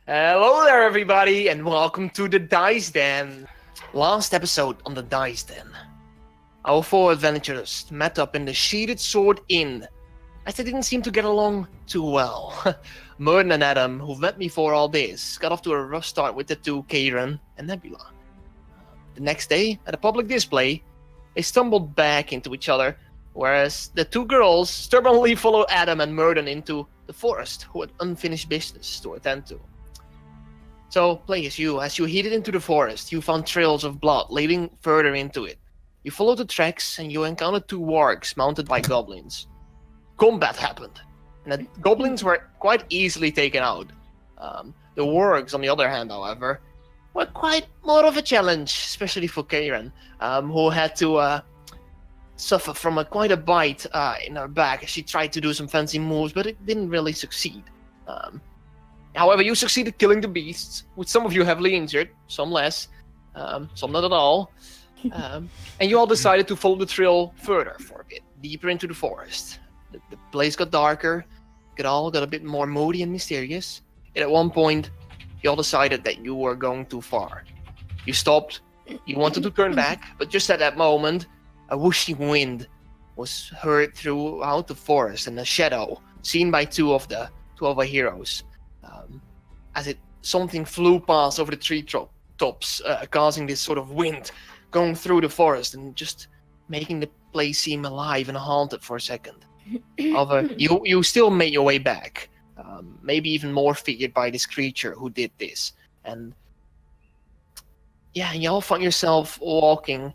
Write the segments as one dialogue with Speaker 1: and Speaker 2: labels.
Speaker 1: Hello there, everybody, and welcome to the Dice Den. Last episode on the Dice Den. Our four adventurers met up in the Sheeted Sword Inn, as they didn't seem to get along too well. Merton and Adam, who've met me for all this, got off to a rough start with the two Kieran and Nebula. The next day, at a public display, they stumbled back into each other, whereas the two girls stubbornly followed Adam and Merton into the forest, who had unfinished business to attend to. So, as you headed into the forest, you found trails of blood leading further into it. You followed the tracks and you encountered two wargs mounted by goblins. Combat happened, and the goblins were quite easily taken out. The wargs, on the other hand, however, were quite more of a challenge, especially for Kieran, who had to suffer from quite a bite in her back as she tried to do some fancy moves, but it didn't really succeed. However, you succeeded killing the beasts, which some of you heavily injured, some less, some not at all. And you all decided to follow the trail further for a bit, deeper into the forest. The place got darker, it all got a bit more moody and mysterious. And at one point, you all decided that you were going too far. You stopped, you wanted to turn back, but just at that moment, a whooshing wind was heard throughout the forest, and a shadow, seen by two of our heroes. As something flew past over the tree tops, causing this sort of wind going through the forest and just making the place seem alive and haunted for a second. However, you still made your way back, maybe even more feared by this creature who did this. And you all find yourself walking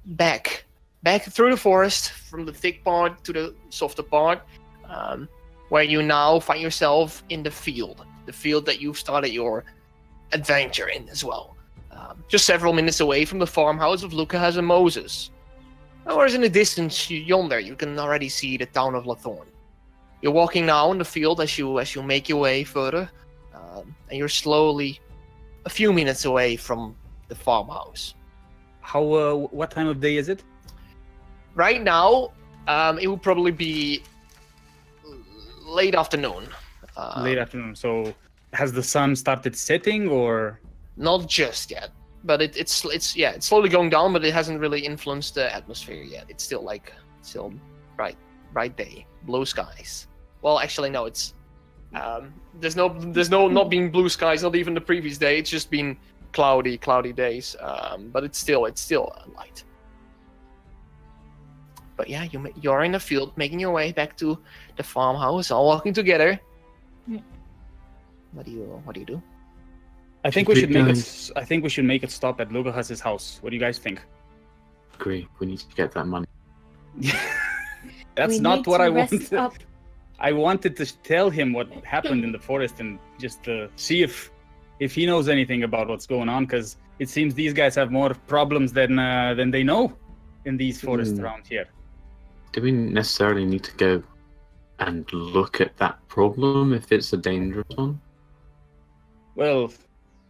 Speaker 1: back through the forest from the thick part to the softer part, where you now find yourself in the field that you've started your adventure in as well. Just several minutes away from the farmhouse of Lucas and Moses. Whereas in the distance yonder, you can already see the town of Lathorn. You're walking now in the field as you make your way further, and you're slowly a few minutes away from the farmhouse.
Speaker 2: What time of day is it?
Speaker 1: Right now, it will probably be late afternoon.
Speaker 2: Late afternoon. So has the sun started setting or?
Speaker 1: Not just yet, but it's slowly going down, but it hasn't really influenced the atmosphere yet. It's still bright day, blue skies. Well, actually no, it's there's no not being blue skies, not even the previous day. It's just been cloudy days. But it's still light. But yeah, you're in the field, making your way back to the farmhouse, all walking together. What do you do?
Speaker 2: I think we should make it stop at Lucas's house. What do you guys think?
Speaker 3: Agree. We need to get that money.
Speaker 2: That's not what I wanted. I wanted to tell him what happened in the forest and just to see if he knows anything about what's going on, because it seems these guys have more problems than they know in these forests around here.
Speaker 3: Do we necessarily need to go and look at that problem if it's a dangerous one?
Speaker 2: Well,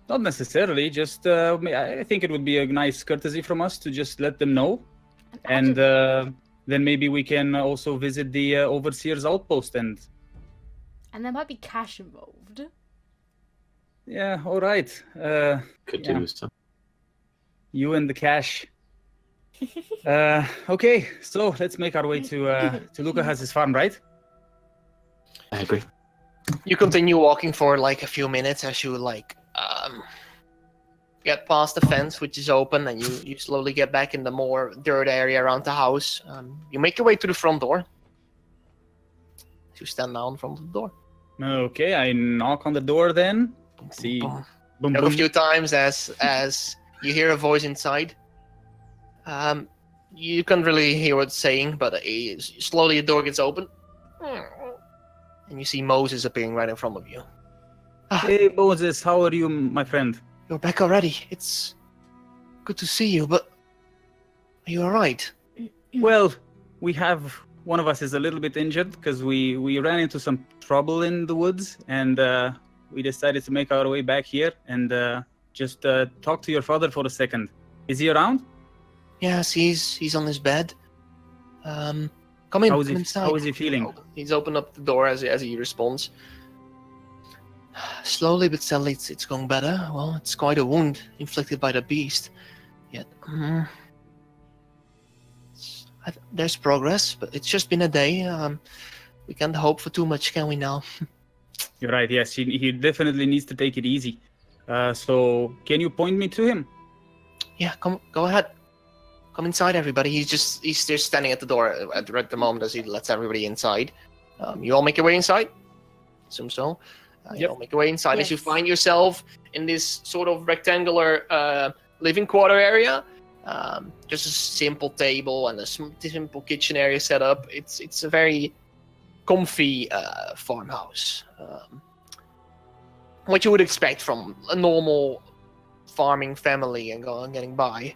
Speaker 2: not necessarily. Just I think it would be a nice courtesy from us to just let them know, and then maybe we can also visit the overseer's outpost and
Speaker 4: there might be cash involved.
Speaker 2: Yeah, all right.
Speaker 3: Could do with some.
Speaker 2: You and the cash. Okay, so let's make our way to Lucas's farm, right?
Speaker 3: I agree.
Speaker 1: You continue walking for like a few minutes as you get past the fence, which is open, and you slowly get back in the more dirt area around the house. You make your way to the front door. You stand now in front of the door.
Speaker 2: Okay, I knock on the door then. Let's see. Boom,
Speaker 1: Knock a few times as you hear a voice inside. You can't really hear what it's saying, but slowly the door gets open. And you see Moses appearing right in front of you.
Speaker 2: Hey Moses, how are you, my friend?
Speaker 1: You're back already. It's good to see you, but are you alright?
Speaker 2: Well, one of us is a little bit injured because we ran into some trouble in the woods, and we decided to make our way back here and just talk to your father for a second. Is he around?
Speaker 1: Yes, he's on his bed. Come in.
Speaker 2: How
Speaker 1: come inside.
Speaker 2: How is he feeling?
Speaker 1: He's opened up the door as he responds. Slowly but steadily, it's going better. Well, it's quite a wound inflicted by the beast. Yet, there's progress, but it's just been a day. We can't hope for too much, can we now?
Speaker 2: You're right. Yes, he definitely needs to take it easy. So can you point me to him?
Speaker 1: Yeah, go ahead. Come inside, everybody. He's just standing at the door at the moment as he lets everybody inside. You all make your way inside? Assume so. You
Speaker 2: Yep.
Speaker 1: all make your way inside as you
Speaker 5: Yes.
Speaker 1: find yourself in this sort of rectangular living quarter area. Just a simple table and a simple kitchen area set up. It's a very comfy farmhouse. What you would expect from a normal farming family and getting by.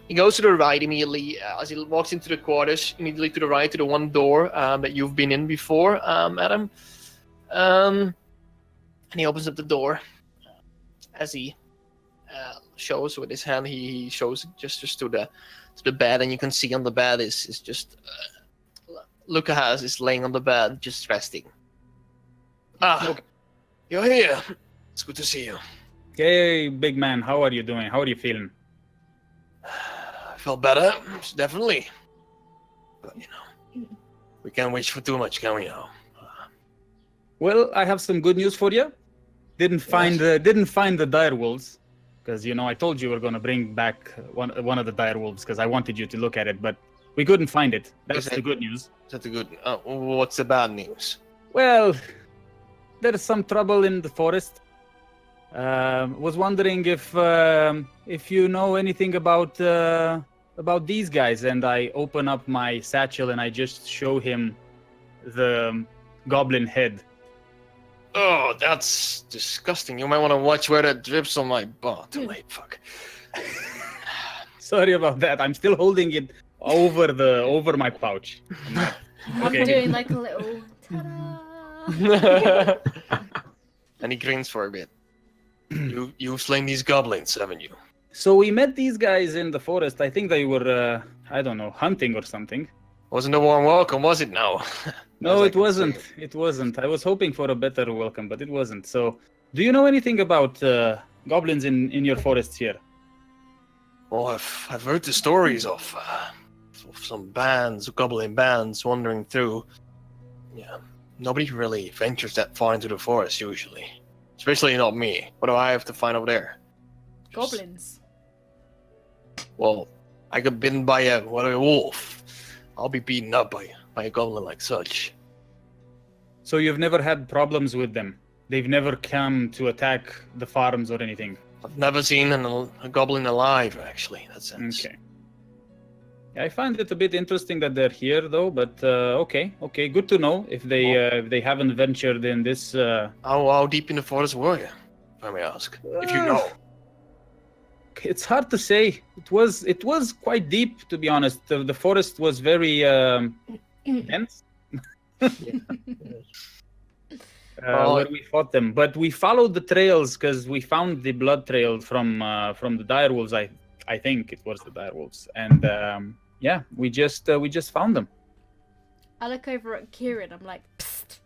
Speaker 1: He goes to the right immediately as he walks into the quarters. Immediately to the right, to the one door that you've been in before, Adam. And he opens up the door as he shows with his hand. He shows just to the bed, and you can see on the bed is just Lucas is laying on the bed, just resting.
Speaker 2: Okay.
Speaker 1: You're here. It's good to see you.
Speaker 2: Hey, big man, how are you doing? How are you feeling?
Speaker 1: I felt better, definitely. But we can't wish for too much, can we? Now?
Speaker 2: Well, I have some good news for you. Didn't find the dire wolves, because I told you we were gonna bring back one of the dire wolves because I wanted you to look at it, but we couldn't find it. That's the good news.
Speaker 1: Is that the good? What's the bad news?
Speaker 2: Well, there's some trouble in the forest. Was wondering if you know anything about these guys, and I open up my satchel and I just show him the goblin head.
Speaker 1: Oh, that's disgusting. You might want to watch where that drips on my bottom. Fuck.
Speaker 2: Sorry about that. I'm still holding it over my pouch.
Speaker 4: I'm
Speaker 2: Okay.
Speaker 4: doing like a little ta-da.
Speaker 1: And he grins for a bit. You've slain these goblins, haven't you?
Speaker 2: So we met these guys in the forest. I think they were, I don't know, hunting or something.
Speaker 1: Wasn't a warm welcome, was it now?
Speaker 2: No,
Speaker 1: As I
Speaker 2: it
Speaker 1: can
Speaker 2: wasn't.
Speaker 1: see.
Speaker 2: It wasn't. I was hoping for a better welcome, but it wasn't. So, do you know anything about goblins in your forests here?
Speaker 1: Well, I've heard the stories of some bands, goblin bands wandering through. Yeah, nobody really ventures that far into the forest usually. Especially not me. What do I have to find over there?
Speaker 4: Goblins.
Speaker 1: Well, I got bitten by a wolf. I'll be beaten up by a goblin like such.
Speaker 2: So you've never had problems with them? They've never come to attack the farms or anything?
Speaker 1: I've never seen a goblin alive, actually, in that sense.
Speaker 2: Okay. I find it a bit interesting that they're here, though. But okay, good to know if they haven't ventured in this.
Speaker 1: How deep in the forest were you, if I may ask? If you know.
Speaker 2: It's hard to say. It was quite deep, to be honest. The forest was very dense. Where we fought them, but we followed the trails because we found the blood trail from the direwolves. I think it was the direwolves, and yeah, we just found them.
Speaker 4: I look over at Kieran. I'm like, psst.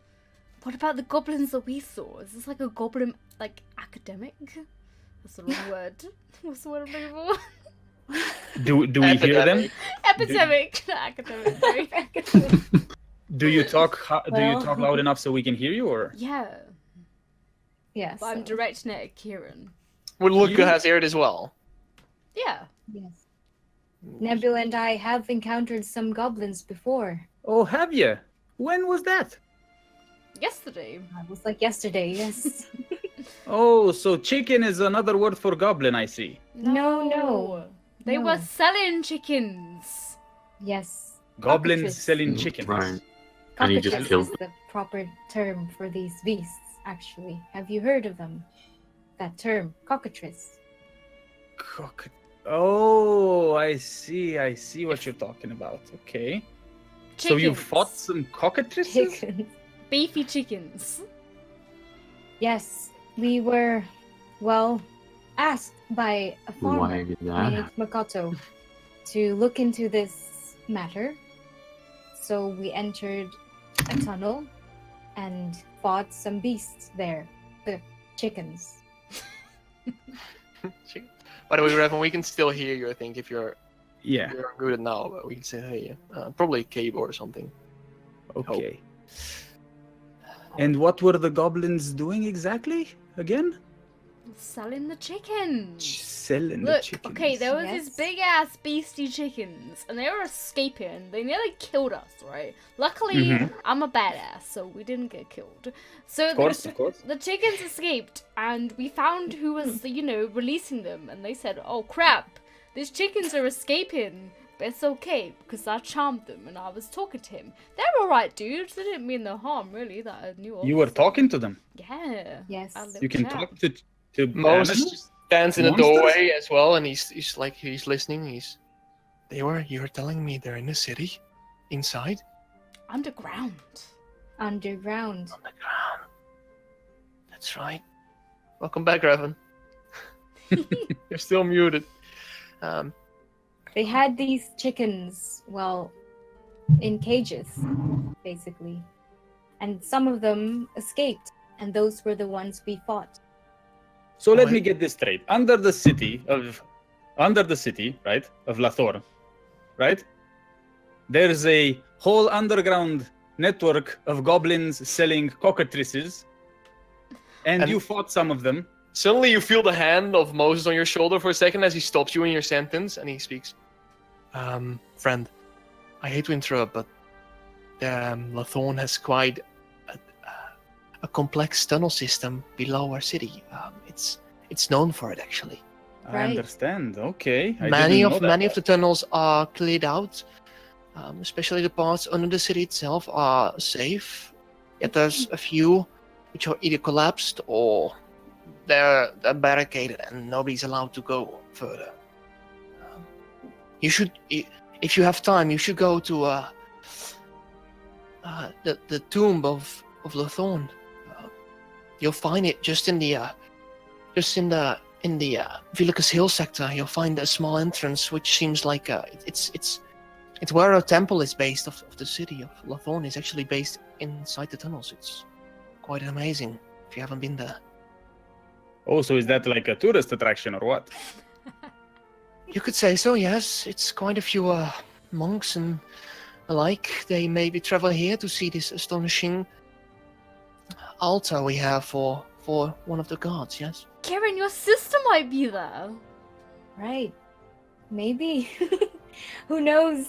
Speaker 4: What about the goblins that we saw? Is this like a goblin academic? That's the wrong word. What's the word I'm looking for?
Speaker 2: Do we hear them?
Speaker 4: Epidemic, not academic. Sorry.
Speaker 2: Do you talk loud enough so we can hear you, or?
Speaker 4: Yeah,
Speaker 5: Yes.
Speaker 4: but I'm directing it at Kieran.
Speaker 1: Well, Luca has heard as well.
Speaker 4: Yeah.
Speaker 5: Yes. Nebula and I have encountered some goblins before.
Speaker 2: Oh, have you? When was that?
Speaker 4: Yesterday.
Speaker 5: It was like yesterday, yes.
Speaker 2: Oh, so chicken is another word for goblin, I see.
Speaker 5: No.
Speaker 4: They
Speaker 5: No.
Speaker 4: were selling chickens.
Speaker 5: Yes.
Speaker 2: Goblins
Speaker 5: Cockatrice.
Speaker 2: selling chickens.
Speaker 3: Right. And he just
Speaker 5: Cockatrice
Speaker 3: killed
Speaker 5: is the proper term for these beasts, actually. Have you heard of them? That term, cockatrice.
Speaker 2: Oh, I see what you're talking about. Okay. So you
Speaker 4: Chickens.
Speaker 2: fought some cockatrices?
Speaker 5: Chickens.
Speaker 4: Beefy chickens.
Speaker 5: Yes, we were, well, asked by a farmer
Speaker 3: Why did that?
Speaker 5: named Makoto to look into this matter. So we entered a tunnel and fought some beasts there. chickens.
Speaker 1: By the way, Revan, we can still hear you. I think if you're
Speaker 2: Yeah.
Speaker 1: good now, but we can still hear you. Probably a cable or something.
Speaker 2: Okay. And what were the goblins doing exactly again?
Speaker 4: Selling the chickens.
Speaker 2: Selling the
Speaker 4: Look,
Speaker 2: chickens.
Speaker 4: okay, there was
Speaker 5: Yes.
Speaker 4: these big ass beastie chickens, and they were escaping. They nearly killed us, right? Luckily,
Speaker 2: Mhm.
Speaker 4: I'm a badass, so we didn't get killed. So
Speaker 2: Of course, of course.
Speaker 4: the chickens escaped, and we found who was, releasing them, and they said, "Oh crap, these chickens are escaping." But it's okay, because I charmed them, and I was talking to him. They're alright, dudes. They didn't mean no harm, really, that I knew of.
Speaker 2: You were talking to them.
Speaker 4: Yeah.
Speaker 5: Yes.
Speaker 4: I lived
Speaker 2: You can
Speaker 4: chat.
Speaker 2: talk to
Speaker 1: Moses
Speaker 2: animals?
Speaker 1: just stands in the
Speaker 2: Monsters?
Speaker 1: doorway as well, and he's listening. You were telling me they're in the city, inside,
Speaker 4: Underground.
Speaker 5: Underground.
Speaker 1: on the ground. That's right. Welcome back, Revan. You're still muted.
Speaker 5: They had these chickens, well, in cages, basically. And some of them escaped, and those were the ones we fought.
Speaker 2: So let
Speaker 1: Wait.
Speaker 2: me get this straight. Under the city, right, of Lathor, right? There's a whole underground network of goblins selling cockatrices, and you fought some of them.
Speaker 1: Suddenly, you feel the hand of Moses on your shoulder for a second as he stops you in your sentence, and he speaks. Friend, I hate to interrupt, but Lathorn has quite a complex tunnel system below our city. It's known for it, actually.
Speaker 2: I
Speaker 5: Right.
Speaker 2: understand. Okay. I
Speaker 1: Many
Speaker 2: didn't know
Speaker 1: of
Speaker 2: that.
Speaker 1: the tunnels are cleared out, especially the parts under the city itself are safe. Yet there's a few which are either collapsed or they're barricaded and nobody's allowed to go further. You should, if you have time, you should go to the tomb of Lathorn. You'll find it just in the Villicus Hill sector. You'll find a small entrance which seems like it's where a temple is based of the city of Lathorn is actually based inside the tunnels. It's quite amazing if you haven't been there.
Speaker 2: Oh, so is that like a tourist attraction or what?
Speaker 1: You could say so, yes. It's quite a few monks and alike. They maybe travel here to see this astonishing altar we have for one of the gods, yes?
Speaker 4: Karen, your sister might be there.
Speaker 5: Right. Maybe. Who knows?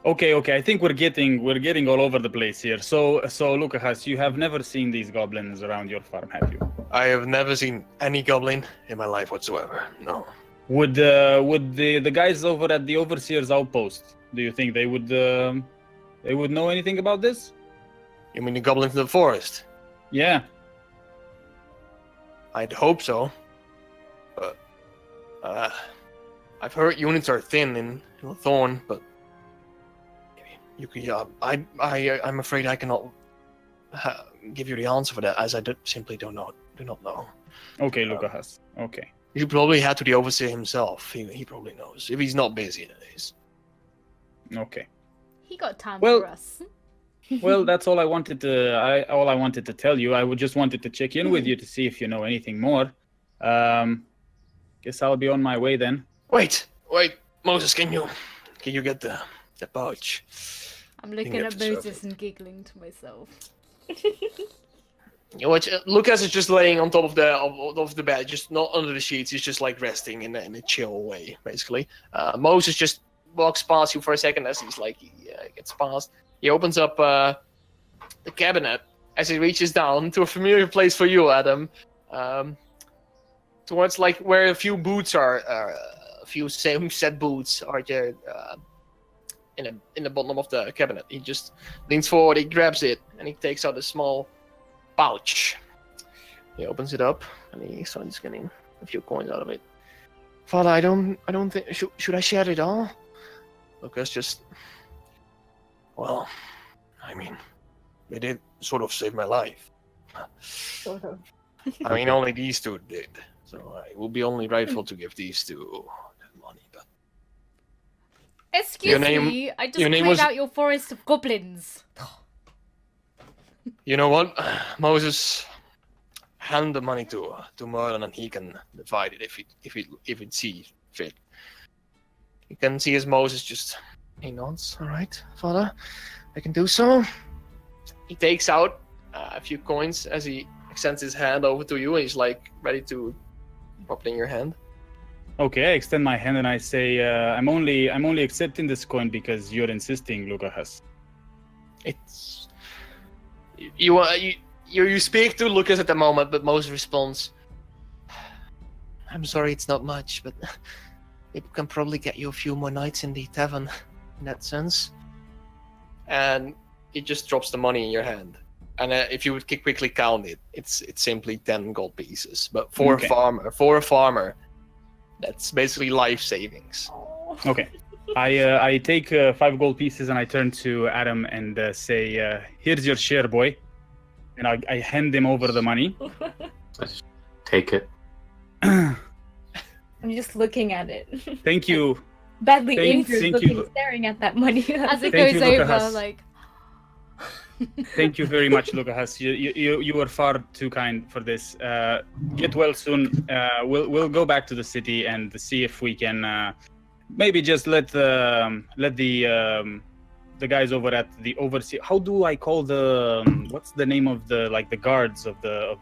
Speaker 2: Okay. I think we're getting all over the place here. So Lucas, you have never seen these goblins around your farm, have you?
Speaker 1: I have never seen any goblin in my life whatsoever, no.
Speaker 2: Would the guys over at the Overseer's outpost, do you think they would know anything about this?
Speaker 1: You mean the goblins in the forest?
Speaker 2: Yeah.
Speaker 1: I'd hope so. But I've heard units are thin in Thorn, but you could. I'm afraid I cannot give you the answer for that, as I simply do not know.
Speaker 2: Okay, Lucas. Okay.
Speaker 1: You should probably head to the overseer himself. He probably knows if he's not busy. That is.
Speaker 2: Okay.
Speaker 4: He got time
Speaker 2: Well-
Speaker 4: for us.
Speaker 2: Well, that's all I wanted to tell you. I just wanted to check in with you to see if you know anything more. Guess I'll be on my way then.
Speaker 1: Wait, Moses, can you get the pouch?
Speaker 4: I'm looking
Speaker 1: have
Speaker 4: at
Speaker 1: to serve
Speaker 4: Moses and giggling to myself.
Speaker 1: You know what? Lucas is just laying on top of the bed, just not under the sheets. He's just like resting in a chill way, basically. Moses just walks past you for a second as he's like he gets past. He opens up the cabinet as he reaches down to a familiar place for you, Adam. Towards like where a few boots are, a few same set boots are there in the bottom of the cabinet. He just leans forward, he grabs it, and he takes out a small pouch. He opens it up and he starts getting a few coins out of it. Father, I don't think should I share it all? Lucas just, well, I mean, they did sort of save my life.
Speaker 5: Sort of.
Speaker 1: I mean, only these two did, so I will be only rightful to give these two that money. But
Speaker 4: Excuse
Speaker 1: name-
Speaker 4: me, I just
Speaker 1: your name
Speaker 4: cleared
Speaker 1: was-
Speaker 4: out your forest of goblins.
Speaker 1: you know what, Moses? hand the money to Merlin, and he can divide it if it sees fit. You can see as Moses just he nods. All right, Father, I can do so. He takes out a few coins as he extends his hand over to you, and he's like ready to pop it in your hand.
Speaker 2: Okay, I extend my hand and I say, I'm only accepting this coin because you're insisting, Lucas.
Speaker 1: It's you speak to Lucas at the moment, but Moses responds, "I'm sorry, it's not much, but it can probably get you a few more nights in the tavern, in that sense." And he just drops the money in your hand. And if you would quickly count it, it's simply 10 gold pieces. But for a farmer, that's basically life savings.
Speaker 2: Okay. I take 5 gold pieces and I turn to Adam and say, here's your share, boy. And I hand him over the money.
Speaker 3: I just take it.
Speaker 5: I'm just looking at it.
Speaker 2: Thank you.
Speaker 5: Badly
Speaker 2: Thank
Speaker 5: injured,
Speaker 2: you.
Speaker 5: staring at that money.
Speaker 4: As it
Speaker 2: Thank
Speaker 4: goes
Speaker 2: you,
Speaker 4: over,
Speaker 2: Lucas.
Speaker 4: like.
Speaker 2: Thank you very much, Lucas. You were far too kind for this. Get well soon. We'll go back to the city and see if we can maybe just let the guys over at the overseer. How do I call the what's the name of the guards of the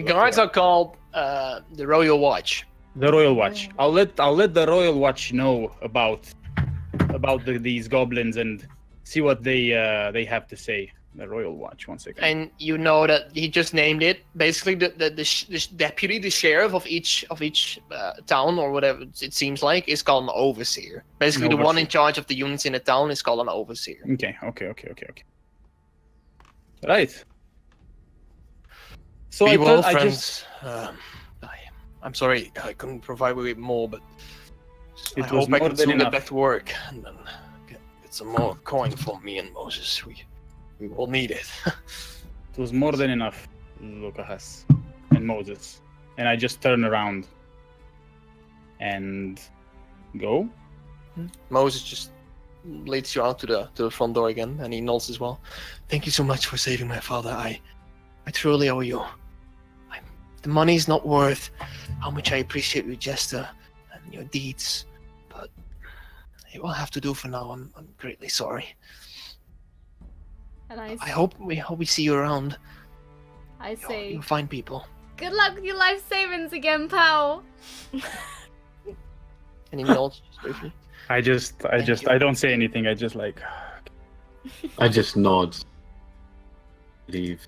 Speaker 1: guards are called the Royal Watch.
Speaker 2: The Royal Watch. I'll let the Royal Watch know about these goblins and see what they have to say. The Royal Watch, one second.
Speaker 1: And you know that he just named it. Basically, the deputy, the sheriff of each town or whatever it seems like, is called an overseer. Basically, the one in charge of the units in the town is called an overseer.
Speaker 2: Okay. Right. So
Speaker 1: Be well, friends. I'm sorry I couldn't provide you with more, but I hope I can soon get back to work and then get some more coin for me and Moses. We will need it.
Speaker 2: It was more than enough, Lucas and Moses. And I just turn around and go.
Speaker 1: Moses just leads you out to the front door again, and he nods as well. Thank you so much for saving my father. I truly owe you. The money's not worth how much I appreciate you, Jester, and your deeds, but it will have to do for now. I'm greatly sorry.
Speaker 4: And I
Speaker 1: hope we see you around.
Speaker 4: I say,
Speaker 1: you'll find people.
Speaker 4: Good luck with your life savings again, pal.
Speaker 1: And he nods just briefly.
Speaker 2: I don't say anything. I just like.
Speaker 3: I just nod. Leave.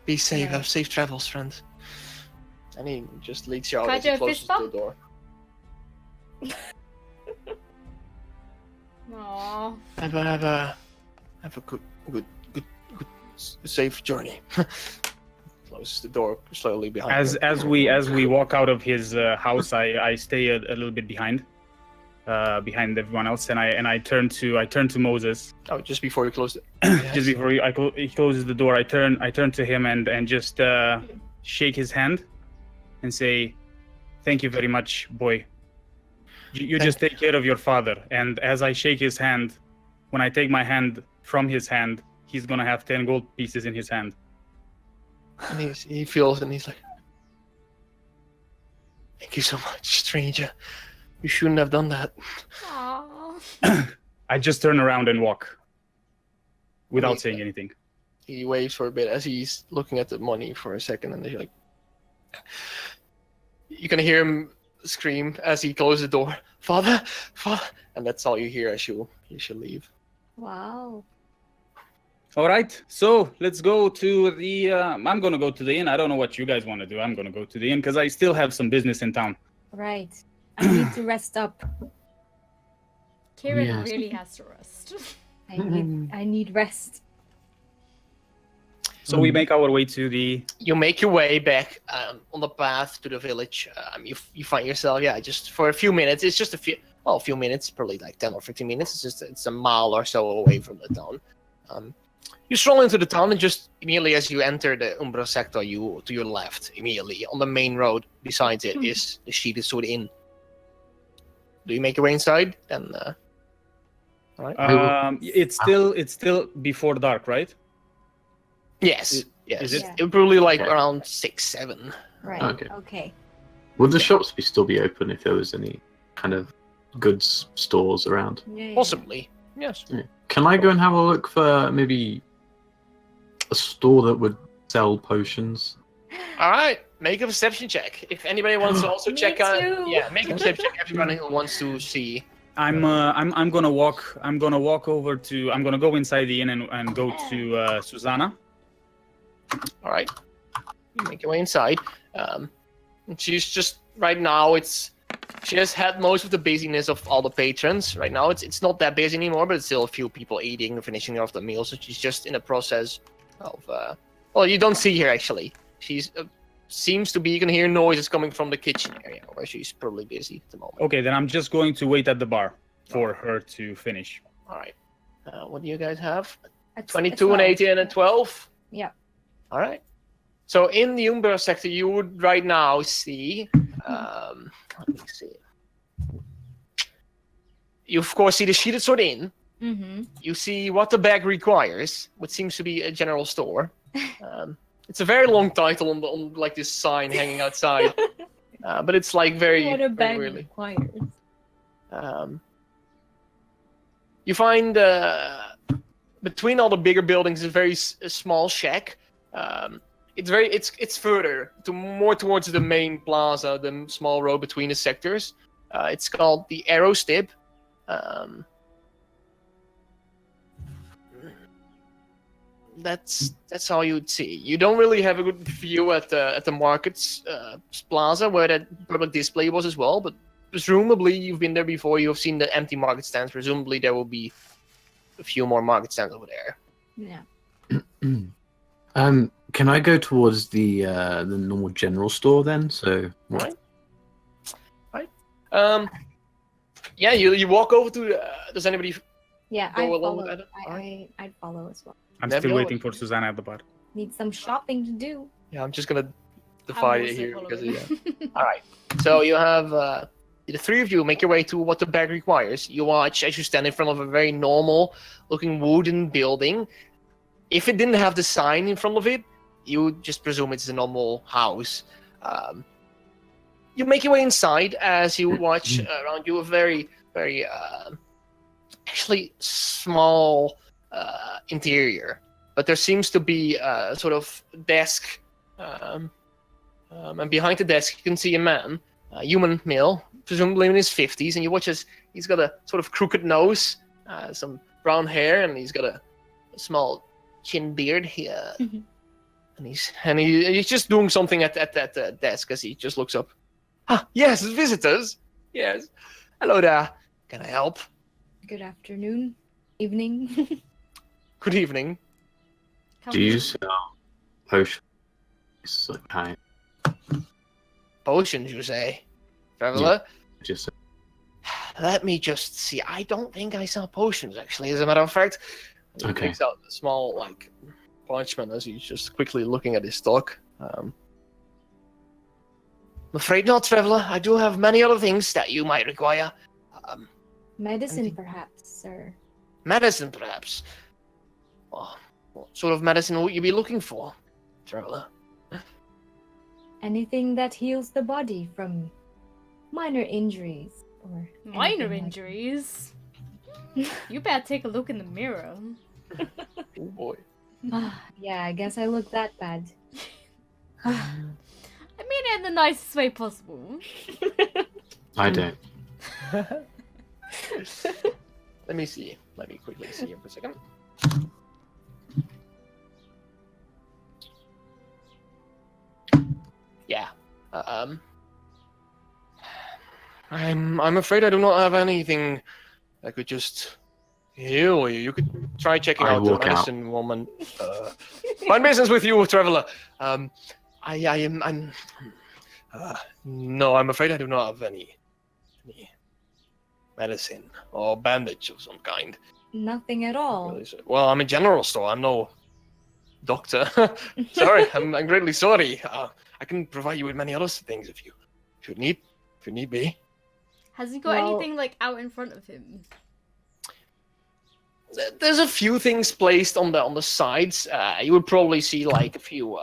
Speaker 1: Be safe.
Speaker 5: Yeah.
Speaker 1: Have safe travels, friends. And he just leads you out
Speaker 4: Can I
Speaker 1: as
Speaker 4: do
Speaker 1: he
Speaker 4: a
Speaker 1: closes
Speaker 4: fist
Speaker 1: the
Speaker 4: bump?
Speaker 1: door.
Speaker 4: Aww.
Speaker 1: Have a good safe journey. Closes the door slowly behind
Speaker 2: As we walk out of his house, I stay a little bit behind everyone else, and I turn to Moses.
Speaker 1: Oh, just before you close it.
Speaker 2: Just before he closes the door, I turn to him and just shake his hand and say, "Thank you very much, boy. You just take care of your father." And as I shake his hand, when I take my hand from his hand, he's gonna have 10 gold pieces in his hand.
Speaker 1: And he feels and he's like, "Thank you so much, stranger. You shouldn't have done that."
Speaker 4: Aww.
Speaker 2: I just turn around and walk without saying anything.
Speaker 1: He waves for a bit as he's looking at the money for a second, and then he's like, you can hear him scream as he closes the door, "Father, Father!" And that's all you hear as you leave.
Speaker 5: Wow.
Speaker 2: All right, so let's go to the. I'm gonna go to the inn. I don't know what you guys want to do. I'm gonna go to the inn because I still have some business in town.
Speaker 5: Right. I need to rest up.
Speaker 4: Kieran
Speaker 3: Yes.
Speaker 4: really has to rest.
Speaker 5: I need rest.
Speaker 2: So we make our way to the.
Speaker 1: You make your way back on the path to the village. You find yourself, just for a few minutes. It's just a few minutes, probably like 10 or 15 minutes. It's a mile or so away from the town. You stroll into the town, and just immediately as you enter the Umbra sector, to your left, immediately on the main road besides it is the Sheeted Sword Inn. Do you make your way inside? Then, all right.
Speaker 2: It's still before dark, right?
Speaker 1: Yes. Yes.
Speaker 2: Is it-
Speaker 5: Yeah.
Speaker 1: It would probably like
Speaker 3: Okay.
Speaker 1: around 6, 7.
Speaker 5: Right.
Speaker 3: Okay.
Speaker 5: Okay.
Speaker 3: Would the shops still be open if there was any kind of goods stores around?
Speaker 5: Yeah.
Speaker 1: Possibly. Yes.
Speaker 3: Can I go and have a look for maybe a store that would sell potions?
Speaker 1: All right. Make a perception check. If anybody wants to also
Speaker 5: Me
Speaker 1: check out,
Speaker 5: too.
Speaker 1: yeah, make a perception check. Everybody who wants to see.
Speaker 2: I'm gonna walk. I'm gonna walk over to. I'm gonna go inside the inn and go to Susanna.
Speaker 1: All right. You make your way inside. And she's just right now. She has had most of the busyness of all the patrons. Right now, it's not that busy anymore, but it's still a few people eating and finishing off the meal. So she's just in the process of. Well, you don't see her actually. She's seems to be. You can hear noises coming from the kitchen area, where she's probably busy at the moment.
Speaker 2: Okay, then I'm just going to wait at the bar for her to finish.
Speaker 1: All right. What do you guys have?
Speaker 5: A
Speaker 1: 22, an
Speaker 5: 12.
Speaker 1: 18, and a 12.
Speaker 5: Yeah.
Speaker 1: All right. So in the Umbra sector, you would right now see. Let me see. You of course see the Sheeted Sword Inn.
Speaker 5: Mm-hmm.
Speaker 1: You see what the bag requires, which seems to be a general store. It's a very long title on like this sign hanging outside, but it's like very,
Speaker 5: What a
Speaker 1: very
Speaker 5: bag
Speaker 1: weirdly.
Speaker 5: requires.
Speaker 1: You find between all the bigger buildings a very small shack. It's further more towards the main plaza, the small road between the sectors. It's called the Arrow Stib. That's all you'd see. You don't really have a good view at the markets plaza where that public display was as well, but presumably you've been there before. You've seen the empty market stands. Presumably there will be a few more market stands over there.
Speaker 5: Yeah.
Speaker 3: Can I go towards the normal general store then? So what?
Speaker 1: Right. Yeah, you walk over to. Does anybody?
Speaker 5: Yeah,
Speaker 1: Go
Speaker 5: I
Speaker 1: along
Speaker 5: follow.
Speaker 1: with it?
Speaker 5: I'd follow as well.
Speaker 2: I'm
Speaker 1: Never
Speaker 2: still
Speaker 1: know
Speaker 2: waiting
Speaker 1: it.
Speaker 2: for Susanna at the bar.
Speaker 5: Need some shopping to do.
Speaker 1: Yeah, I'm just gonna
Speaker 4: I'm
Speaker 1: divide it
Speaker 4: also
Speaker 1: here because
Speaker 4: following.
Speaker 1: All right. So you have the three of you make your way to what the bag requires. You watch as you stand in front of a very normal-looking wooden building. If it didn't have the sign in front of it, you would just presume it's a normal house. You make your way inside as you watch around you a very, very actually small interior. But there seems to be a sort of desk, and behind the desk you can see a man, a human male, presumably in his 50s, and you watch as he's got a sort of crooked nose, some brown hair, and he's got a small chin beard here.
Speaker 5: Mhm.
Speaker 1: And he's just doing something at that desk as he just looks up. Ah, yes, visitors. Yes. Hello there. Can I help?
Speaker 5: Good afternoon, evening.
Speaker 1: Good evening.
Speaker 4: Come
Speaker 3: Do you
Speaker 4: on.
Speaker 3: sell potions? Like kind
Speaker 1: Potions, you say? Traveler?
Speaker 3: just
Speaker 1: Let me just see. I don't think I sell potions, actually, as a matter of fact. He
Speaker 3: Okay.
Speaker 1: takes out a small, parchment as he's just quickly looking at his stock. I'm afraid not, Traveler. I do have many other things that you might require.
Speaker 5: Medicine,
Speaker 1: Anything-
Speaker 5: perhaps, sir.
Speaker 1: Medicine, perhaps. Well, what sort of medicine would you be looking for, Traveler?
Speaker 5: Anything that heals the body from minor injuries or
Speaker 4: Minor
Speaker 5: anything like-
Speaker 4: injuries. You better take a look in the mirror.
Speaker 1: Oh boy.
Speaker 5: Yeah, I guess I look that bad.
Speaker 4: I mean it in the nicest way possible.
Speaker 3: I don't.
Speaker 1: Let me see. Let me quickly see him for a second. Yeah. I'm afraid I do not have anything that could just heal you. You could try checking
Speaker 3: I
Speaker 1: out the
Speaker 3: walk out.
Speaker 1: medicine woman. Mind business with you, Traveler. No, I'm afraid I do not have any medicine or bandage of some kind.
Speaker 5: Nothing at all.
Speaker 1: Really sorry. Well, I'm a general store. I'm no doctor. Sorry, I'm greatly sorry. I can provide you with many other things if you need be.
Speaker 4: Has he got
Speaker 5: Well-
Speaker 4: anything out in front of him?
Speaker 1: There's a few things placed on the sides. You would probably see like a few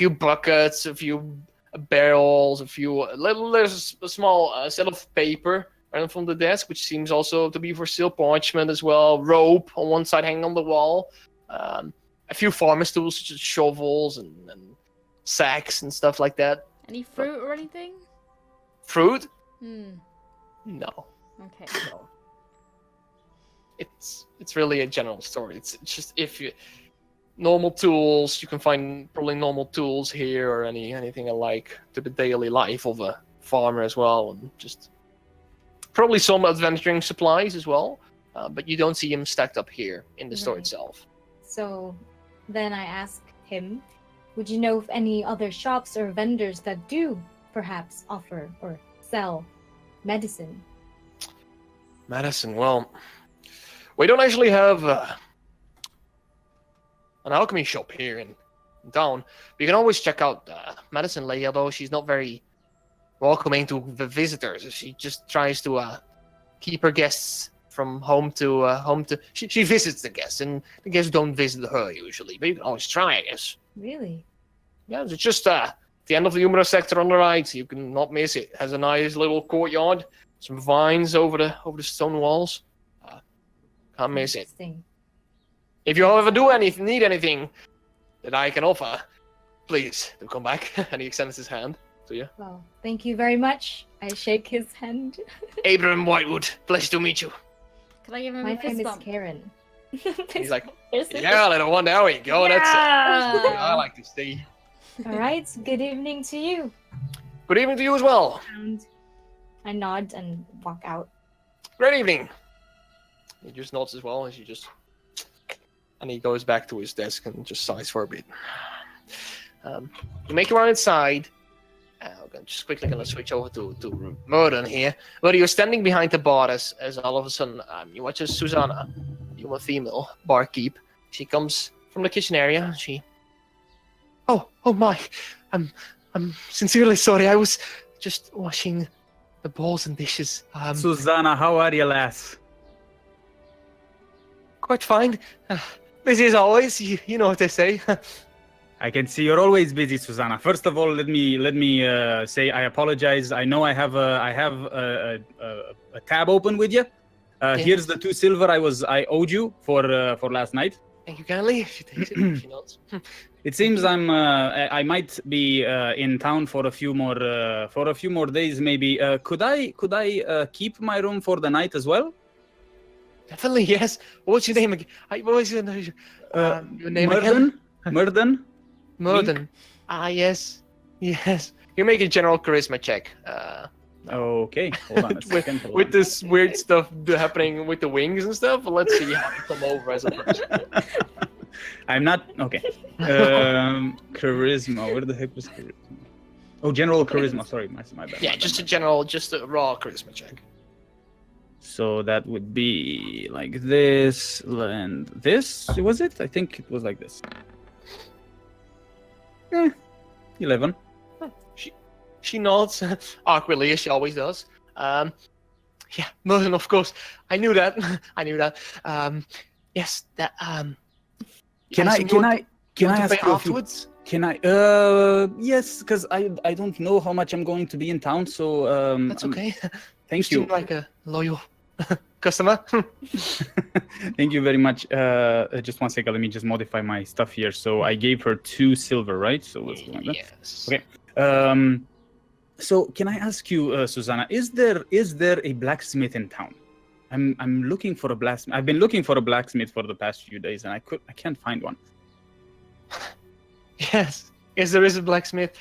Speaker 1: buckets, a few barrels, there's a small set of paper right from the desk, which seems also to be for sale. Parchment as well. Rope on one side hanging on the wall. A few farmer's tools such as shovels and sacks and stuff like that.
Speaker 4: Any fruit or anything?
Speaker 1: Fruit?
Speaker 4: Hmm.
Speaker 1: No.
Speaker 4: Okay.
Speaker 1: No. It's really a general store. It's just if you normal tools, you can find probably normal tools here or anything alike to the daily life of a farmer as well, and just probably some adventuring supplies as well. But you don't see them stacked up here in the store
Speaker 5: Right.
Speaker 1: itself.
Speaker 5: So then I asked him, would you know of any other shops or vendors that do perhaps offer or sell medicine?
Speaker 1: Medicine, well, we don't actually have an alchemy shop here in town. You can always check out Medicine Lady, although she's not very welcoming to the visitors. She just tries to keep her guests from home to home to. She visits the guests, and the guests don't visit her usually. But you can always try, I guess.
Speaker 5: Really?
Speaker 1: Yeah, it's just the end of the humorous sector on the right. You can not miss it. It has a nice little courtyard, some vines over the stone walls. Can't miss it.
Speaker 5: Interesting.
Speaker 1: If you ever need anything that I can offer, please do come back. And he extends his hand to you.
Speaker 5: Well, thank you very much. I shake his hand.
Speaker 1: Abraham Whitewood, pleasure to meet you.
Speaker 4: Can I give him
Speaker 5: My
Speaker 4: a fist
Speaker 5: name is
Speaker 4: bump?
Speaker 5: Karen.
Speaker 1: He's like,
Speaker 5: There's the-
Speaker 1: yeah, little one, there we go. That's it.
Speaker 4: Yeah.
Speaker 1: I like to see.
Speaker 5: All right. Good evening to you.
Speaker 1: Good evening to you as well.
Speaker 5: And I nod and walk out.
Speaker 1: Great evening. He just nods as well as you just, and he goes back to his desk and just sighs for a bit. You make your way inside. I'm just quickly gonna switch over to Murden here. But you're standing behind the bar as all of a sudden you watch as Susanna, you're a female barkeep. She comes from the kitchen area. She, oh my, I'm sincerely sorry. I was just washing the bowls and dishes.
Speaker 2: Susanna, how are you, lass?
Speaker 1: Quite fine. Busy as always. You know what they say.
Speaker 2: I can see you're always busy, Susanna. First of all, let me say I apologize. I know I have a tab open with you. Here's the 2 silver I owed you for last night.
Speaker 1: Thank you kindly. She takes it. She nods.
Speaker 2: It seems I might be in town for a few more days maybe. Could I keep my room for the night as well?
Speaker 1: Definitely, yes. What's your name again? What was your name? Your name again?
Speaker 2: Murden?
Speaker 1: Murden. Ah, yes. You make a general charisma check.
Speaker 2: Okay, hold on a second. hold
Speaker 1: With
Speaker 2: on.
Speaker 1: this weird stuff happening with the wings and stuff. Let's see how you come over as a person.
Speaker 2: I'm not okay. Charisma. Where the heck was charisma? Oh, general charisma. Sorry, my bad.
Speaker 1: Yeah,
Speaker 2: my
Speaker 1: just a
Speaker 2: bad.
Speaker 1: general, just a raw charisma check.
Speaker 2: So that would be like this and this. Was it? I think it was like this. 11.
Speaker 1: She nods awkwardly as she always does. Yeah, Merlin, of course. I knew that. Yes, that.
Speaker 2: Can I ask you
Speaker 1: afterwards?
Speaker 2: Can I? Yes, because I don't know how much I'm going to be in town, so
Speaker 1: That's okay.
Speaker 2: Thank
Speaker 1: You
Speaker 2: you.
Speaker 1: seem like a loyal customer.
Speaker 2: Thank you very much. Just one second. Let me just modify my stuff here. So I gave her 2 silver, right? So let's go like that.
Speaker 1: Yes.
Speaker 2: Okay. So can I ask you, Susanna, is there a blacksmith in town? I'm looking for a blacksmith. I've been looking for a blacksmith for the past few days, and I can't find one.
Speaker 1: Yes, there is a blacksmith.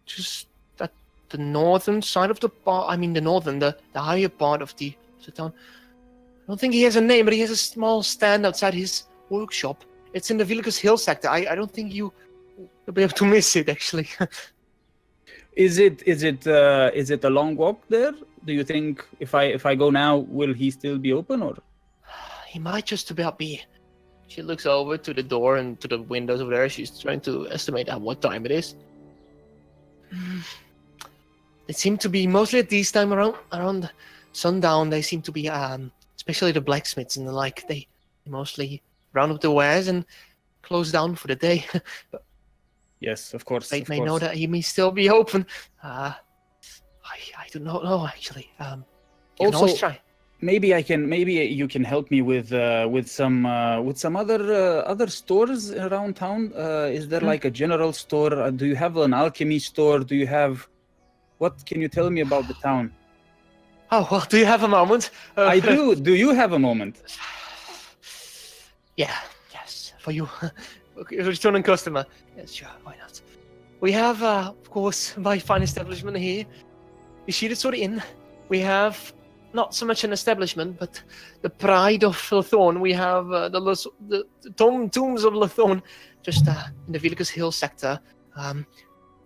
Speaker 1: Just at the northern side of the bar. I mean, the higher part of the town. I don't think he has a name, but he has a small stand outside his workshop. It's in the Vilgus Hill sector. I don't think you'll be able to miss it, actually.
Speaker 2: Is it a long walk there? Do you think if I go now, will he still be open or?
Speaker 1: He might just about be. She looks over to the door and to the windows over there. She's trying to estimate at what time it is. It seemed to be mostly at this time around sundown, they seem to be, especially the blacksmiths and the like, they mostly round up the wares and close down for the day.
Speaker 2: Yes, of course.
Speaker 1: Fate
Speaker 2: Of
Speaker 1: may
Speaker 2: course.
Speaker 1: know that he may still be open. I do not know actually. You can always
Speaker 2: Also,
Speaker 1: try.
Speaker 2: maybe you can help me with some other stores around town. Is there
Speaker 1: Hmm?
Speaker 2: like a general store? Do you have an alchemy store? Do you have what can you tell me about the town?
Speaker 1: Oh well, do you have a moment?
Speaker 2: I do. Do you have a moment?
Speaker 1: Yeah. Yes. For you, okay, returning customer. Yes, sure. Why not? We have, of course, my fine establishment here, the Sheeted Sword Inn. We have not so much an establishment, but the pride of Lathorn. We have the tombs of Lathorn, just in the Vilicus Hill sector,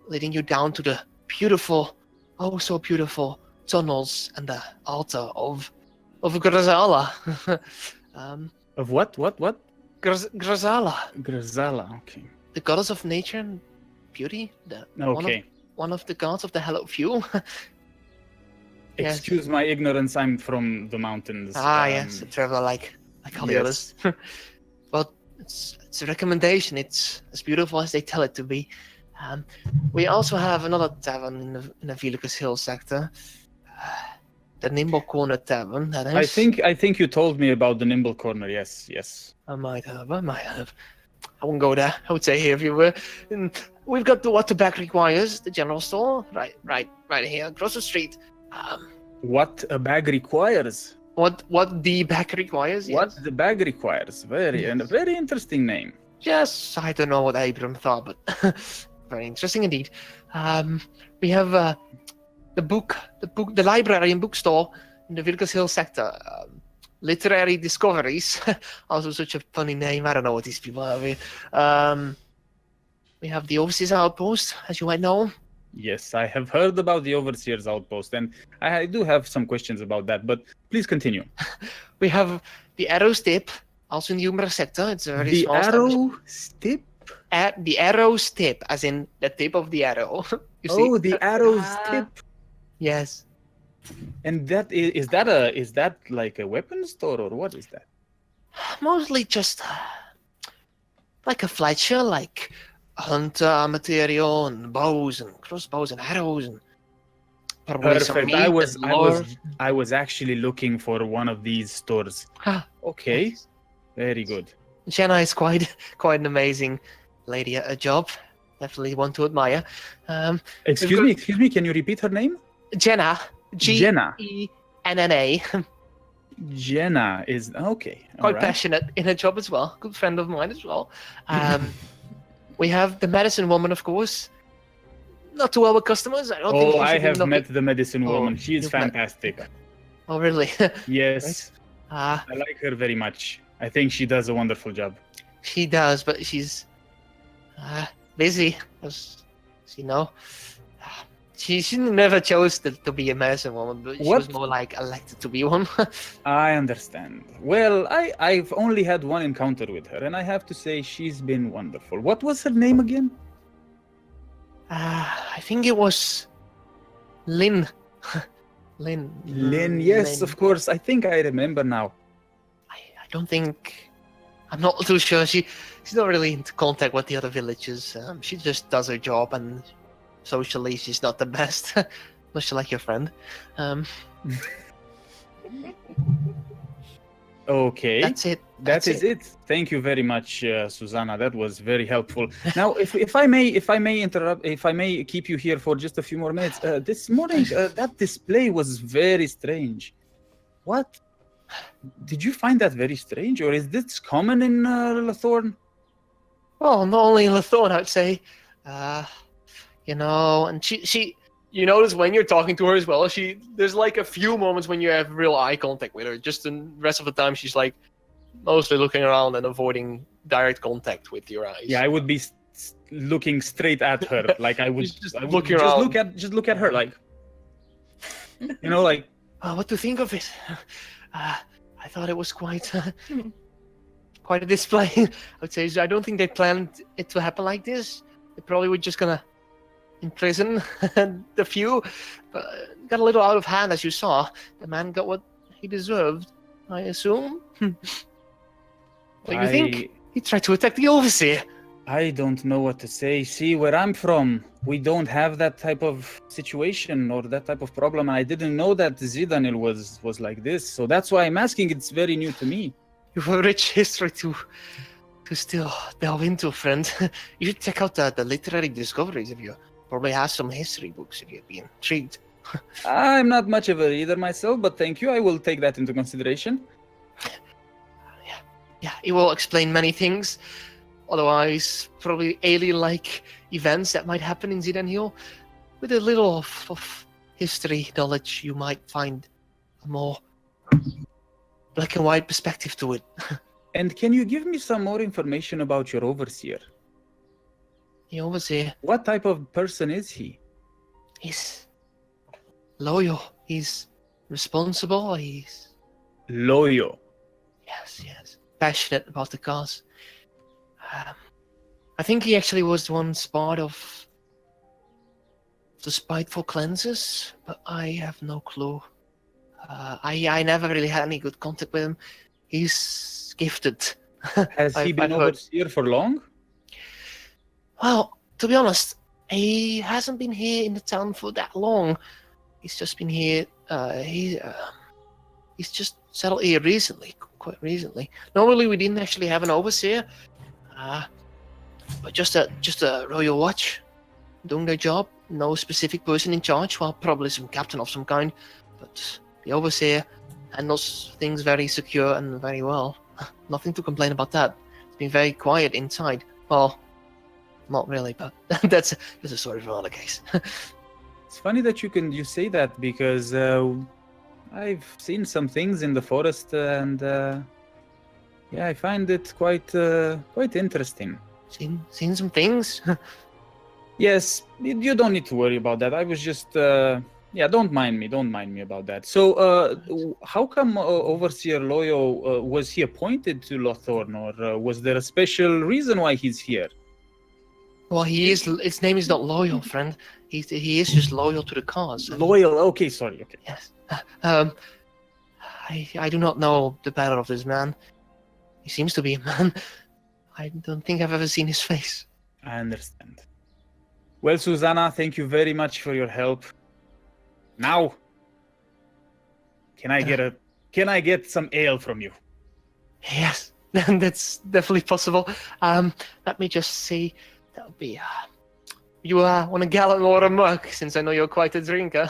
Speaker 1: leading you down to the beautiful, oh so beautiful tunnels and the altar of Grazala.
Speaker 2: Of what? What?
Speaker 1: Grazala,
Speaker 2: Grazala. Okay.
Speaker 1: the goddess of nature and beauty.
Speaker 2: Okay.
Speaker 1: One of the gods of the hello fuel. Yes.
Speaker 2: Excuse my ignorance. I'm from the mountains.
Speaker 1: Yes, a traveler like all the
Speaker 2: yes.
Speaker 1: others. Well, it's a recommendation. It's as beautiful as they tell it to be. We also have another tavern in the Vilicus Hill sector, the Nimble Corner Tavern. That is.
Speaker 2: I think you told me about the Nimble Corner. Yes.
Speaker 1: I might have. I wouldn't go there. I would say here if you were. We've got what the back requires, the general store, right here across the street.
Speaker 2: What a bag requires.
Speaker 1: What the back requires? Yes.
Speaker 2: What the bag requires. And a very interesting name.
Speaker 1: Yes, I don't know what Abram thought, but very interesting indeed. We have the library and bookstore in the Vilicus Hill sector. Literary Discoveries, also such a funny name. I don't know what these people have here. We have the Overseer's Outpost, as you might know.
Speaker 2: Yes, I have heard about the Overseer's Outpost, and I do have some questions about that, but please continue.
Speaker 1: We have the Arrow's Tip, also in the Humor sector. It's a very
Speaker 2: The
Speaker 1: small
Speaker 2: Arrow Stip?
Speaker 1: the Arrow's Tip, as in the tip of the arrow. You see?
Speaker 2: Oh, the Arrow's Tip.
Speaker 1: Yes.
Speaker 2: And that is that like a weapon store or what is that?
Speaker 1: Mostly just like a Fletcher, like hunter material and bows and crossbows and arrows and probably some
Speaker 2: Perfect.
Speaker 1: meat
Speaker 2: I was actually looking for one of these stores. Okay. Very good.
Speaker 1: Jenna is quite an amazing lady at her job. Definitely one to admire.
Speaker 2: Excuse me, can you repeat her name?
Speaker 1: Jenna.
Speaker 2: Jenna.
Speaker 1: G-E-N-N-A.
Speaker 2: Jenna is okay.
Speaker 1: Quite
Speaker 2: alright.
Speaker 1: passionate in her job as well. Good friend of mine as well. We have the medicine woman, of course. Not too well with customers. I don't think you
Speaker 2: I
Speaker 1: should be
Speaker 2: have
Speaker 1: looking-
Speaker 2: met the medicine
Speaker 1: Oh,
Speaker 2: woman. She is
Speaker 1: you've met-
Speaker 2: fantastic.
Speaker 1: Oh, really?
Speaker 2: Yes.
Speaker 1: Right.
Speaker 2: I like her very much. I think she does a wonderful job.
Speaker 1: She does, but she's busy, as you know. She never chose to be a medicine woman, but she
Speaker 2: What?
Speaker 1: was more like elected to be one.
Speaker 2: I understand. Well, I've only had one encounter with her, and I have to say she's been wonderful. What was her name again?
Speaker 1: I think it was Lynn. Lynn.
Speaker 2: Lynn. Yes, of course. I think I remember now.
Speaker 1: I don't think. I'm not too sure. She's not really into contact with the other villagers. She just does her job, and socially, she's not the best. Much like your friend.
Speaker 2: Okay.
Speaker 1: That's it.
Speaker 2: That is it. Thank you very much, Susanna. That was very helpful. Now, if I may keep you here for just a few more minutes. This morning, that display was very strange. What? Did you find that very strange, or is this common in Lathorn?
Speaker 1: Well, not only in Lathorn, I'd say. And she you notice when you're talking to her as well, there's like a few moments when you have real eye contact with her. Just the rest of the time, she's like mostly looking around and avoiding direct contact with your eyes.
Speaker 2: Yeah, I would be looking straight at her, like I would
Speaker 1: Just
Speaker 2: I would
Speaker 1: looking around.
Speaker 2: just look at her, like like.
Speaker 1: What to think of it? I thought it was quite a display. I would say I don't think they planned it to happen like this. They probably were just gonna in prison. And the few got a little out of hand, as you saw. The man got what he deserved, I assume. What do you think? He tried to attack the overseer.
Speaker 2: I don't know what to say. See, where I'm from, we don't have that type of situation or that type of problem. And I didn't know that Zidanil was like this. So that's why I'm asking. It's very new to me.
Speaker 1: You have a rich history to still delve into, friend. You should check out the literary discoveries if you probably have some history books if you'd be intrigued.
Speaker 2: I'm not much of a reader myself, but thank you. I will take that into consideration.
Speaker 1: Yeah, it will explain many things. Otherwise, probably alien-like events that might happen in Zidan Hill. With a little of history knowledge, you might find a more black and white perspective to it.
Speaker 2: And can you give me some more information about your overseer?
Speaker 1: The overseer,
Speaker 2: What type of person is he?
Speaker 1: he's loyal. He's responsible. He's
Speaker 2: Loyal.
Speaker 1: yes, passionate about the cause. I think he actually was once part of the Spiteful Cleansers, but I have no clue. I never really had any good contact with him. He's gifted.
Speaker 2: Has he been
Speaker 1: I've heard.
Speaker 2: overseer for long?
Speaker 1: Well, to be honest, he hasn't been here in the town for that long. He's just been here. He's just settled here recently, quite recently. Normally, we didn't actually have an overseer, but just a royal watch, doing their job. No specific person in charge. Well, probably some captain of some kind, but the overseer handles things very secure and very well. Nothing to complain about that. It's been very quiet inside. Well, not really, but that's a story for another case.
Speaker 2: It's funny that you say that because I've seen some things in the forest and yeah, I find it quite interesting.
Speaker 1: Seen some things.
Speaker 2: Yes, you don't need to worry about that. I was just yeah, don't mind me about that. So how come Overseer Loyo was he appointed to Lothorn, or was there a special reason why he's here?
Speaker 1: Well, he is. His name is not loyal, friend. He is just loyal to the cause.
Speaker 2: Loyal. Okay, sorry. Okay.
Speaker 1: Yes. I do not know the better of this man. He seems to be a man. I don't think I've ever seen his face.
Speaker 2: I understand. Well, Susanna, thank you very much for your help. Now, can I get some ale from you?
Speaker 1: Yes, that's definitely possible. Let me just see. That'll be. You want a gallon or a mug? Since I know you're quite a drinker.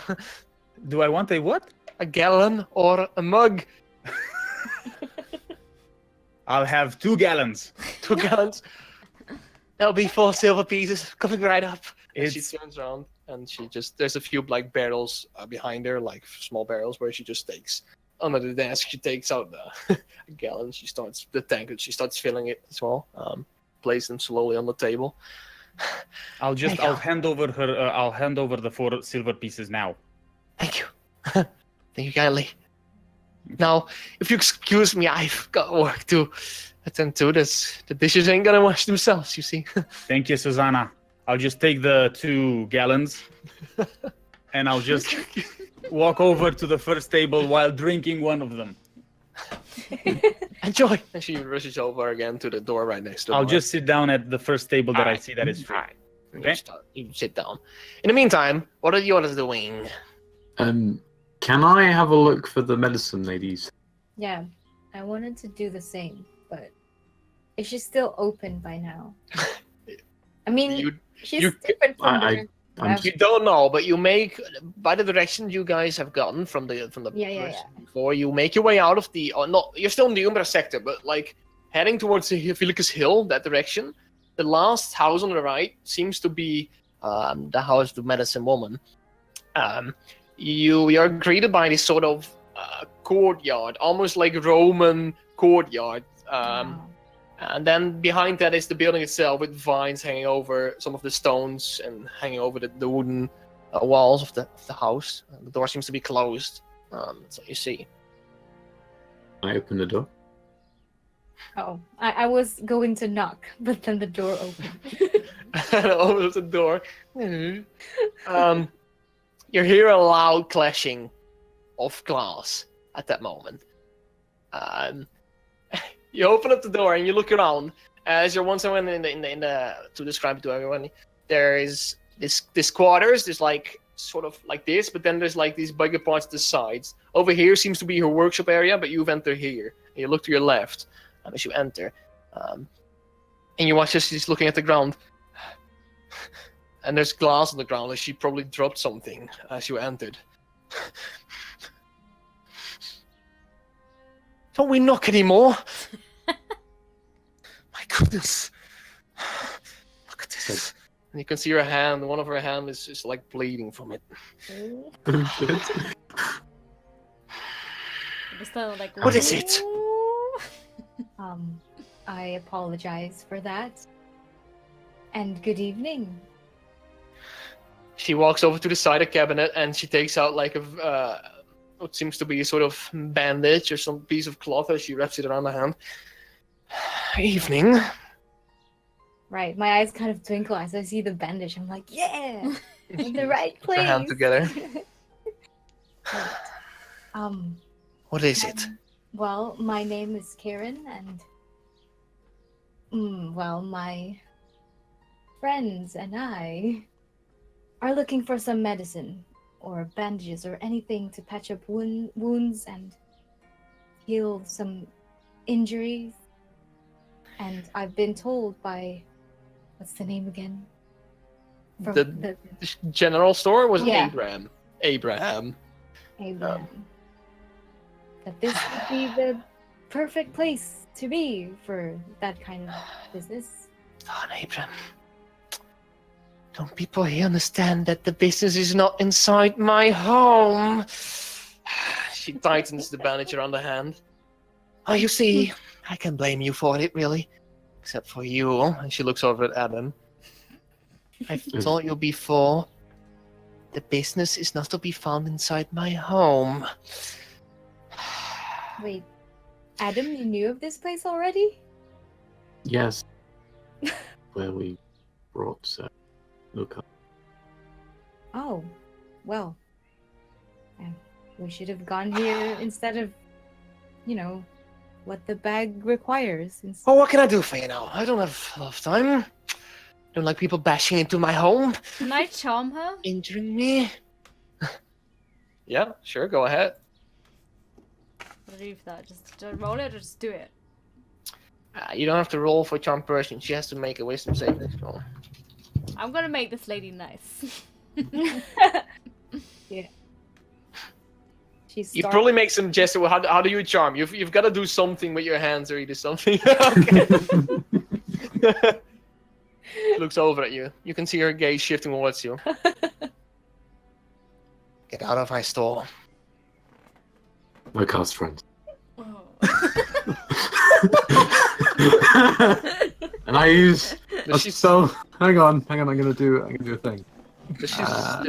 Speaker 2: Do I want a what?
Speaker 1: A gallon or a mug?
Speaker 2: I'll have 2 gallons.
Speaker 1: 2 gallons. That'll be 4 silver pieces coming right up. And she
Speaker 2: It's
Speaker 1: turns around and there's a few like barrels behind her, like small barrels, where she just takes under the desk. She takes out a gallon. She starts the tank and she starts filling it as well. Place them slowly on the table.
Speaker 2: I'll hand over the 4 silver pieces now.
Speaker 1: Thank you. Thank you kindly. Now, if you excuse me, I've got work to attend to. The dishes ain't gonna wash themselves, you see.
Speaker 2: Thank you, Susanna. I'll just take the 2 gallons and I'll just walk over to the first table while drinking one of them.
Speaker 1: Enjoy. And she rushes over again to the door right next to
Speaker 2: I'll just sit down at the first table that I see that is free.
Speaker 1: Alright.
Speaker 2: Okay.
Speaker 1: You sit down. In the meantime, what are the others doing?
Speaker 3: Can I have a look for the medicine ladies?
Speaker 5: Yeah, I wanted to do the same, but is she still open by now? I mean, she's
Speaker 1: you-
Speaker 5: different from
Speaker 3: I- I'm
Speaker 1: You don't know, but you make by the direction you guys have gotten from the
Speaker 5: Yeah.
Speaker 1: person before. You make your way out of the. You're still in the Umbra sector, but like heading towards the Filicus Hill, that direction. The last house on the right seems to be the house of the medicine woman. You're greeted by this sort of courtyard, almost like Roman courtyard.
Speaker 5: Wow.
Speaker 1: And then behind that is the building itself, with vines hanging over some of the stones and hanging over the wooden walls of the house. The door seems to be closed. That's what you see.
Speaker 3: I open the door.
Speaker 5: Oh, I was going to knock, but then the door opened.
Speaker 1: and opens the door. You hear a loud clashing of glass at that moment. You open up the door and you look around. As you're once again in the to describe it to everyone, there is this quarters. There's like sort of like this, but then there's like these bigger parts to the sides. Over here seems to be her workshop area, but you've entered here. And you look to your left as you enter, and you watch as she's looking at the ground. And there's glass on the ground, as she probably dropped something as you entered. Don't we knock anymore? My goodness. Look at this. And you can see her hand, one of her hands is just like bleeding from it.
Speaker 4: Just like,
Speaker 1: What is it?
Speaker 5: I apologize for that. And good evening.
Speaker 1: She walks over to the side of the cabinet and she takes out like a what seems to be a sort of bandage or some piece of cloth as she wraps it around the hand. Evening.
Speaker 5: Right, my eyes kind of twinkle as I see the bandage. I'm like, yeah, in the right
Speaker 1: Put
Speaker 5: place.
Speaker 1: her hand together.
Speaker 5: Right.
Speaker 1: What is it?
Speaker 5: Well, my name is Karen, and well, my friends and I are looking for some medicine or bandages or anything to patch up wounds and heal some injuries. And I've been told by, what's the name again? From
Speaker 1: The general store was
Speaker 5: Yeah.
Speaker 1: Abraham.
Speaker 5: Abraham. That this would be the perfect place to be for that kind of business.
Speaker 1: Don Abraham. Don't people here understand that the business is not inside my home? She tightens the bandage around the hand. Oh, you see, I can blame you for it, really. Except for you. And she looks over at Adam. I've told you before, the business is not to be found inside my home.
Speaker 5: Wait, Adam, you knew of this place already?
Speaker 3: Yes. Where we brought Luca.
Speaker 5: Oh, well. We should have gone here instead of, what the bag requires.
Speaker 1: Oh, what can I do for you now? I don't have a lot of time. Don't like people bashing into my home,
Speaker 4: Can I charm her?
Speaker 1: injuring me. Yeah, sure, go ahead.
Speaker 4: What do I do for that? Just roll it or just do it?
Speaker 1: You don't have to roll for charm person. She has to make a wisdom saving throw.
Speaker 4: I'm gonna make this lady nice.
Speaker 5: Yeah. She's
Speaker 1: You probably make some gesture. How do you charm? You've got to do something with your hands or either something. Okay. Looks over at you. You can see her gaze shifting towards you. Get out of my store.
Speaker 3: My cast friends.
Speaker 4: Oh.
Speaker 3: And I use.
Speaker 1: Does she,
Speaker 3: So hang on. I'm gonna do a thing.
Speaker 1: does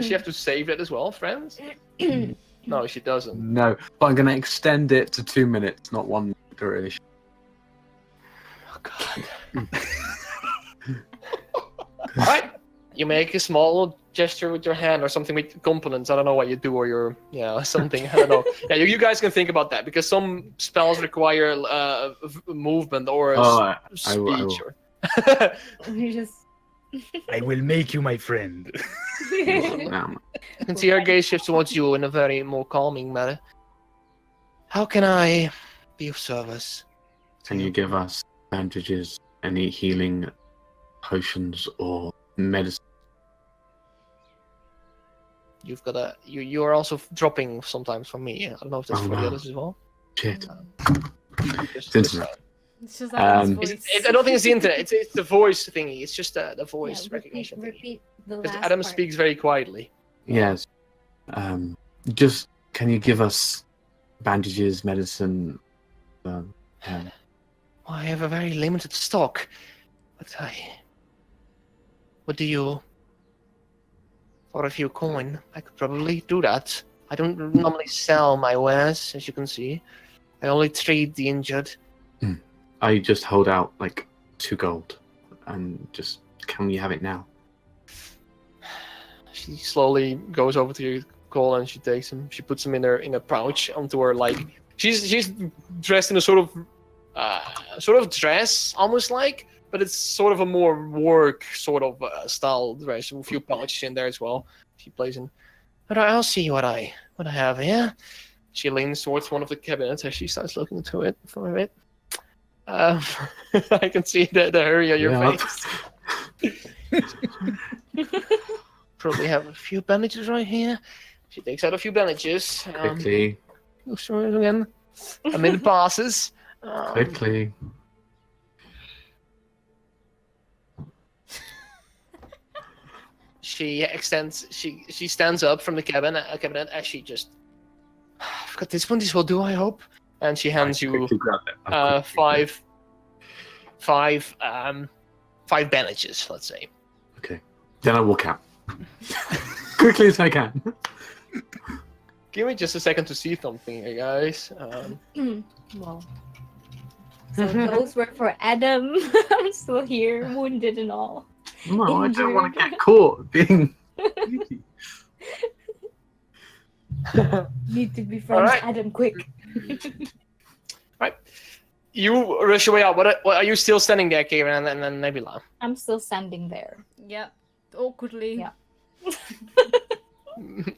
Speaker 1: she have to save it as well, friends? No, she doesn't.
Speaker 3: No, but I'm gonna extend it to 2 minutes, not 1 minute duration.
Speaker 1: Oh God. Alright. You make a small gesture with your hand or something with components. I don't know what you do, or your something. I don't know. Yeah, you guys can think about that because some spells require movement or
Speaker 3: I
Speaker 1: speech.
Speaker 3: will.
Speaker 1: Or...
Speaker 5: You just.
Speaker 2: I will make you my friend.
Speaker 3: Now,
Speaker 1: You can see her gaze shifts towards you in a very more calming manner. How can I be of service?
Speaker 3: can you give us bandages, any healing potions or medicine?
Speaker 1: You've got a. You are also dropping sometimes from me. I don't know if that's
Speaker 3: Oh,
Speaker 1: for the
Speaker 3: no.
Speaker 1: others as well.
Speaker 3: Shit.
Speaker 1: Just-
Speaker 3: It's internet.
Speaker 4: It's just Adam's
Speaker 3: Um,
Speaker 4: voice.
Speaker 1: I don't think it's the internet. It's the voice thingy. It's just the voice
Speaker 5: Yeah,
Speaker 1: recognition.
Speaker 5: repeat the
Speaker 1: Because
Speaker 5: last
Speaker 1: Adam
Speaker 5: part.
Speaker 1: speaks very quietly.
Speaker 3: Yes. Just can you give us bandages, medicine? Um,
Speaker 1: Well, I have a very limited stock, but what do you? For a few coin, I could probably do that. I don't normally sell my wares, as you can see. I only treat the injured.
Speaker 3: I just hold out like 2 gold and just can we have it now?
Speaker 1: She slowly goes over to your call and she takes him. She puts him in a pouch onto her she's dressed in a sort of dress, almost like, but it's sort of a more work sort of style dress with a few pouches in there as well. She plays in. But I'll see what I have here. She leans towards one of the cabinets as she starts looking into it for a bit. I can see the hurry on your face. Probably have a few bandages right here. She takes out a few bandages.
Speaker 3: Quickly.
Speaker 1: Show it again. A minute passes.
Speaker 3: Quickly.
Speaker 1: She stands up from the cabinet as she just. I've got this one. This will do, I hope. And she hands you five bandages, let's say.
Speaker 3: Okay. Then I walk out. Quickly as I can.
Speaker 1: Give me just a second to see something here, guys.
Speaker 5: Well, so those were for Adam. I'm still here, wounded and all.
Speaker 3: No, I don't want to get caught being.
Speaker 5: Need to be friends,
Speaker 1: Alright.
Speaker 5: Adam, quick.
Speaker 1: Right. You rush your way out. What are you still standing there, Kieran, and then Nebula?
Speaker 5: I'm still standing there.
Speaker 4: Yep. Awkwardly.
Speaker 5: Yeah.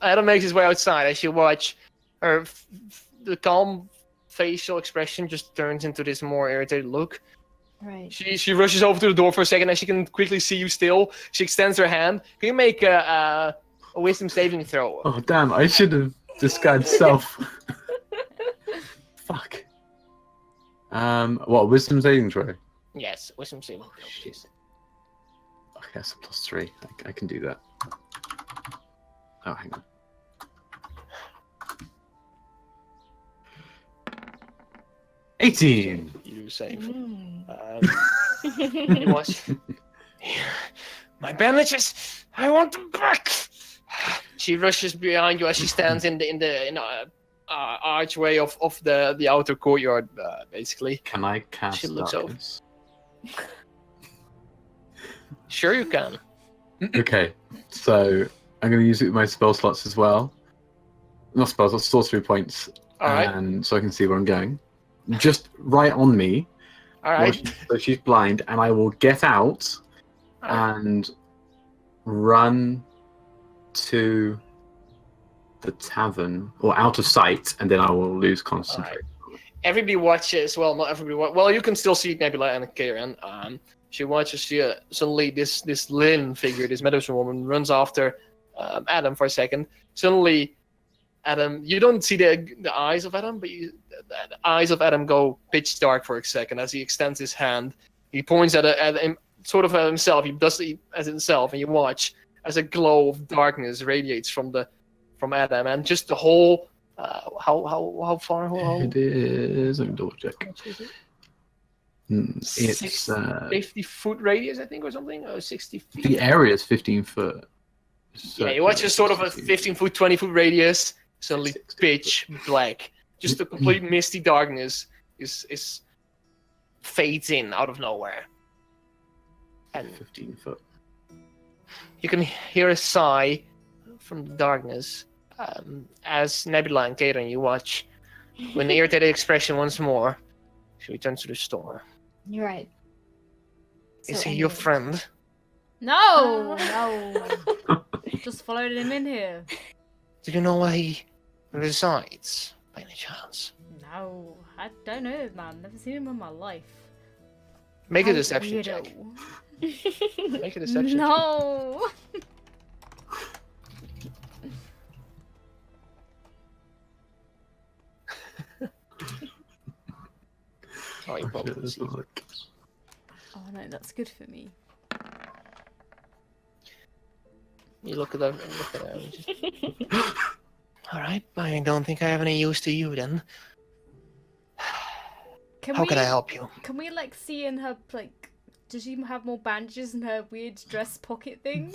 Speaker 1: Adam makes his way outside as you watch her. The calm facial expression just turns into this more irritated look.
Speaker 5: Right.
Speaker 1: She rushes over to the door for a second, and she can quickly see you still. She extends her hand. Can you make a wisdom saving throw?
Speaker 3: Oh damn! I should have disguised self. Fuck. What wisdom saving throw?
Speaker 1: Yes, wisdom saving throw, please.
Speaker 3: Okay, that's a +3. I can do that. Oh, hang on. 18.
Speaker 1: You do save.
Speaker 5: Mm.
Speaker 1: You watch. My bandages! I want them back! She rushes behind you as she stands in the archway of the outer courtyard, basically.
Speaker 3: Can I cast
Speaker 1: She looks
Speaker 3: darkness?
Speaker 1: Sure you can.
Speaker 3: Okay, so I'm going to use it with my spell slots as well. Not spell slots, sorcery points.
Speaker 1: Alright.
Speaker 3: And so I can see where I'm going. Just right on me.
Speaker 1: Alright.
Speaker 3: So she's blind, and I will get out and run to the tavern, or out of sight, and then I will lose concentration.
Speaker 1: Everybody watches. Well, not everybody. Well, you can still see Nebula and Kieran. She watches. Suddenly this Lynn figure, this medicine woman, runs after Adam for a second. Suddenly, Adam, you don't see the eyes of Adam, but the eyes of Adam go pitch dark for a second as he extends his hand. He points at him, sort of at himself. He does it as himself, and you watch as a glow of darkness radiates from Adam, and just the whole. How far?
Speaker 3: It is. Let me double check.
Speaker 1: Much is it?
Speaker 3: It's
Speaker 1: 50-foot radius, I think, or something, or 60 feet.
Speaker 3: the area is 15 foot.
Speaker 1: Yeah, you watch a sort of a 15-foot, 20-foot radius, suddenly pitch black. Just a complete misty darkness is fades in out of nowhere. And
Speaker 3: 15 foot.
Speaker 1: you can hear a sigh from the darkness as Nebula and Kieran, you watch with an irritated expression once more. She returns to the store.
Speaker 5: You're right.
Speaker 1: Is
Speaker 5: So
Speaker 1: he your
Speaker 5: anyways.
Speaker 1: friend?
Speaker 4: No, no. Just followed him in here.
Speaker 1: Do you know where he resides, by any chance?
Speaker 4: No, I don't know, man. Never seen him in my life.
Speaker 1: Make a
Speaker 4: How
Speaker 1: deception
Speaker 4: weirdo.
Speaker 1: check. Make a deception check.
Speaker 4: No.
Speaker 1: Oh, you probably see.
Speaker 4: Oh no, that's good for me.
Speaker 1: You look at them. All right, I don't think I have any use to you then. How can I help you?
Speaker 4: Can we like see in her like? Does she have more bandages in her weird dress pocket thing?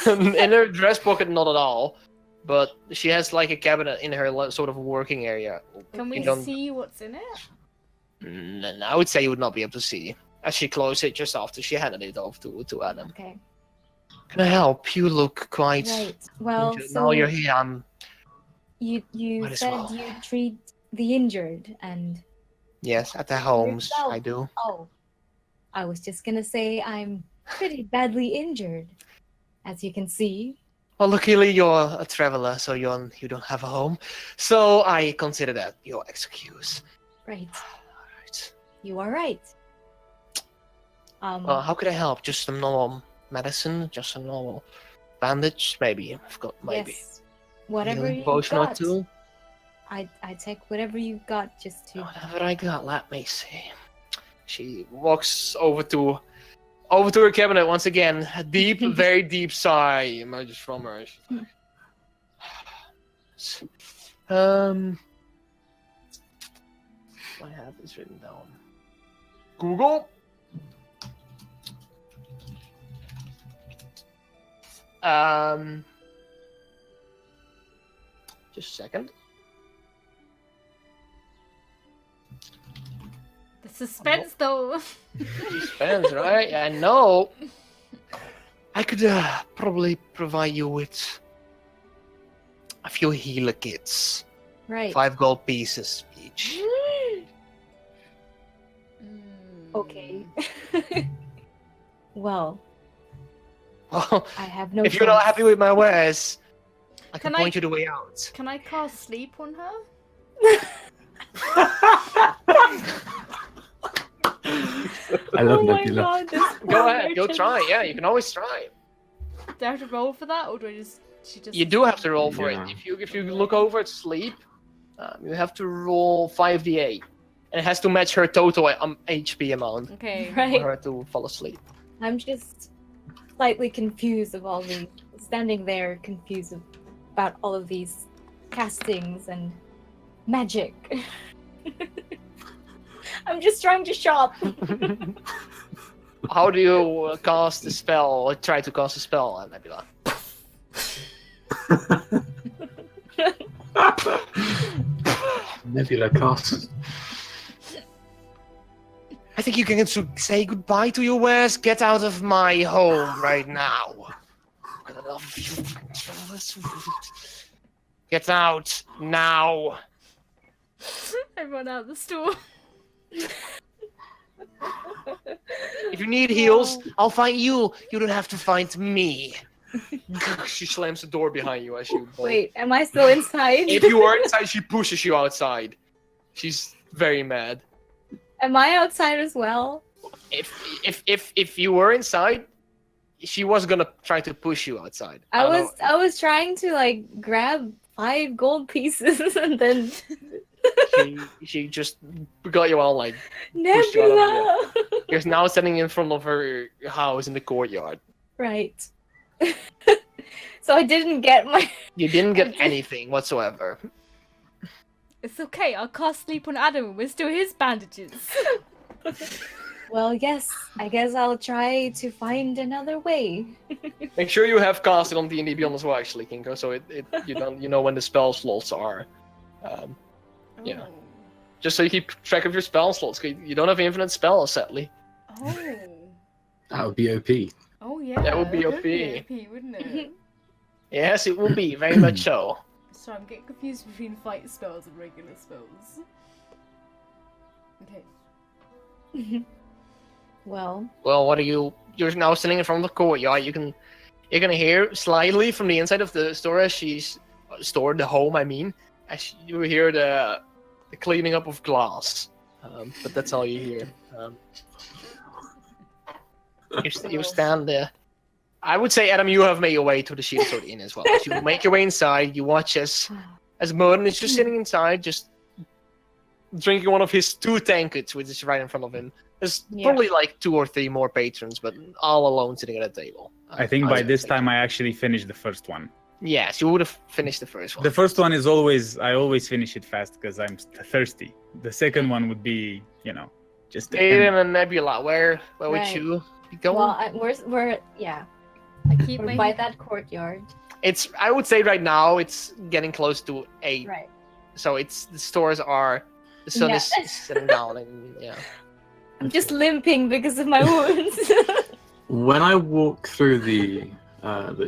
Speaker 1: In her dress pocket, not at all. But she has like a cabinet in her sort of working area.
Speaker 4: Can
Speaker 1: You
Speaker 4: we
Speaker 1: don't-
Speaker 4: see what's in it?
Speaker 1: I would say you would not be able to see. as she closed it just after she handed it off to Adam.
Speaker 5: Okay.
Speaker 1: Can I help? You look quite
Speaker 5: Right. Well,
Speaker 1: injured.
Speaker 5: so
Speaker 1: Now you're here. I'm
Speaker 5: you
Speaker 1: Might as
Speaker 5: said
Speaker 1: well.
Speaker 5: you treat the injured, and
Speaker 1: yes, at their homes.
Speaker 5: yourself.
Speaker 1: I do.
Speaker 5: oh, I was just gonna say I'm pretty badly injured, as you can see.
Speaker 1: Well, luckily you're a traveler, so you don't have a home. So I consider that your excuse.
Speaker 5: Right.
Speaker 1: Alright.
Speaker 5: You are right.
Speaker 1: Well, how could I help? Just some normal medicine? Just some normal bandage? Maybe. I've got maybe.
Speaker 5: yes. Whatever
Speaker 1: healing
Speaker 5: you
Speaker 1: potion or
Speaker 5: got,
Speaker 1: two?
Speaker 5: I take whatever you got just to.
Speaker 1: Whatever I got, let me see. She walks over to her cabinet once again. A deep, very deep sigh emerges from her. She's like, I have this written down. Google. Just a second.
Speaker 4: The suspense, though.
Speaker 1: Suspense, right? I know. I could probably provide you with a few healer kits.
Speaker 5: Right.
Speaker 1: 5 gold pieces each.
Speaker 5: Okay. Well,
Speaker 1: Well,
Speaker 5: I have no.
Speaker 1: if you're not
Speaker 5: choice.
Speaker 1: happy with my wares, I can
Speaker 4: Can I-
Speaker 1: point you the way out.
Speaker 4: Can I cast sleep on her?
Speaker 3: I love
Speaker 5: Oh my
Speaker 3: Nebula.
Speaker 5: god, this
Speaker 1: Go
Speaker 5: poor
Speaker 1: ahead, go
Speaker 5: merchant.
Speaker 1: try. Yeah, you can always try.
Speaker 4: Do I have to roll for that, or do I just? She just.
Speaker 1: You do have to roll for
Speaker 3: Yeah.
Speaker 1: it. If you look over at sleep, you have to roll 5d8, and it has to match her total HP amount
Speaker 4: Okay.
Speaker 1: for
Speaker 5: Right.
Speaker 1: her to fall asleep.
Speaker 5: I'm just slightly confused of all the standing there, confused about all of these castings and magic. I'm just trying to shop.
Speaker 1: How do you cast a spell or try to cast a spell, Nebula?
Speaker 3: Nebula cast.
Speaker 1: I think you can say goodbye to your wares. Get out of my home right now. Get out now.
Speaker 4: I run out the store.
Speaker 1: If you need heals, I'll find you. You don't have to find me. She slams the door behind you as you bolt.
Speaker 5: Wait, am I still inside?
Speaker 1: If you are inside, she pushes you outside. She's very mad.
Speaker 5: Am I outside as well?
Speaker 1: If you were inside, she was gonna try to push you outside.
Speaker 5: I
Speaker 1: don't know.
Speaker 5: was trying to like grab 5 gold pieces and then
Speaker 1: She just got you all like pushed you out of
Speaker 5: Nebula.
Speaker 1: you're now standing in front of her house in the courtyard.
Speaker 5: Right. So I didn't get my.
Speaker 1: You didn't get anything whatsoever.
Speaker 4: It's okay. I'll cast sleep on Adam. We're still his bandages.
Speaker 5: Well, yes. I guess I'll try to find another way.
Speaker 1: Make sure you have casted on D&D Beyond as well, actually, Kinko, so you know when the spell slots are. Yeah. Just so you keep track of your spell slots. 'Cause you don't have infinite spells, sadly.
Speaker 4: Oh.
Speaker 3: That would be OP.
Speaker 4: Oh yeah.
Speaker 1: That would be
Speaker 4: it
Speaker 1: OP.
Speaker 4: OP, wouldn't it?
Speaker 1: Yes, it will be very much so.
Speaker 4: So I'm getting confused between fight spells and regular spells. Okay.
Speaker 5: Well,
Speaker 1: Well, what are you? You're now standing in front of the courtyard. You're gonna hear slightly from the inside of the store as she's stored the home. I mean, as you hear the cleaning up of glass. But that's all you hear. You stand there. I would say, Adam, you have made your way to the Shield Sword Inn as well. As you make your way inside, you watch as Merlin is just sitting inside, just drinking one of his 2 tankards, which is right in front of him. There's
Speaker 5: Yeah.
Speaker 1: probably like 2 or 3 more patrons, but all alone sitting at a table.
Speaker 2: I think by this time I actually finished the first one.
Speaker 1: Yes, you would have finished the first one.
Speaker 2: The first one is I always finish it fast because I'm thirsty. The second one would be, just the
Speaker 1: Aiden
Speaker 2: end.
Speaker 1: and Nebula, where would
Speaker 5: Right.
Speaker 1: you be going?
Speaker 5: well, we're yeah.
Speaker 4: I keep
Speaker 5: We're
Speaker 4: my
Speaker 5: by that courtyard.
Speaker 1: I would say right now it's getting close to 8.
Speaker 5: Right.
Speaker 1: So the stores are, the sun
Speaker 5: Yeah.
Speaker 1: is setting down, and yeah.
Speaker 5: I'm just limping because of my wounds.
Speaker 3: When I walk through the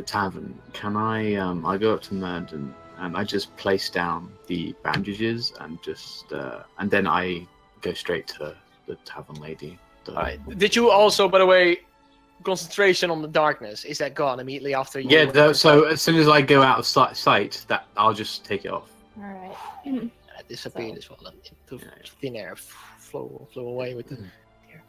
Speaker 3: tavern, can I go up to Merd and I just place down the bandages and just and then I go straight to the tavern lady.
Speaker 1: Alright. Did you also, by the way, concentration on the darkness? Is that gone immediately after you?
Speaker 3: Yeah. So as soon as I go out of sight, that I'll just take it off.
Speaker 5: All right.
Speaker 1: It disappeared as well into thin air, flew away with the air.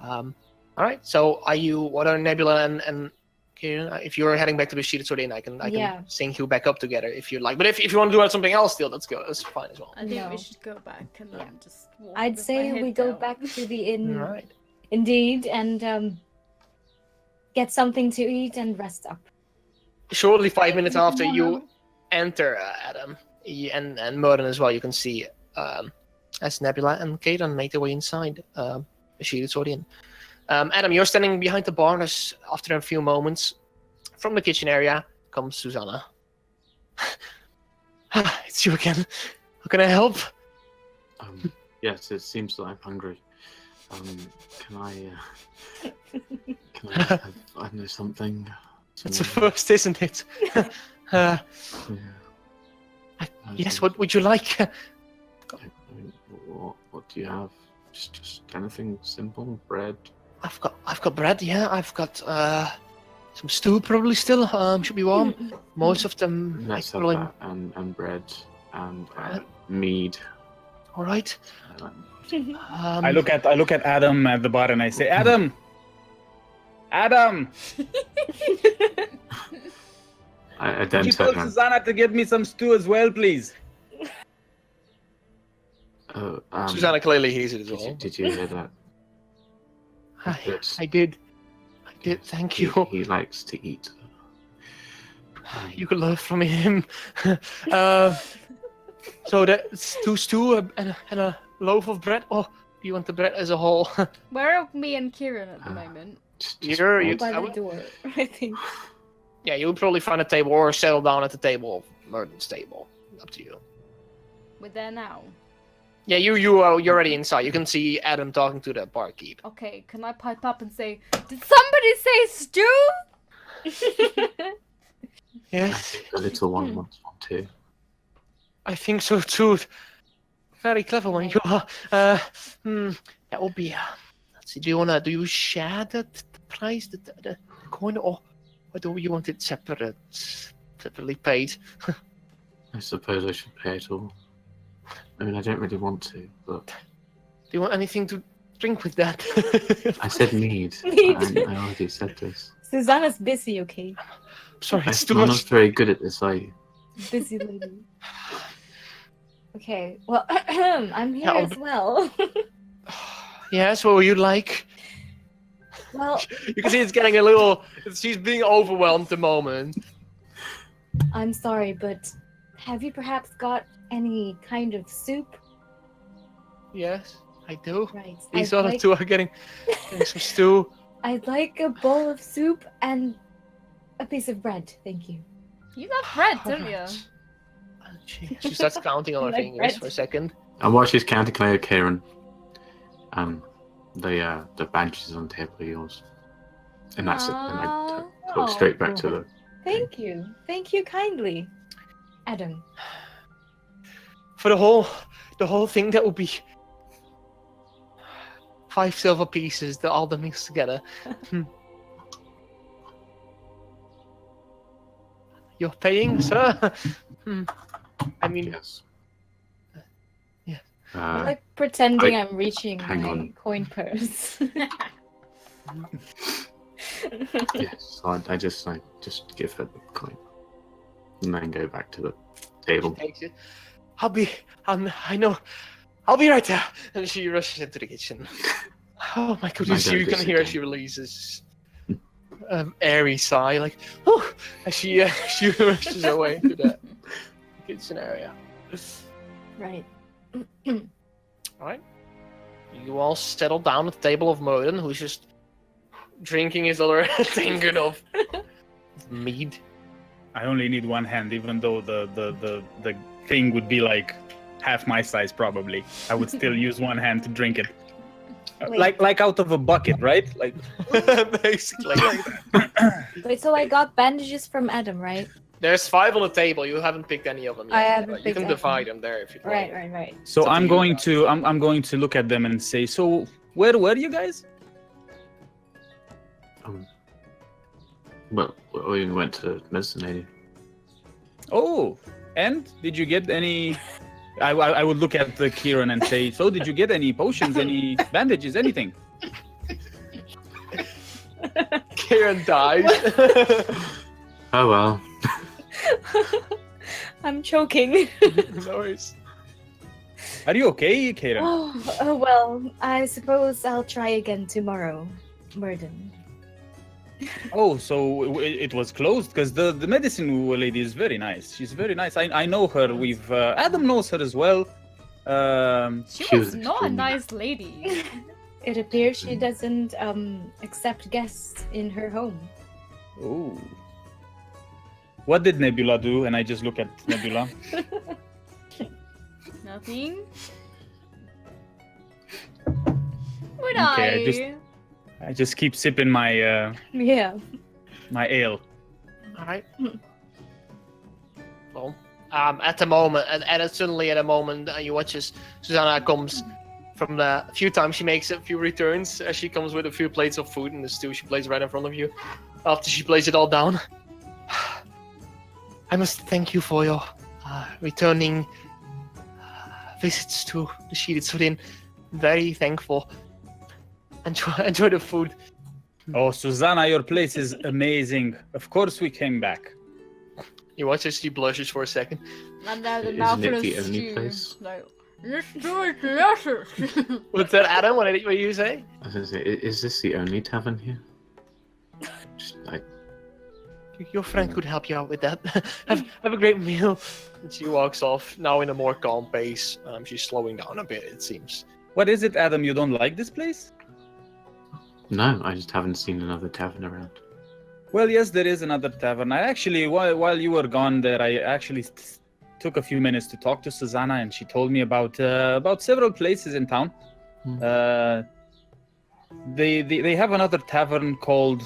Speaker 1: All right. So are you? What are Nebula and Kieran? If you're heading back to the Sheeted Sword Inn, I can sync you back up together if you like. But if you want to do something else, still that's good. That's fine as well.
Speaker 4: I think we should go back and just walk.
Speaker 5: I'd
Speaker 4: with
Speaker 5: say
Speaker 4: my
Speaker 5: we
Speaker 4: head
Speaker 5: go
Speaker 4: down.
Speaker 5: back to the inn.
Speaker 1: All right.
Speaker 5: Indeed, and get something to eat and rest up.
Speaker 1: Shortly, 5 minutes after you enter, Adam, and Merlin as well, you can see as Nebula and Kaden make their way inside the Sheeted Sword Inn. Adam, you're standing behind the bar. After a few moments, from the kitchen area comes Susanna. It's you again. How can I help?
Speaker 3: Yes, it seems that I'm hungry. Can I have, I don't know, something?
Speaker 1: It's a first, isn't it?
Speaker 3: Yeah.
Speaker 1: Yes. What would you like?
Speaker 3: What do you have? Just anything simple, bread.
Speaker 1: I've got bread. Yeah, I've got some stew probably still. Should be warm. Most of them.
Speaker 3: Let's have
Speaker 1: probably...
Speaker 3: that and bread and mead.
Speaker 1: All right.
Speaker 2: I look at Adam at the bar and I say, Adam,
Speaker 3: I
Speaker 2: could
Speaker 3: then
Speaker 2: you tell
Speaker 3: turn around.
Speaker 2: Susanna to get me some stew as well, please?
Speaker 1: Susanna clearly hears it as well.
Speaker 3: Did you hear that?
Speaker 1: I did. Thank you.
Speaker 3: He likes to eat.
Speaker 1: You could learn from him. So that's two stew and a loaf of bread. Oh, do you want the bread as a whole?
Speaker 4: Where are me and Kieran at the moment?
Speaker 5: By the door, I think.
Speaker 1: Yeah, you would probably find a table or settle down at the table of Merlin's table. Up to you.
Speaker 4: We're there now.
Speaker 1: Yeah, you're already inside. You can see Adam talking to the barkeep.
Speaker 4: Okay, can I pipe up and say, did somebody say stew?
Speaker 1: Yes,
Speaker 3: The little one wants one too.
Speaker 1: I think so too. Very clever one you are. That will be. Let's see. Do you share the price, the coin, or do you want it separately paid?
Speaker 3: I suppose I should pay it all. I mean, I don't really want to, but...
Speaker 1: Do you want anything to drink with that?
Speaker 3: I said mead.
Speaker 5: Mead.
Speaker 3: I already said this.
Speaker 5: Susanna's busy, okay?
Speaker 1: Sorry, it's too
Speaker 3: I'm not
Speaker 1: much.
Speaker 3: very good at this, are you?
Speaker 5: Busy lady. Okay, well, I'm here as well.
Speaker 1: Yes, what would you like?
Speaker 5: Well,
Speaker 1: You can see it's getting a little. She's being overwhelmed at the moment.
Speaker 5: I'm sorry, but have you perhaps got any kind of soup?
Speaker 1: Yes, I do.
Speaker 5: Right.
Speaker 1: These other two are getting some stew.
Speaker 5: I'd like a bowl of soup and a piece of bread, thank you.
Speaker 4: You love bread, don't you?
Speaker 1: Alright. She starts counting on her
Speaker 5: Like
Speaker 1: fingers
Speaker 5: bread.
Speaker 1: for a second.
Speaker 3: And while she's counting, can I hear Kieran? The bandages on the table are yours. And that's it. And I talk straight back to the...
Speaker 5: Thank you. Thank you kindly. Adam.
Speaker 1: For the whole thing, that would be 5 silver pieces. All the mixed together. You're paying, sir? I mean,
Speaker 3: Yes.
Speaker 1: Yeah.
Speaker 5: I'm like pretending
Speaker 3: I-
Speaker 5: I'm reaching
Speaker 3: hang
Speaker 5: my
Speaker 3: on.
Speaker 5: coin purse.
Speaker 3: Yes. So I just give her the coin. And then go back to the table.
Speaker 1: takes it. I know. I'll be right there. And she rushes into the kitchen. Oh my goodness,
Speaker 3: I don't
Speaker 1: you can hear
Speaker 3: disagree.
Speaker 1: she releases airy sigh, like, oh, as she rushes away to the kitchen area.
Speaker 5: Right.
Speaker 1: Alright. You all settle down at the table of Merlin, who's just drinking his other tankard of mead.
Speaker 2: I only need one hand, even though the thing would be like half my size probably. I would still use one hand to drink it.
Speaker 5: Wait.
Speaker 2: Like out of a bucket, right? Like
Speaker 1: Basically.
Speaker 5: Wait, so I got bandages from Adam, right?
Speaker 1: There's 5 on the table. You haven't picked any of them yet.
Speaker 5: I haven't
Speaker 1: but you
Speaker 5: picked
Speaker 1: can
Speaker 5: any.
Speaker 1: divide them there if you'd
Speaker 5: Right,
Speaker 1: like.
Speaker 5: right.
Speaker 2: so
Speaker 1: It's up to
Speaker 2: I'm
Speaker 1: you
Speaker 2: going
Speaker 1: guys.
Speaker 2: to I'm going to look at them and say, so where were you guys?
Speaker 3: Well, we went to Medicine Lady.
Speaker 2: Oh, and did you get any? I would look at the Kieran and say, so did you get any potions, any bandages, anything?
Speaker 1: Kieran dies.
Speaker 3: Oh well.
Speaker 5: I'm choking.
Speaker 1: No worries.
Speaker 2: Are you okay, Kieran?
Speaker 5: Oh, well, I suppose I'll try again tomorrow, Murden.
Speaker 2: Oh, so it was closed because the medicine lady is very nice. She's very nice. I know her. We've Adam knows her as well.
Speaker 4: She
Speaker 3: She
Speaker 4: was
Speaker 3: was
Speaker 4: not a
Speaker 3: extremely-
Speaker 4: nice lady.
Speaker 5: It appears she doesn't accept guests in her home.
Speaker 2: Oh. What did Nebula do? And I just look at Nebula.
Speaker 4: Nothing. Would
Speaker 2: Okay, I just keep sipping my
Speaker 5: Yeah.
Speaker 2: my ale.
Speaker 1: All right. Well, at the moment, and suddenly at a moment, you watch as Susanna comes from the few times she makes a few returns as she comes with a few plates of food and the stew she places right in front of you. After she plays it all down, I must thank you for your returning visits to the Sheeted Sword. Very thankful. Enjoy the food.
Speaker 2: Oh, Susanna, your place is amazing. Of course we came back.
Speaker 1: You watch as she blushes for a second.
Speaker 4: And there's a
Speaker 3: Isn't
Speaker 4: mouthful
Speaker 3: it
Speaker 4: of
Speaker 3: the only
Speaker 4: stew.
Speaker 3: place?
Speaker 4: Like, this stew is delicious.
Speaker 1: What's that, Adam? What did you say?
Speaker 3: I was gonna say, is this the only tavern here? Just like,
Speaker 1: Your friend could help you out with that. have a great meal. And she walks off, now in a more calm pace. She's slowing down a bit, it seems.
Speaker 2: What is it, Adam? You don't like this place?
Speaker 3: no, I just haven't seen another tavern around.
Speaker 2: Well, yes, there is another tavern. I actually, while you were gone there, I actually took a few minutes to talk to Susanna, and she told me about several places in town. They have another tavern called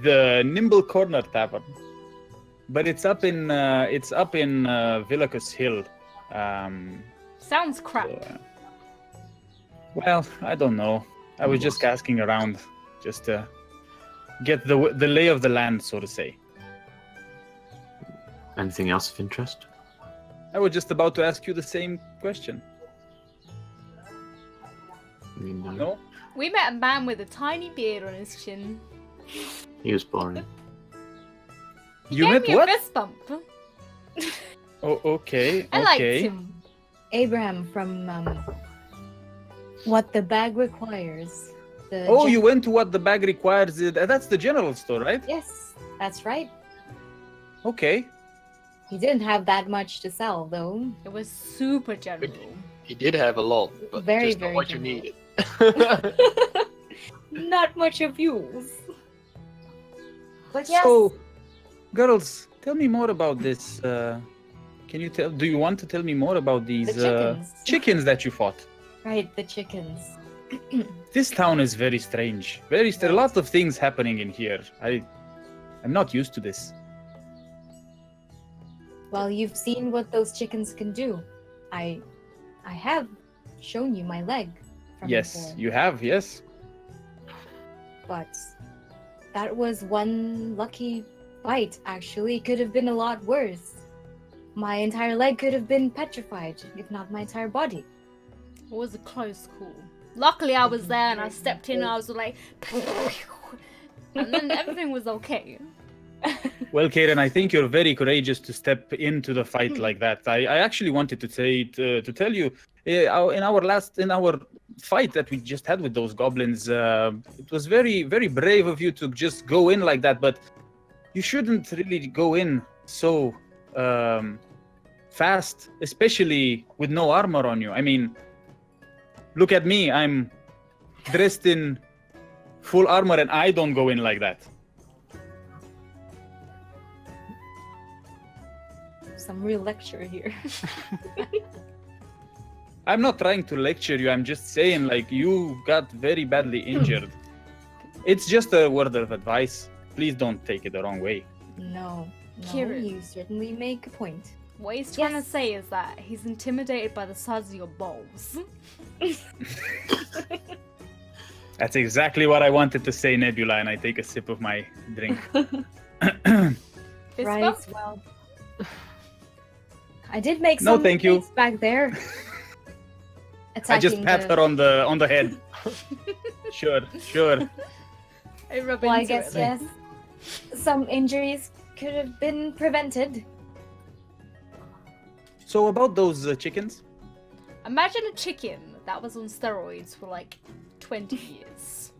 Speaker 2: the Nimble Corner Tavern, but it's up in Villicus Hill.
Speaker 4: Sounds crap.
Speaker 2: Well, I don't know. I was just asking around, just to get the lay of the land, so to say.
Speaker 3: Anything else of interest?
Speaker 2: I was just about to ask you the same question.
Speaker 3: I mean, no.
Speaker 2: No?
Speaker 4: We met a man with a tiny beard on his chin.
Speaker 3: He was boring.
Speaker 2: You
Speaker 4: Gave
Speaker 2: met
Speaker 4: me
Speaker 2: what?
Speaker 4: a fist bump.
Speaker 2: Oh, okay.
Speaker 4: I liked
Speaker 2: Okay.
Speaker 4: him.
Speaker 5: Abraham from What the Bag Requires. The
Speaker 2: Oh, you went to what the bag requires. That's the general store, right?
Speaker 5: Yes, that's right.
Speaker 2: Okay.
Speaker 5: He didn't have that much to sell, though.
Speaker 4: It was super general.
Speaker 1: He did have a lot, but
Speaker 5: Very,
Speaker 1: just not
Speaker 5: very
Speaker 1: what you
Speaker 5: general.
Speaker 1: needed.
Speaker 5: Not much of use. But yes,
Speaker 2: So, girls, tell me more about this. Can you tell? Do you want to tell me more about these
Speaker 5: the chickens.
Speaker 2: chickens that you fought?
Speaker 5: Right, the chickens.
Speaker 2: This town is very strange. Very a lot of things happening in here. I'm not used to this.
Speaker 5: Well, you've seen what those chickens can do. I have shown you my leg. From
Speaker 2: Yes,
Speaker 5: before,
Speaker 2: you have. Yes.
Speaker 5: but that was one lucky bite. Actually, it could have been a lot worse. My entire leg could have been petrified, if not my entire body.
Speaker 4: It was a close call. Luckily, I was there and I stepped in and I was like, and then everything was okay.
Speaker 2: Well, Karen, I think you're very courageous to step into the fight like that. I actually wanted to say to tell you in our fight that we just had with those goblins. It was very, very brave of you to just go in like that, but you shouldn't really go in so fast, especially with no armor on you. I mean, look at me. I'm dressed in full armor and I don't go in like that.
Speaker 5: Some real lecture here.
Speaker 2: I'm not trying to lecture you. I'm just saying, like, you got very badly injured. It's just a word of advice. Please don't take it the wrong way.
Speaker 5: No,
Speaker 4: Kieran.
Speaker 5: you certainly make a point.
Speaker 4: What he's trying to
Speaker 5: Yes.
Speaker 4: say is that he's intimidated by the size of your balls.
Speaker 2: That's exactly what I wanted to say, Nebula, and I take a sip of my drink.
Speaker 4: Fist
Speaker 5: Right,
Speaker 4: bump?
Speaker 5: well. I did make
Speaker 2: No,
Speaker 5: some
Speaker 2: thank you.
Speaker 5: mistakes back there.
Speaker 2: I just
Speaker 5: Attacking
Speaker 2: pat
Speaker 5: the-
Speaker 2: her on the head. Sure.
Speaker 4: I rub
Speaker 5: Well, I
Speaker 4: into
Speaker 5: guess
Speaker 4: it, like,
Speaker 5: yes. Some injuries could have been prevented.
Speaker 2: So about those chickens,
Speaker 4: Imagine a chicken that was on steroids for like 20 years.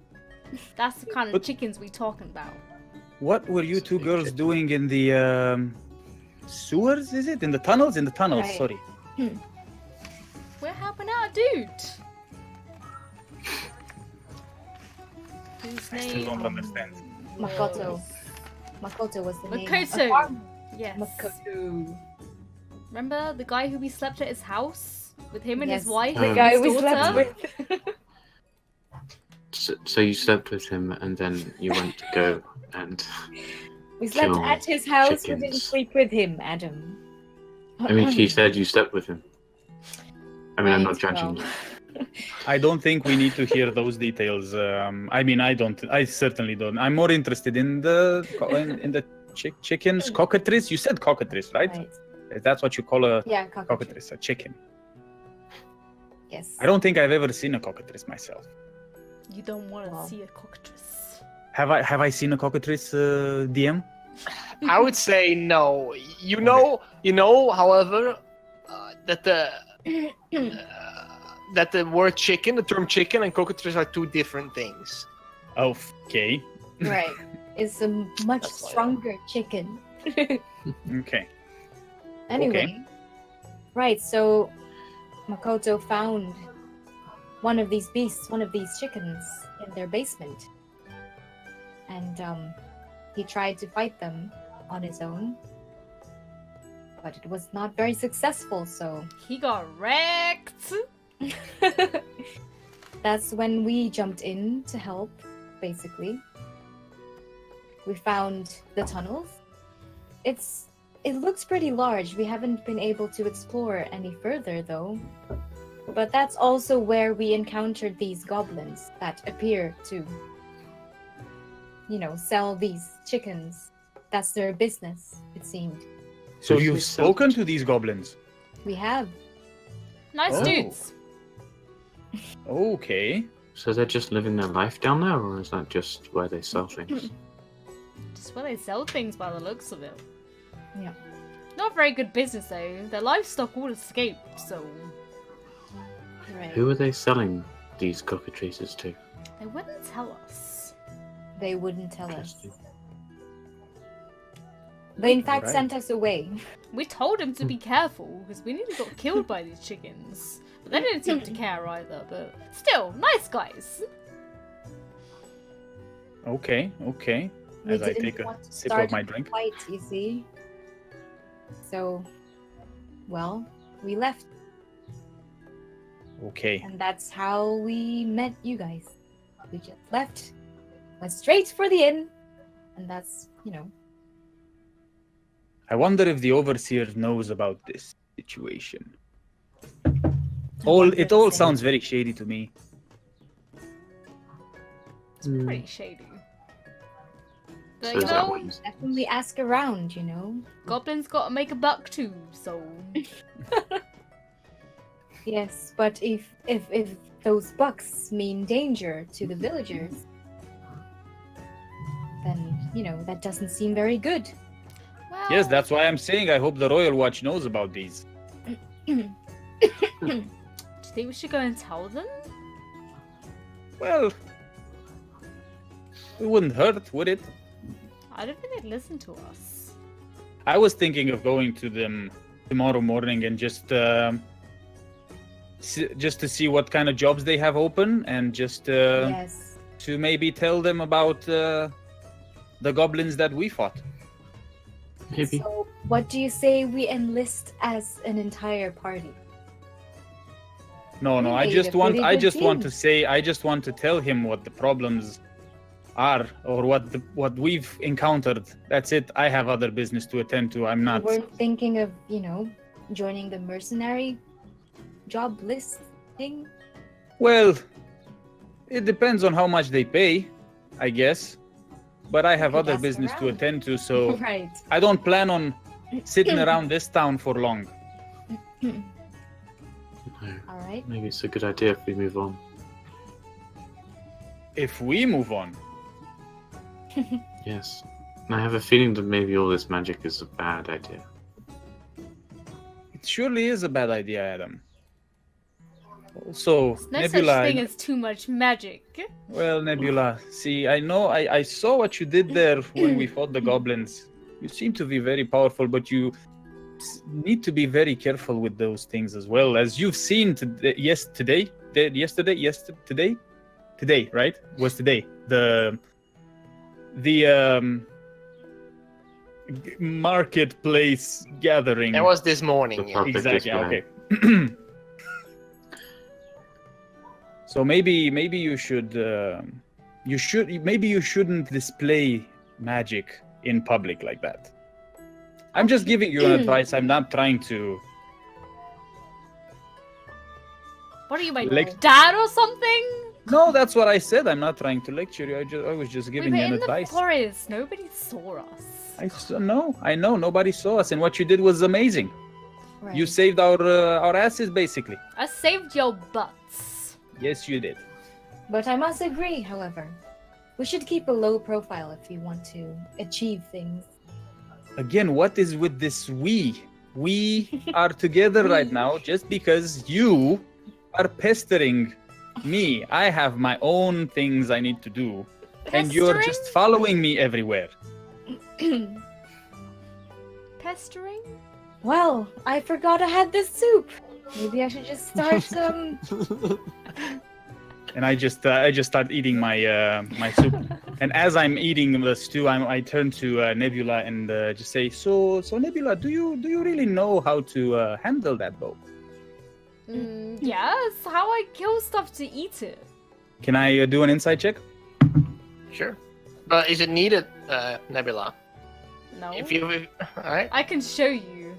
Speaker 4: That's the kind of
Speaker 2: But-
Speaker 4: chickens we talking about.
Speaker 2: what were you two girls doing in the sewers? Is it in the tunnels? In the tunnels.
Speaker 5: Right.
Speaker 2: Sorry.
Speaker 4: We're helping out a dude. Whose
Speaker 2: I still
Speaker 4: name?
Speaker 2: don't understand.
Speaker 5: Makoto. Makoto was the name.
Speaker 4: Makoto.
Speaker 5: A farm-
Speaker 4: Yes.
Speaker 5: Makoto.
Speaker 4: Remember the guy who we slept at his house with him and his
Speaker 5: Yes,
Speaker 4: wife?
Speaker 3: the
Speaker 4: and
Speaker 5: guy
Speaker 4: his
Speaker 5: we
Speaker 4: daughter?
Speaker 5: slept with.
Speaker 3: So you slept with him, and then you went to go and.
Speaker 5: We slept
Speaker 3: Kill
Speaker 5: at his house. We didn't
Speaker 3: chickens.
Speaker 5: sleep with him, Adam.
Speaker 3: I mean, he said you slept with him. I mean, I'm not
Speaker 5: Right,
Speaker 3: judging
Speaker 5: well.
Speaker 3: you.
Speaker 2: I don't think we need to hear those details. I mean, I don't. I certainly don't. I'm more interested in the in the chickens, cockatrice. You said cockatrice, right?
Speaker 5: Right.
Speaker 2: That's what you call a
Speaker 5: Yeah, cockatrice.
Speaker 2: cockatrice, a chicken.
Speaker 5: Yes.
Speaker 2: I don't think I've ever seen a cockatrice myself.
Speaker 4: You don't want to
Speaker 5: Wow.
Speaker 4: see a cockatrice.
Speaker 2: Have I seen a cockatrice, DM?
Speaker 1: I would say no. You know, however, that the word chicken, the term chicken, and cockatrice are two different things.
Speaker 2: Okay.
Speaker 5: Right. It's a much
Speaker 1: That's why-
Speaker 5: stronger chicken.
Speaker 2: Okay.
Speaker 5: Anyway. Right, so Makoto found one of these beasts, one of these chickens, in their basement. And he tried to fight them on his own. But it was not very successful, so
Speaker 4: He got wrecked.
Speaker 5: that's when we jumped in to help, basically. We found the tunnels. It looks pretty large. We haven't been able to explore any further though. But that's also where we encountered these goblins that appear to, sell these chickens. That's their business, it seemed.
Speaker 2: So
Speaker 3: Who's
Speaker 2: you've
Speaker 3: this
Speaker 2: spoken to these goblins.
Speaker 5: We have.
Speaker 4: Nice
Speaker 2: Oh.
Speaker 4: dudes.
Speaker 2: Okay.
Speaker 3: So they're just living their life down there, or is that just where they sell things?
Speaker 4: Just where they sell things by the looks of it.
Speaker 5: Yeah.
Speaker 4: Not very good business though. Their livestock all escaped, so
Speaker 5: Right.
Speaker 3: Who are they selling these cockatrices to?
Speaker 4: they wouldn't tell us.
Speaker 5: They wouldn't tell us.
Speaker 3: Interesting.
Speaker 5: They in fact
Speaker 2: Right.
Speaker 5: sent us away.
Speaker 4: We told him to be careful because we nearly got killed by these chickens. But they didn't seem to care either. But still, nice guys.
Speaker 2: Okay.
Speaker 5: We
Speaker 2: As I
Speaker 5: didn't
Speaker 2: take a
Speaker 5: want to
Speaker 2: sip
Speaker 5: start
Speaker 2: of my
Speaker 5: a
Speaker 2: drink.
Speaker 5: fight, you see. So, well, we left,
Speaker 2: Okay.
Speaker 5: and that's how we met you guys. We just left, went straight for the inn, and that's,
Speaker 2: I wonder if the overseer knows about this situation. It all sounds very shady to me.
Speaker 4: It's pretty shady. But
Speaker 3: So
Speaker 4: you
Speaker 3: is that
Speaker 4: know,
Speaker 3: what you said?
Speaker 5: Definitely ask around,
Speaker 4: goblins gotta make a buck too, so
Speaker 5: Yes, but if those bucks mean danger to the villagers, then that doesn't seem very good.
Speaker 4: well,
Speaker 2: Yes, that's why I'm saying I hope the Royal Watch knows about these.
Speaker 4: Do you think we should go and tell them?
Speaker 2: Well, it wouldn't hurt, would it?
Speaker 4: I don't think they'd listen to us.
Speaker 2: I was thinking of going to them tomorrow morning and just to see what kind of jobs they have open, and just
Speaker 5: Yes.
Speaker 2: to maybe tell them about the goblins that we fought.
Speaker 3: Maybe.
Speaker 5: So, what do you say we enlist as an entire party?
Speaker 2: No,
Speaker 5: You
Speaker 2: I
Speaker 5: made
Speaker 2: just
Speaker 5: a
Speaker 2: want
Speaker 5: pretty
Speaker 2: I
Speaker 5: good
Speaker 2: just want
Speaker 5: deal.
Speaker 2: to say I just want to tell him what the problems are or what we've encountered. That's it. I have other business to attend to. I'm
Speaker 5: You
Speaker 2: not.
Speaker 5: weren't thinking of, joining the mercenary job list thing?
Speaker 2: Well, it depends on how much they pay, I guess. But I have
Speaker 5: could
Speaker 2: other
Speaker 5: ask
Speaker 2: business to
Speaker 5: around.
Speaker 2: attend to, so
Speaker 5: Right.
Speaker 2: I don't plan on sitting around this town for long.
Speaker 3: No,
Speaker 5: All right.
Speaker 3: maybe it's a good idea if we move on.
Speaker 2: If we move on,
Speaker 3: Yes. And I have a feeling that maybe all this magic is a bad idea.
Speaker 2: it surely is a bad idea, Adam. Also,
Speaker 4: There's no
Speaker 2: Nebula.
Speaker 4: such thing as too much magic.
Speaker 2: Well, Nebula, see, I know I saw what you did there when we fought the goblins. You seem to be very powerful, but you need to be very careful with those things as well. As you've seen today, today, right? Was today the marketplace gathering.
Speaker 1: That was this morning.
Speaker 3: The
Speaker 1: Yeah.
Speaker 3: public
Speaker 2: Exactly.
Speaker 3: display.
Speaker 2: Okay. So maybe you should maybe you shouldn't display magic in public like that. I'm just giving you advice. I'm not trying to.
Speaker 4: What are you, my
Speaker 2: Like-
Speaker 4: dad or something?
Speaker 2: No, that's what I said. I'm not trying to lecture you. I was just
Speaker 4: We
Speaker 2: giving
Speaker 4: were
Speaker 2: you an
Speaker 4: in
Speaker 2: advice.
Speaker 4: the forest. Nobody saw us.
Speaker 2: I know. Nobody saw us, and what you did was amazing.
Speaker 5: Right.
Speaker 2: You saved our asses, basically.
Speaker 4: I saved your butts.
Speaker 2: Yes, you did.
Speaker 5: But I must agree, however, we should keep a low profile if we want to achieve things.
Speaker 2: Again, what is with this we? We are together right now just because you are pestering me. I have my own things I need to do, and you're
Speaker 4: Pestering?
Speaker 2: just following me everywhere.
Speaker 4: Pestering?
Speaker 5: Well, I forgot I had this soup. Maybe I should just start
Speaker 2: And I just start eating my soup. And as I'm eating the stew, I turn to Nebula and just say, "So Nebula, do you really know how to handle that bow?
Speaker 4: Yes. How I kill stuff to eat it.
Speaker 2: Can I do an insight check?"
Speaker 1: Sure. But is it needed, Nebula?
Speaker 4: No.
Speaker 1: If you, alright.
Speaker 4: I can show you.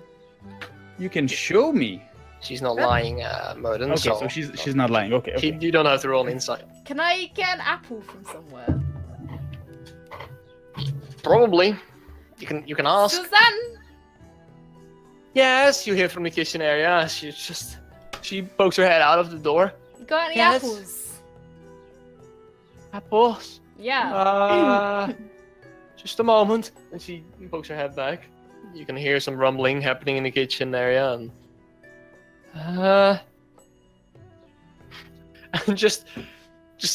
Speaker 2: You can show me.
Speaker 1: She's not lying, Merlin.
Speaker 2: Okay, so she's not lying. Okay.
Speaker 1: You don't have to roll an insight.
Speaker 4: Can I get an apple from somewhere?
Speaker 1: Probably. You can ask.
Speaker 4: Suzanne!
Speaker 1: Yes, you hear from the kitchen area. She pokes her head out of the door.
Speaker 4: You got any
Speaker 1: Yes.
Speaker 4: apples?
Speaker 1: Apples.
Speaker 4: Yeah.
Speaker 1: Just a moment. And she pokes her head back. You can hear some rumbling happening in the kitchen area, and and just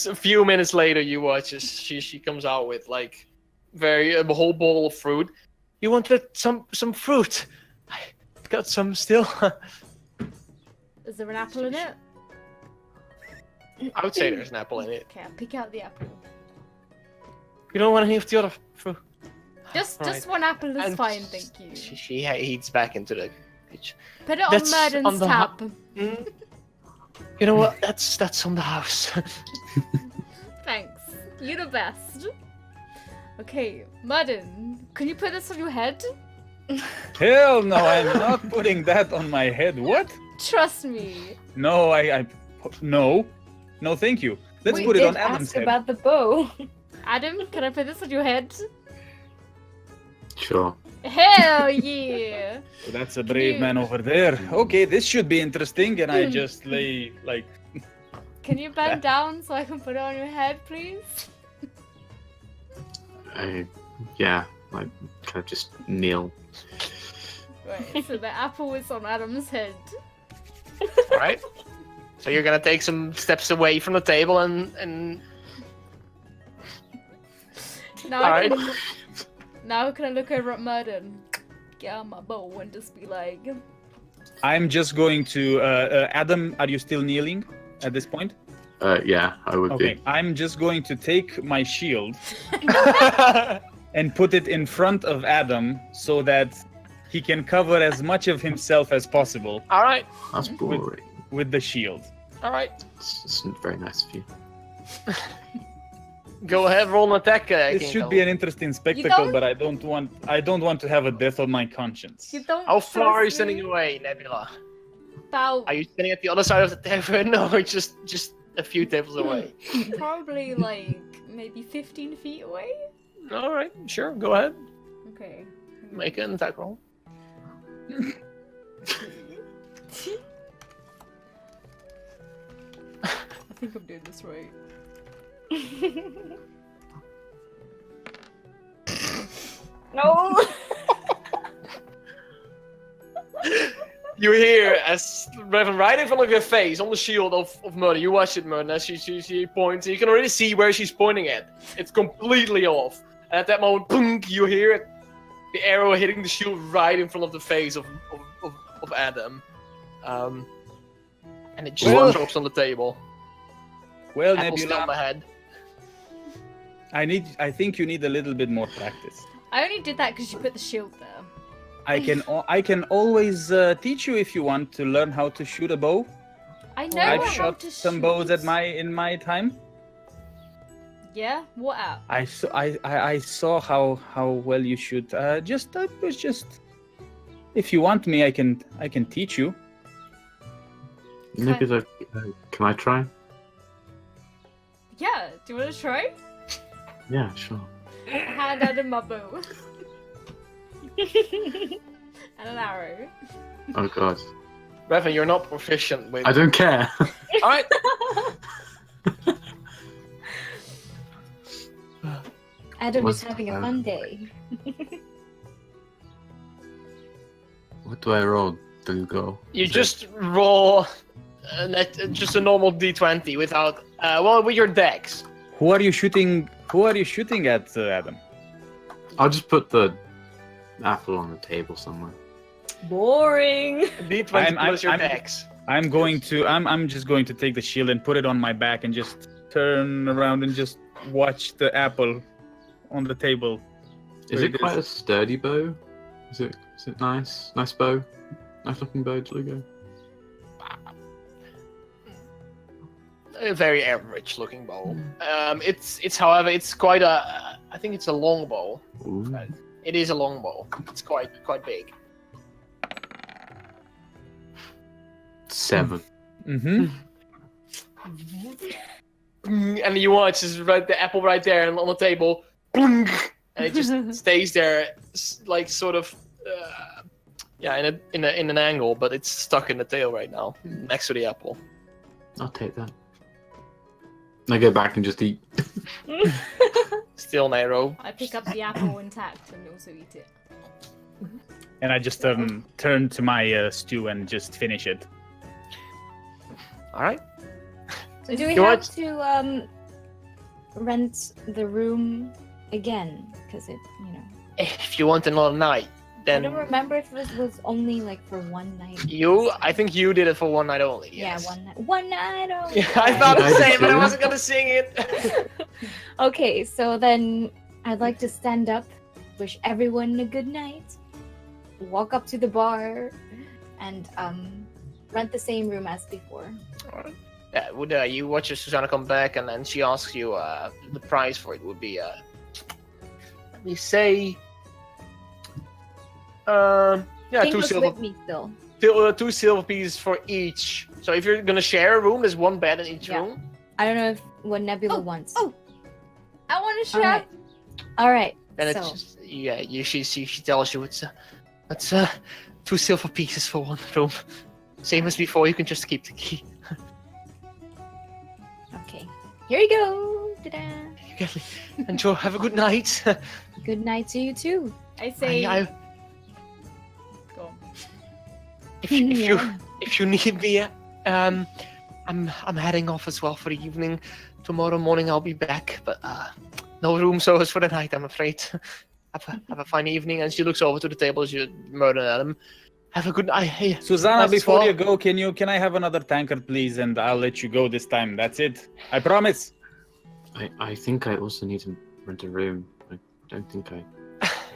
Speaker 1: a few minutes later, you watch as she comes out with like a whole bowl of fruit. You wanted some fruit? I've got some still.
Speaker 4: Is there an apple in it?
Speaker 1: I would say there's an apple in it.
Speaker 4: Okay, I'll pick out the apple.
Speaker 1: You don't want any of the other fruit?
Speaker 4: Just
Speaker 1: Right.
Speaker 4: one apple is
Speaker 1: And
Speaker 4: fine, thank you.
Speaker 1: She eats back into the kitchen.
Speaker 4: Put it on
Speaker 1: That's
Speaker 4: Merden's
Speaker 1: on the
Speaker 4: tap.
Speaker 1: Mm. You know what? That's on the house.
Speaker 4: Thanks. You're the best. Okay, Merden, can you put this on your head?
Speaker 2: Hell no, I'm not putting that on my head. What?
Speaker 4: Trust me.
Speaker 2: No, no, thank you. Let's
Speaker 5: we
Speaker 2: put it
Speaker 5: did
Speaker 2: on Adam's
Speaker 5: ask
Speaker 2: head.
Speaker 5: about the bow.
Speaker 4: Adam, can I put this on your head?
Speaker 3: Sure.
Speaker 4: Hell yeah!
Speaker 2: So that's a brave man over there. Okay, this should be interesting. And I just lay like.
Speaker 4: Can you bend down so I can put it on your head, please?
Speaker 3: Yeah, I kind of just kneel.
Speaker 4: Right, so the apple is on Adam's head.
Speaker 1: Right? So you're gonna take some steps away from the table and
Speaker 4: Now,
Speaker 1: Alright.
Speaker 4: Now can I look over at Merden? Get out my bow and just be like...
Speaker 2: I'm just going to. Adam, are you still kneeling at this point?
Speaker 3: Yeah, I would
Speaker 2: Okay,
Speaker 3: be.
Speaker 2: I'm just going to take my shield and put it in front of Adam so that he can cover as much of himself as possible
Speaker 1: Alright.
Speaker 3: That's boring.
Speaker 2: with the shield.
Speaker 1: All right.
Speaker 3: It's very nice of you.
Speaker 1: Go ahead, roll an attack.
Speaker 2: This
Speaker 1: King
Speaker 2: should
Speaker 1: Cole.
Speaker 2: be an interesting spectacle,
Speaker 4: don't-
Speaker 2: but I don't want to have a death on my conscience.
Speaker 4: You don't
Speaker 1: How far are you
Speaker 4: trust
Speaker 1: standing
Speaker 4: me?
Speaker 1: away, Nebula?
Speaker 4: About
Speaker 1: Are you standing at the other side of the tavern, or just a few tables away?
Speaker 4: probably like maybe 15 feet away.
Speaker 1: All right, sure. Go ahead.
Speaker 4: Okay.
Speaker 1: Make an attack roll.
Speaker 4: I think I'm doing this right.
Speaker 5: No.
Speaker 1: You hear as Revan right in front of your face on the shield of Murder. You watch it, Murder, as she points. You can already see where she's pointing at. It's completely off. And at that moment, boom, you hear it, the arrow hitting the shield right in front of the face of Adam. And it just
Speaker 2: Well-
Speaker 1: drops on the table.
Speaker 2: Well,
Speaker 1: Apple still on
Speaker 2: Nebula,
Speaker 1: my head.
Speaker 2: I think you need a little bit more practice.
Speaker 4: I only did that because you put the shield there.
Speaker 2: I can always teach you if you want to learn how to shoot a bow.
Speaker 4: I know
Speaker 2: I've
Speaker 4: how
Speaker 2: shot
Speaker 4: to
Speaker 2: some
Speaker 4: shoot.
Speaker 2: bows in my time.
Speaker 4: Yeah. What at?
Speaker 2: I saw how well you shoot. If you want me, I can teach you.
Speaker 3: Maybe can I try?
Speaker 4: Yeah. Do you want to try?
Speaker 3: Yeah, sure.
Speaker 4: Hand out my bow and an arrow.
Speaker 3: Oh god.
Speaker 1: Revan, you're not proficient with.
Speaker 3: I don't care.
Speaker 1: All right.
Speaker 5: Adam
Speaker 3: What's
Speaker 5: is having a
Speaker 3: that?
Speaker 5: fun day.
Speaker 3: What do I roll to go?
Speaker 1: You just roll just a normal d20 without with your dex.
Speaker 2: Who are you shooting? Who are you shooting at, Adam?
Speaker 3: I'll just put the apple on the table somewhere.
Speaker 5: Boring.
Speaker 1: D20
Speaker 2: I'm-
Speaker 1: plus your
Speaker 2: I'm-
Speaker 1: dex.
Speaker 2: I'm just going to take the shield and put it on my back and just turn around and just watch the apple on the table.
Speaker 3: Is
Speaker 2: Where
Speaker 3: it quite a sturdy bow? Is it nice? Nice bow? Nice looking bow, Lugo?
Speaker 1: A very average looking bow. It's however it's quite a. I think it's a long bow.
Speaker 3: Ooh.
Speaker 1: It is a long bow. It's quite big.
Speaker 3: 7.
Speaker 2: Mm-hmm.
Speaker 1: And you watch is right the apple right there and on the table, and it just stays there, like sort of, in an angle, but it's stuck in the tail right now, next to the apple.
Speaker 3: I'll take that. I go back and just eat.
Speaker 1: Still an arrow.
Speaker 4: I pick up the apple intact and also eat it.
Speaker 2: And I just turn to my stew and just finish it.
Speaker 1: All right.
Speaker 5: So do we
Speaker 1: You
Speaker 5: have
Speaker 1: want-
Speaker 5: to rent the room again? Because it,
Speaker 1: If you want another night,
Speaker 5: I don't
Speaker 1: then
Speaker 5: remember if it was only like for one night.
Speaker 1: I think you did it for one night only. Yes.
Speaker 5: Yeah, one night. One night only.
Speaker 1: Yeah, I thought the
Speaker 3: I
Speaker 1: same, but I
Speaker 3: do.
Speaker 1: wasn't gonna sing it.
Speaker 5: Okay, so then I'd like to stand up, wish everyone a good night, walk up to the bar, and rent the same room as before.
Speaker 1: Yeah, would you watch Susanna come back, and then she asks you the price for it would be let me say
Speaker 5: King
Speaker 1: two
Speaker 5: was
Speaker 1: silver
Speaker 5: with me still.
Speaker 1: two silver pieces for each. So if you're gonna share a room, there's one bed in each
Speaker 5: Yeah.
Speaker 1: room.
Speaker 5: I don't know if what Nebula wants.
Speaker 4: oh. I want to
Speaker 5: All
Speaker 4: share.
Speaker 5: right. All right.
Speaker 1: And
Speaker 5: So,
Speaker 1: it's just, she tells you it's 2 silver pieces for one room. Same as before. You can just keep the key.
Speaker 5: okay. Here you go. Ta-da.
Speaker 1: You can enjoy. Have a good night.
Speaker 5: Good night to you too.
Speaker 4: I say.
Speaker 1: I,
Speaker 4: Go on.
Speaker 1: if you need me, I'm heading off as well for the evening. Tomorrow morning I'll be back, but no room service for the night, I'm afraid. Have a fine evening. And she looks over to the table as you murder Adam. Have a good night. Hey,
Speaker 2: Susanna,
Speaker 1: That's
Speaker 2: before
Speaker 1: all.
Speaker 2: you go, can I have another tankard, please? And I'll let you go this time. That's it. I promise.
Speaker 3: I think I also need to rent a room. I don't think I.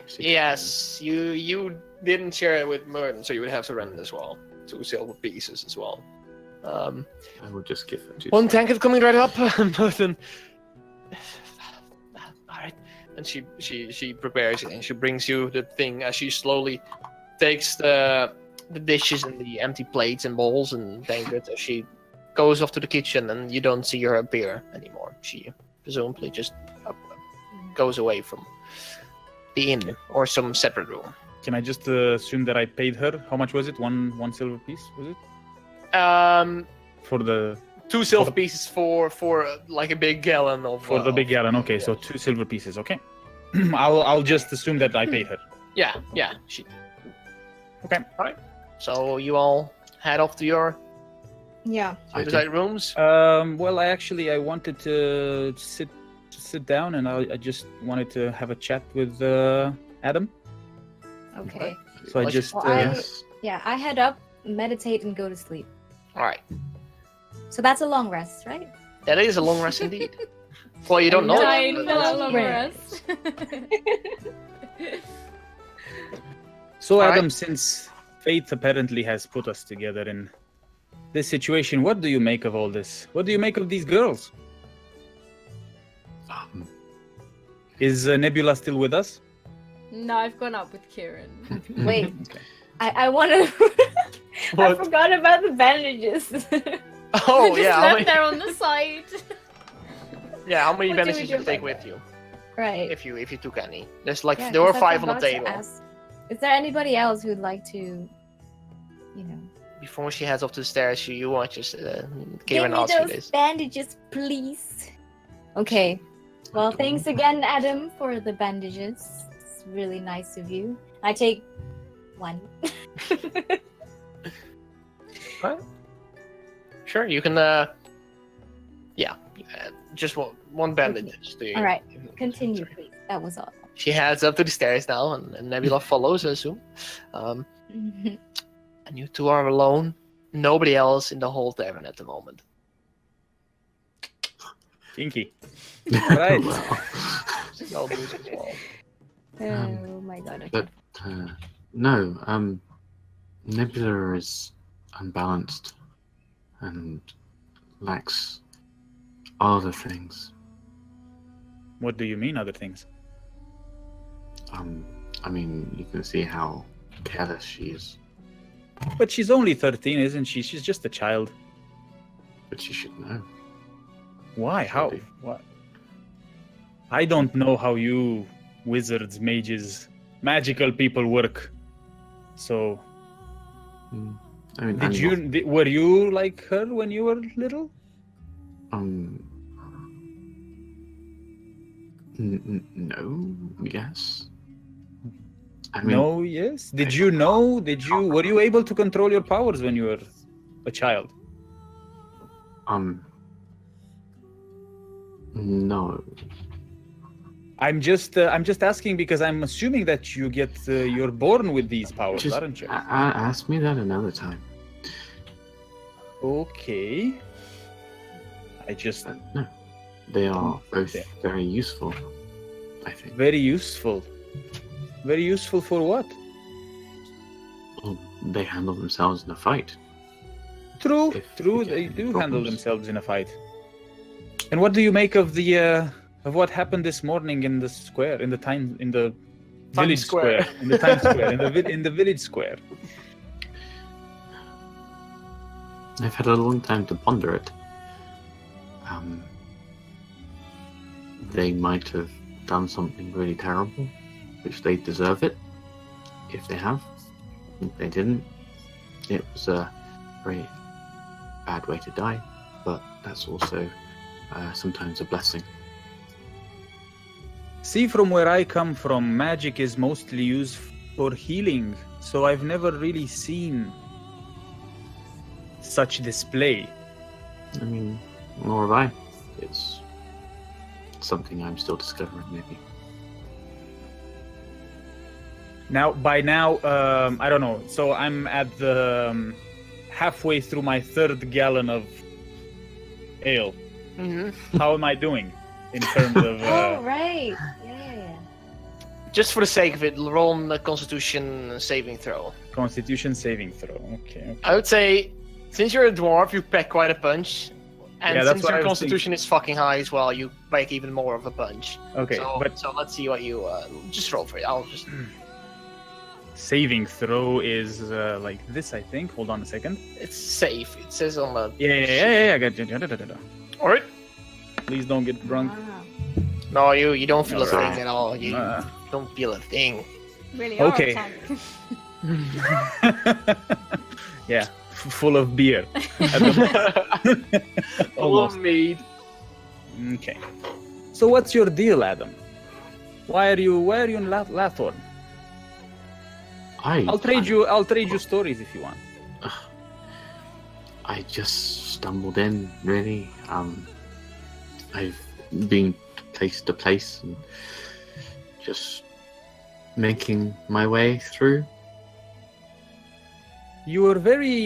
Speaker 3: actually
Speaker 1: yes, you didn't share it with Merton, so you would have to rent it as well. 2 silver pieces as well.
Speaker 3: I will just give her 2
Speaker 1: One
Speaker 3: seconds.
Speaker 1: tankard coming right up, but then. Alright. And she prepares it and she brings you the thing as she slowly takes the dishes and the empty plates and bowls and tankards as she goes off to the kitchen and you don't see her appear anymore. She presumably just goes away from the inn or some separate room.
Speaker 2: Can I just assume that I paid her? How much was it? One silver piece, was it?
Speaker 1: For
Speaker 2: the
Speaker 1: 2 silver pieces for like a big gallon of.
Speaker 2: For the big gallon, okay.
Speaker 1: yeah.
Speaker 2: So 2 silver pieces, okay. I'll just assume that I paid her.
Speaker 1: Yeah. She.
Speaker 2: Okay.
Speaker 1: All right. So you all head off to your
Speaker 5: Yeah.
Speaker 1: suicide rooms.
Speaker 2: Well, I wanted to sit down, and I just wanted to have a chat with Adam.
Speaker 5: Okay.
Speaker 2: So I
Speaker 1: Well,
Speaker 2: just
Speaker 5: Well, I head up, meditate, and go to sleep.
Speaker 1: All right.
Speaker 5: So that's a long rest, right?
Speaker 1: That is a long rest indeed. Well, you don't know.
Speaker 4: I
Speaker 1: that, but
Speaker 4: know
Speaker 1: that's-
Speaker 4: long rest.
Speaker 2: So
Speaker 1: All
Speaker 2: Adam,
Speaker 1: right.
Speaker 2: since fate apparently has put us together in this situation, what do you make of all this? What do you make of these girls? Is Nebula still with us?
Speaker 4: No, I've gone up with Kieran.
Speaker 5: Wait,
Speaker 2: Okay.
Speaker 5: I want to. I
Speaker 1: What?
Speaker 5: forgot about the bandages.
Speaker 1: Oh
Speaker 4: Just
Speaker 1: yeah.
Speaker 4: left there on the side.
Speaker 1: How many
Speaker 5: What do we
Speaker 1: bandages
Speaker 5: do
Speaker 1: did you take
Speaker 5: about
Speaker 1: with you?
Speaker 5: right.
Speaker 1: if you took any. There's like
Speaker 5: Yeah,
Speaker 1: there were
Speaker 5: 'cause I
Speaker 1: 5 on the
Speaker 5: forgot to
Speaker 1: table.
Speaker 5: ask, is there anybody else who'd like to, you know,
Speaker 1: Before she heads up to the stairs, you want just
Speaker 5: give
Speaker 1: Kieran
Speaker 5: me
Speaker 1: asks you
Speaker 5: those
Speaker 1: this.
Speaker 5: bandages, please? Okay. Well, thanks again, Adam, for the bandages. It's really nice of you. I take 1.
Speaker 1: Sure, you can. Just one bandage. Just to,
Speaker 5: All right, continue, please. That was all.
Speaker 1: She heads up to the stairs now, and Nebula follows, I assume.
Speaker 5: Mhm.
Speaker 1: And you two are alone. Nobody else in the whole tavern at the moment.
Speaker 2: Kinky. Right.
Speaker 3: Well,
Speaker 1: No booze as well.
Speaker 5: Oh my god. Okay.
Speaker 3: but no, Nebula is unbalanced and lacks other things.
Speaker 2: What do you mean, other things?
Speaker 3: I mean, you can see how careless she is,
Speaker 2: But she's only 13, isn't she? She's just a child.
Speaker 3: but she should know.
Speaker 2: Why? How?
Speaker 3: Surely.
Speaker 2: What? I don't know how you wizards, mages, magical people work. So,
Speaker 3: I mean,
Speaker 2: were you like her when you were little?
Speaker 3: No, yes. I mean,
Speaker 2: No, yes. Did you know? Were you able to control your powers when you were a child?
Speaker 3: no.
Speaker 2: I'm just asking because I'm assuming that you're born with these powers,
Speaker 3: Just
Speaker 2: aren't you?
Speaker 3: ask me that another time.
Speaker 2: Okay. I just
Speaker 3: No, they are both
Speaker 2: Yeah.
Speaker 3: very useful, I think.
Speaker 2: very useful. Very useful for what?
Speaker 3: Well, they handle themselves in a fight.
Speaker 2: True,
Speaker 3: If
Speaker 2: true.
Speaker 3: we get
Speaker 2: They
Speaker 3: any
Speaker 2: do handle
Speaker 3: problems.
Speaker 2: themselves in a fight. And what do you make of the of what happened this morning in the square, in the village
Speaker 1: Square.
Speaker 2: in the Times Square, in the village square?
Speaker 3: I've had a long time to ponder it. They might have done something really terrible, which they deserve it, if they have. If they didn't, it was a very bad way to die, but that's also sometimes a blessing.
Speaker 2: See, from where I come from, magic is mostly used for healing, so I've never really seen such display.
Speaker 3: I mean, nor have I. It's something I'm still discovering, maybe.
Speaker 2: By now, I don't know. So I'm at the halfway through my 3rd gallon of ale.
Speaker 1: Mm-hmm.
Speaker 2: How am I doing in terms of?
Speaker 5: Oh, right. Yeah.
Speaker 1: Just for the sake of it, roll on the Constitution saving throw.
Speaker 2: Constitution saving throw. Okay.
Speaker 1: I would say Since you're a dwarf, you pack quite a punch. And
Speaker 2: Yeah, that's
Speaker 1: since
Speaker 2: what
Speaker 1: your
Speaker 2: I was
Speaker 1: constitution is fucking high as well, you pack even more of a punch.
Speaker 2: Okay, but
Speaker 1: So let's see what you just roll for it. I'll just
Speaker 2: saving throw is like this, I think. Hold on a second.
Speaker 1: it's safe. It says on the
Speaker 2: Yeah. I got you.
Speaker 1: All right.
Speaker 2: Please don't get drunk.
Speaker 5: Wow.
Speaker 1: No, you don't feel a
Speaker 3: Sorry.
Speaker 1: thing at all. You
Speaker 2: Uh.
Speaker 1: don't feel a thing.
Speaker 4: Really are
Speaker 2: Okay.
Speaker 4: a tank.
Speaker 2: Yeah, full of beer. At the- Almost.
Speaker 1: mead.
Speaker 2: Okay. So what's your deal, Adam? Why are you in Lathorn? I'll trade you stories if you want.
Speaker 3: I just stumbled in, really. I've been place to place and just making my way through.
Speaker 2: You were very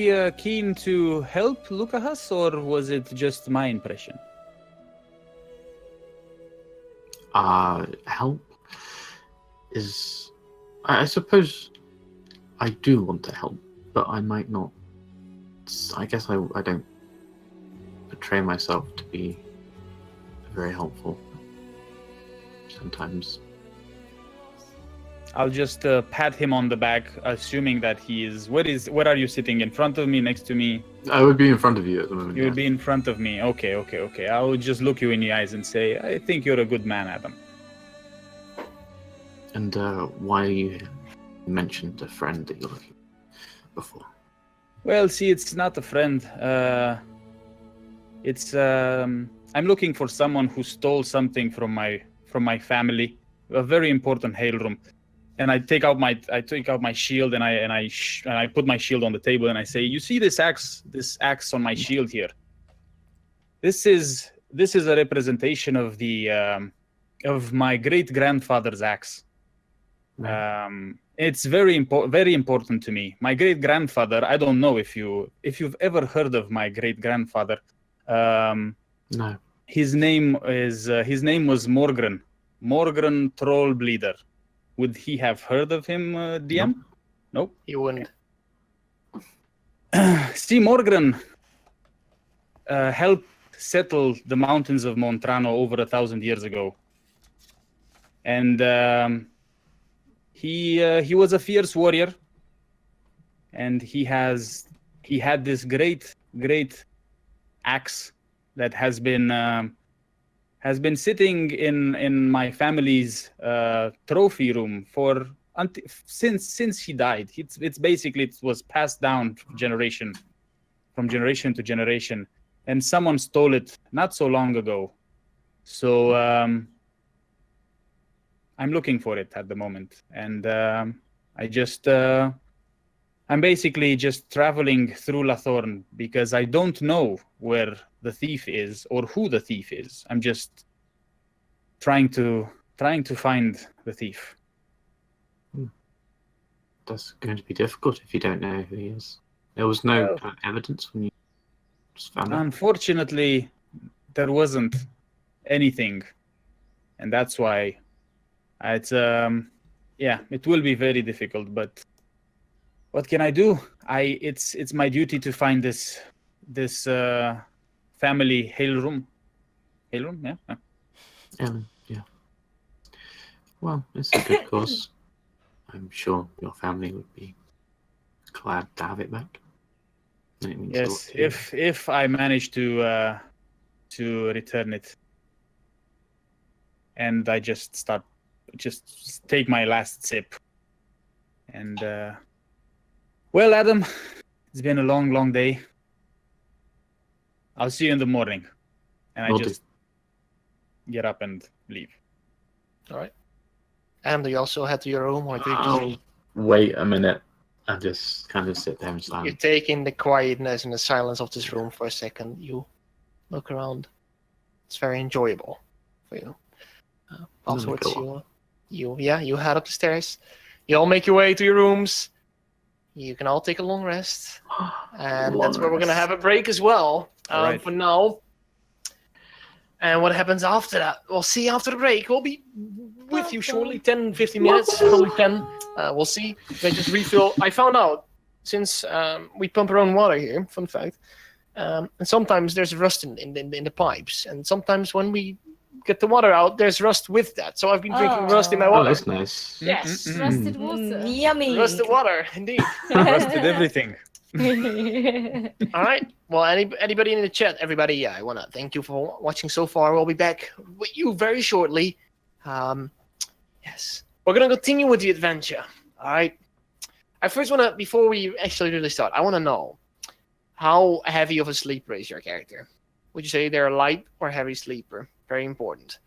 Speaker 2: keen to help Lucahas, or was it just my impression?
Speaker 3: Help is... I suppose I do want to help, but I might not. I guess I don't portray myself to be very helpful sometimes.
Speaker 2: I'll just pat him on the back, assuming that he is. Where are you sitting? In front of me, next to me?
Speaker 3: I would be in front of you at the moment.
Speaker 2: You would
Speaker 3: yeah.
Speaker 2: be in front of me. Okay. I would just look you in the eyes and say, I think you're a good man, Adam.
Speaker 3: And why you mentioned a friend that you're looking before?
Speaker 2: Well, see, it's not a friend. I'm looking for someone who stole something from my family, a very important hail room. And I take out my shield and I put my shield on the table and I say, you see this axe on my shield here? This is a representation of the of my great grandfather's axe. It's very important to me. My great grandfather. I don't know if you've ever heard of my great grandfather.
Speaker 3: No.
Speaker 2: His name was Morgren Trollbleeder. Would he have heard of him, DM? Nope.
Speaker 1: You wouldn't.
Speaker 2: See, Morgren helped settle the mountains of Montrano over 1,000 years ago, and he was a fierce warrior, and he had this great axe that has been sitting in my family's trophy room since he died. It was passed down from generation to generation, and someone stole it not so long ago. So I'm looking for it at the moment, and I'm basically just traveling through Lathorn because I don't know where the thief is or who the thief is. I'm just trying to find the thief.
Speaker 3: That's going to be difficult if you don't know who he is. There was no evidence when you just found out.
Speaker 2: Unfortunately, there wasn't anything, and that's why it will be very difficult. But what can I do? It's my duty to find this family hail room. Hail room, yeah.
Speaker 3: Yeah. Well, it's a good cause. I'm sure your family would be glad to have it back. And it means a lot
Speaker 2: Yes,
Speaker 3: to you.
Speaker 2: if I manage to return it, and I just take my last sip, and well, Adam, it's been a long day. I'll see you in the morning, and
Speaker 3: Will
Speaker 2: I
Speaker 3: do.
Speaker 2: just get up and leave.
Speaker 1: All right. And do you also head to your room, or do you just
Speaker 3: I'll wait a minute and just kind of sit there in
Speaker 1: you
Speaker 3: silence.
Speaker 1: take in the quietness and the silence of this room for a second? You look around. It's very enjoyable for you. Afterwards,
Speaker 3: go
Speaker 1: you head up the stairs. You all make your way to your rooms. You can all take a long rest, and that's where we're gonna have a break as well.
Speaker 2: Alright.
Speaker 1: For now. And what happens after that? We'll see after the break. We'll be with you shortly, 10, 15 minutes, probably 10. We'll see. I just refill. I found out since we pump our own water here. Fun fact. And sometimes there's rust in the pipes, and sometimes when we get the water out, there's rust with that. So I've been drinking rust in my
Speaker 3: Oh,
Speaker 1: water.
Speaker 3: that's nice.
Speaker 1: Yes,
Speaker 4: Rusted water.
Speaker 5: Yummy.
Speaker 1: rusted water, indeed.
Speaker 2: Rusted everything.
Speaker 1: All right. Well, anybody in the chat, everybody, I want to thank you for watching so far. We'll be back with you very shortly. Yes, we're gonna continue with the adventure. All right. I first want to, before we actually really start, I want to know how heavy of a sleeper is your character? Would you say they're a light or heavy sleeper? Very important.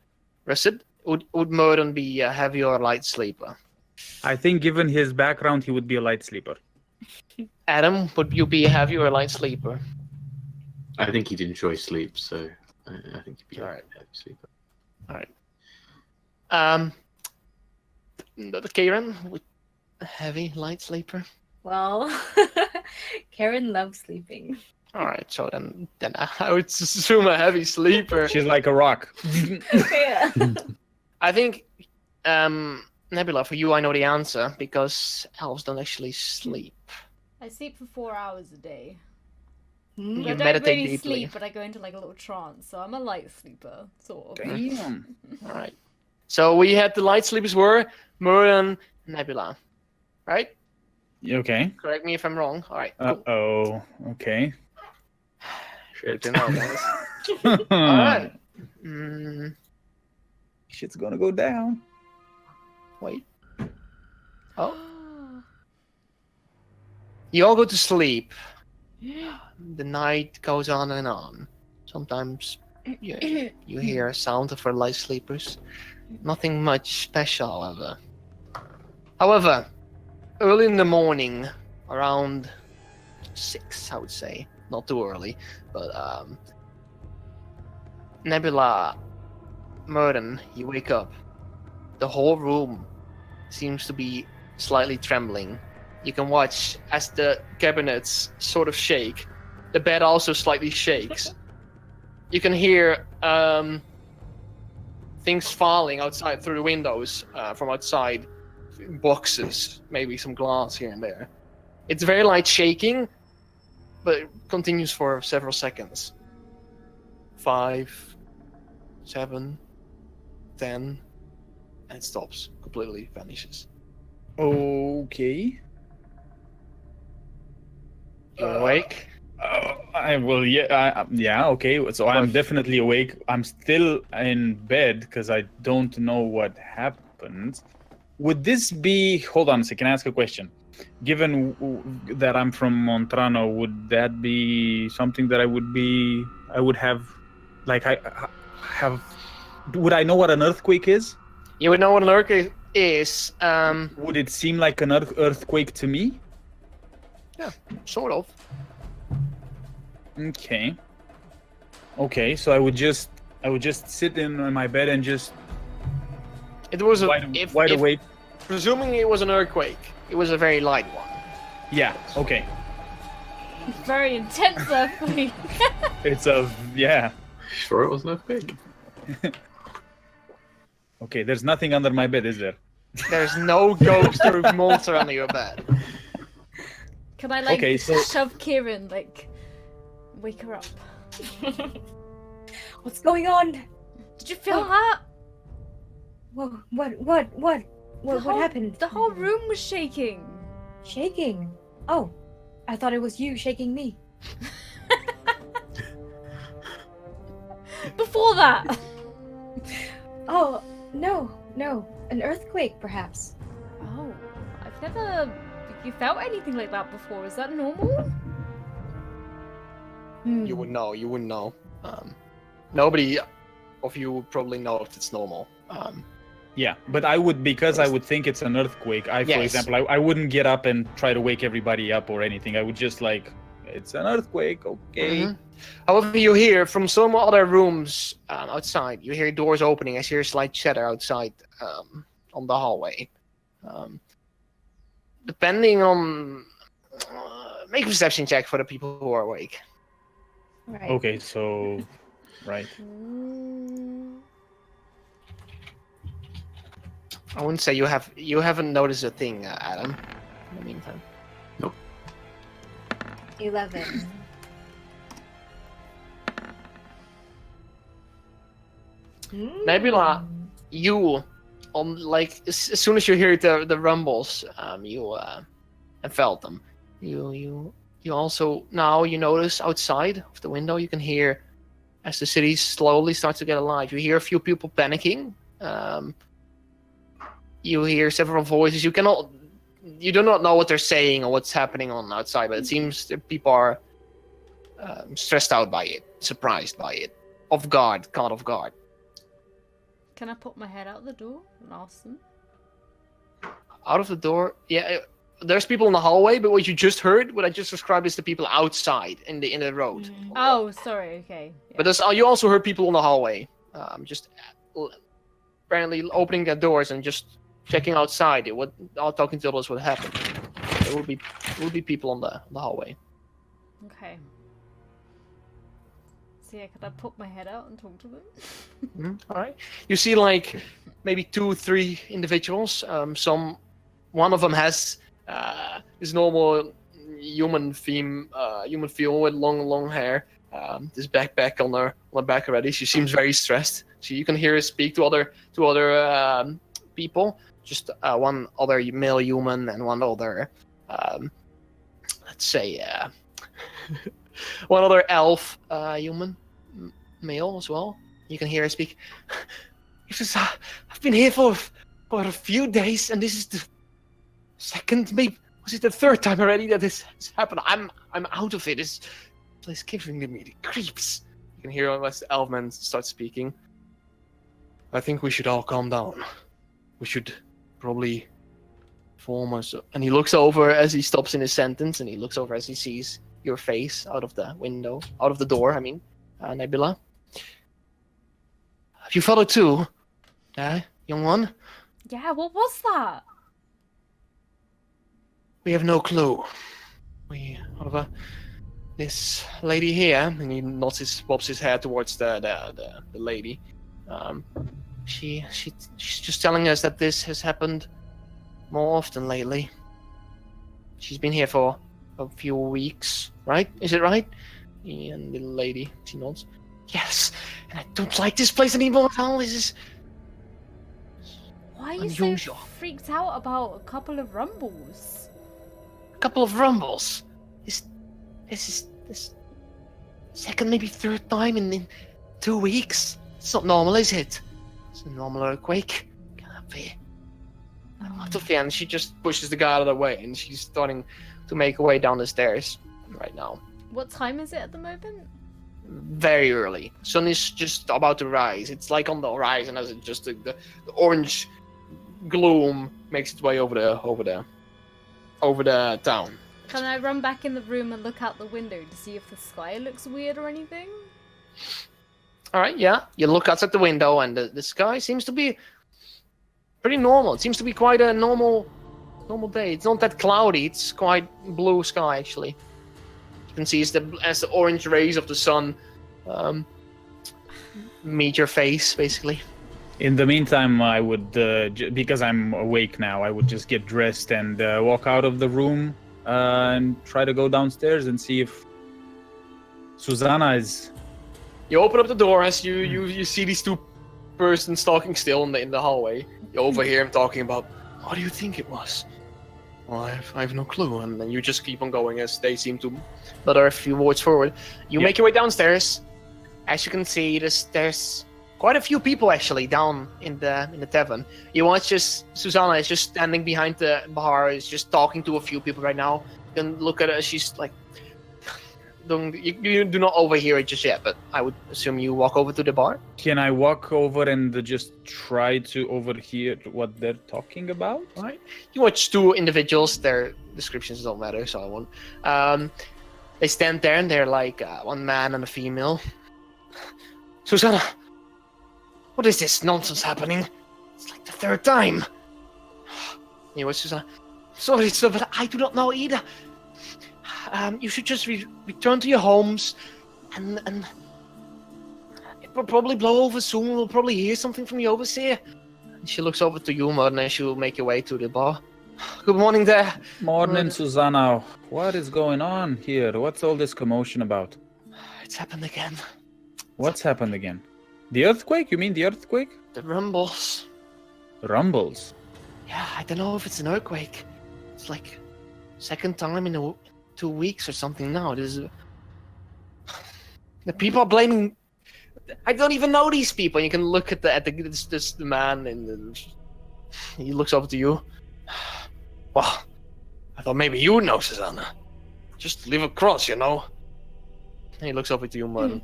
Speaker 1: Rusted, would Murden be a heavy or light sleeper?
Speaker 2: I think given his background, he would be a light sleeper.
Speaker 1: Adam, would you be a heavy or a light sleeper?
Speaker 3: I think he'd enjoy sleep, so I think he'd be
Speaker 1: Alright.
Speaker 3: a heavy sleeper.
Speaker 1: All right. Karen, heavy, light sleeper.
Speaker 5: Well, Karen loves sleeping.
Speaker 1: All right, so then I would assume a heavy sleeper.
Speaker 2: She's like a rock.
Speaker 5: Yeah.
Speaker 1: I think, Nebula, for you, I know the answer because elves don't actually sleep.
Speaker 4: I sleep for 4 hours a day.
Speaker 5: Hmm?
Speaker 4: I
Speaker 1: You
Speaker 4: don't
Speaker 1: meditate
Speaker 4: really
Speaker 1: deeply.
Speaker 4: sleep, but I go into like a little trance, so I'm a light sleeper, sort of.
Speaker 2: Damn.
Speaker 1: All right. So we had the light sleepers were Murden, Nebula, right?
Speaker 2: Okay.
Speaker 1: Correct me if I'm wrong. All right. Cool.
Speaker 2: Uh-oh. Okay.
Speaker 1: Good to know, guys. All right.
Speaker 2: Shit's gonna go down.
Speaker 1: Wait. Oh. You all go to sleep. The night goes on and on. Sometimes you hear a sound of our light sleepers. Nothing much special, however. However, early in the morning, around 6, I would say. Not too early, but Nebula, Murden, you wake up. The whole room seems to be slightly trembling. You can watch as the cabinets sort of shake. The bed also slightly shakes. You can hear things falling outside through the windows from outside. Boxes, maybe some glass here and there. It's very light shaking, but it continues for several seconds. 5, 7, 10, and it stops. Completely vanishes.
Speaker 2: Okay.
Speaker 1: You're awake?
Speaker 2: I will. Yeah. Yeah. Okay. So I'm definitely awake. I'm still in bed because I don't know what happened. Would this be? Hold on a second. Can I ask a question? Given that I'm from Montrano, would that be something that I would have, like would I know what an earthquake is?
Speaker 1: You would know what an earthquake is.
Speaker 2: Would it seem like an earthquake to me?
Speaker 1: Yeah, sort of.
Speaker 2: Okay. Okay, so I would just sit in my bed and just
Speaker 1: It was
Speaker 2: wide awake.
Speaker 1: Presuming it was an earthquake, it was a very light one.
Speaker 2: Yeah. Okay.
Speaker 4: Very intense earthquake.
Speaker 2: It's yeah.
Speaker 3: Sure, it was an earthquake.
Speaker 2: Okay, there's nothing under my bed, is there?
Speaker 1: There's no ghost or monster under your bed.
Speaker 4: Can I like
Speaker 2: Okay, so-
Speaker 4: shove Kieran, like wake her up?
Speaker 5: What's going on?
Speaker 4: Did you feel that?
Speaker 5: Whoa, what happened?
Speaker 4: The whole room was shaking.
Speaker 5: Shaking. Oh, I thought it was you shaking me.
Speaker 4: Before that.
Speaker 5: Oh, no. An earthquake, perhaps.
Speaker 4: Oh, I've never. You felt anything like that before? Is that normal?
Speaker 1: You would know. You wouldn't know. Nobody of you would probably know if it's normal.
Speaker 2: Yeah, but I would, because I would think it's an earthquake. For
Speaker 1: Yes.
Speaker 2: example, I wouldn't get up and try to wake everybody up or anything. I would just like, it's an earthquake, okay.
Speaker 1: Mhm. However, you hear from some other rooms outside. You hear doors opening. I hear a slight chatter outside on the hallway. Depending on, make a perception check for the people who are awake.
Speaker 5: Right.
Speaker 2: Okay, so, right.
Speaker 1: I wouldn't say you haven't noticed a thing, Adam. In the meantime.
Speaker 3: Nope.
Speaker 5: 11.
Speaker 1: Nebula, you, as soon as you hear the rumbles, you have felt them. You also now you notice outside of the window you can hear as the city slowly starts to get alive. You hear a few people panicking. You hear several voices. You do not know what they're saying or what's happening on outside, but it seems that people are stressed out by it, surprised by it, caught off guard.
Speaker 4: Can I put my head out the door and ask them?
Speaker 1: Out of the door, yeah. There's people in the hallway, but what you just heard, what I just described, is the people outside in the road.
Speaker 4: Oh, sorry. Okay. Yeah.
Speaker 1: But you also heard people in the hallway, just apparently opening their doors and just checking outside. Talking to others what happened. There will be people on the hallway.
Speaker 4: Okay. So yeah, could I put my head out and talk to them?
Speaker 1: All right. You see, like maybe 2-3 individuals. One of them has his normal human feel with long hair. This backpack on her back already. She seems very stressed. So you can hear her speak to other people. Just one other male human and one other, let's say, one other elf human male as well. You can hear her speak. I've been here for a few days, and this is the second, maybe was it the third time already that this has happened? I'm out of it. This place giving me the creeps. You can hear unless the elfman starts speaking. I think we should all calm down. We should probably form us. And he looks over as he stops in his sentence, and he looks over as he sees your face out of the door. I mean, Nebula. Have you followed too? Young one?
Speaker 4: Yeah, what was that?
Speaker 1: We have no clue. However, this lady here, and he bobs his head towards the lady. She's just telling us that this has happened more often lately. She's been here for a few weeks, right? Is it right? And the lady, she nods. Yes, and I don't like this place anymore at all. This is
Speaker 4: Why are you
Speaker 1: unusual.
Speaker 4: so freaked out about a couple of rumbles?
Speaker 1: A couple of rumbles. This is this second, maybe third time in 2 weeks. It's not normal, is it? It's a normal earthquake. Can't be. I'm out of here, and she just pushes the guy out of the way, and she's starting to make her way down the stairs right now.
Speaker 4: What time is it at the moment?
Speaker 1: Very early. Sun is just about to rise. It's like on the horizon as it just the orange gloom makes its way over the town.
Speaker 4: Can I run back in the room and look out the window to see if the sky looks weird or anything?
Speaker 1: All right, yeah. You look outside the window, and the sky seems to be pretty normal. It seems to be quite a normal day. It's not that cloudy. It's quite blue sky, actually. You can see as the orange rays of the sun meet your face, basically.
Speaker 2: In the meantime, I would, because I'm awake now, I would just get dressed and walk out of the room and try to go downstairs and see if Susanna is...
Speaker 1: You open up the door as you see these two persons talking still in the hallway. You overhear him talking about, what do you think it was? Well, I have no clue. And then you just keep on going as they seem to utter a few words forward. You make your way downstairs. As you can see, there's quite a few people actually down in the tavern. You watch just Susanna is just standing behind the bar, is just talking to a few people right now. You can look at her, she's like, you do not overhear it just yet, but I would assume you walk over to the bar.
Speaker 2: Can I walk over and just try to overhear what they're talking about?
Speaker 1: All right. You watch two individuals. Their descriptions don't matter, so I won't. They stand there and they're like one man and a female. Susanna, what is this nonsense happening? It's like the third time. You watch Susanna. Sorry, sir, but I do not know either. You should just return to your homes, and it will probably blow over soon. We'll probably hear something from the overseer. And she looks over to you, Mud, and she will make your way to the bar. Good morning there.
Speaker 2: Morning,
Speaker 1: Good.
Speaker 2: Susanna. What is going on here? What's all this commotion about?
Speaker 1: It's happened again.
Speaker 2: What's happened again? The earthquake? You mean the earthquake?
Speaker 1: The rumbles.
Speaker 2: Rumbles.
Speaker 1: Yeah, I don't know if it's an earthquake. It's like second time in 2 weeks or something now. The people are blaming. I don't even know these people. You can look at the man and he looks over to you. Well, I thought maybe you know, Susanna. Just live across, you know. And he looks over to you, Merlin.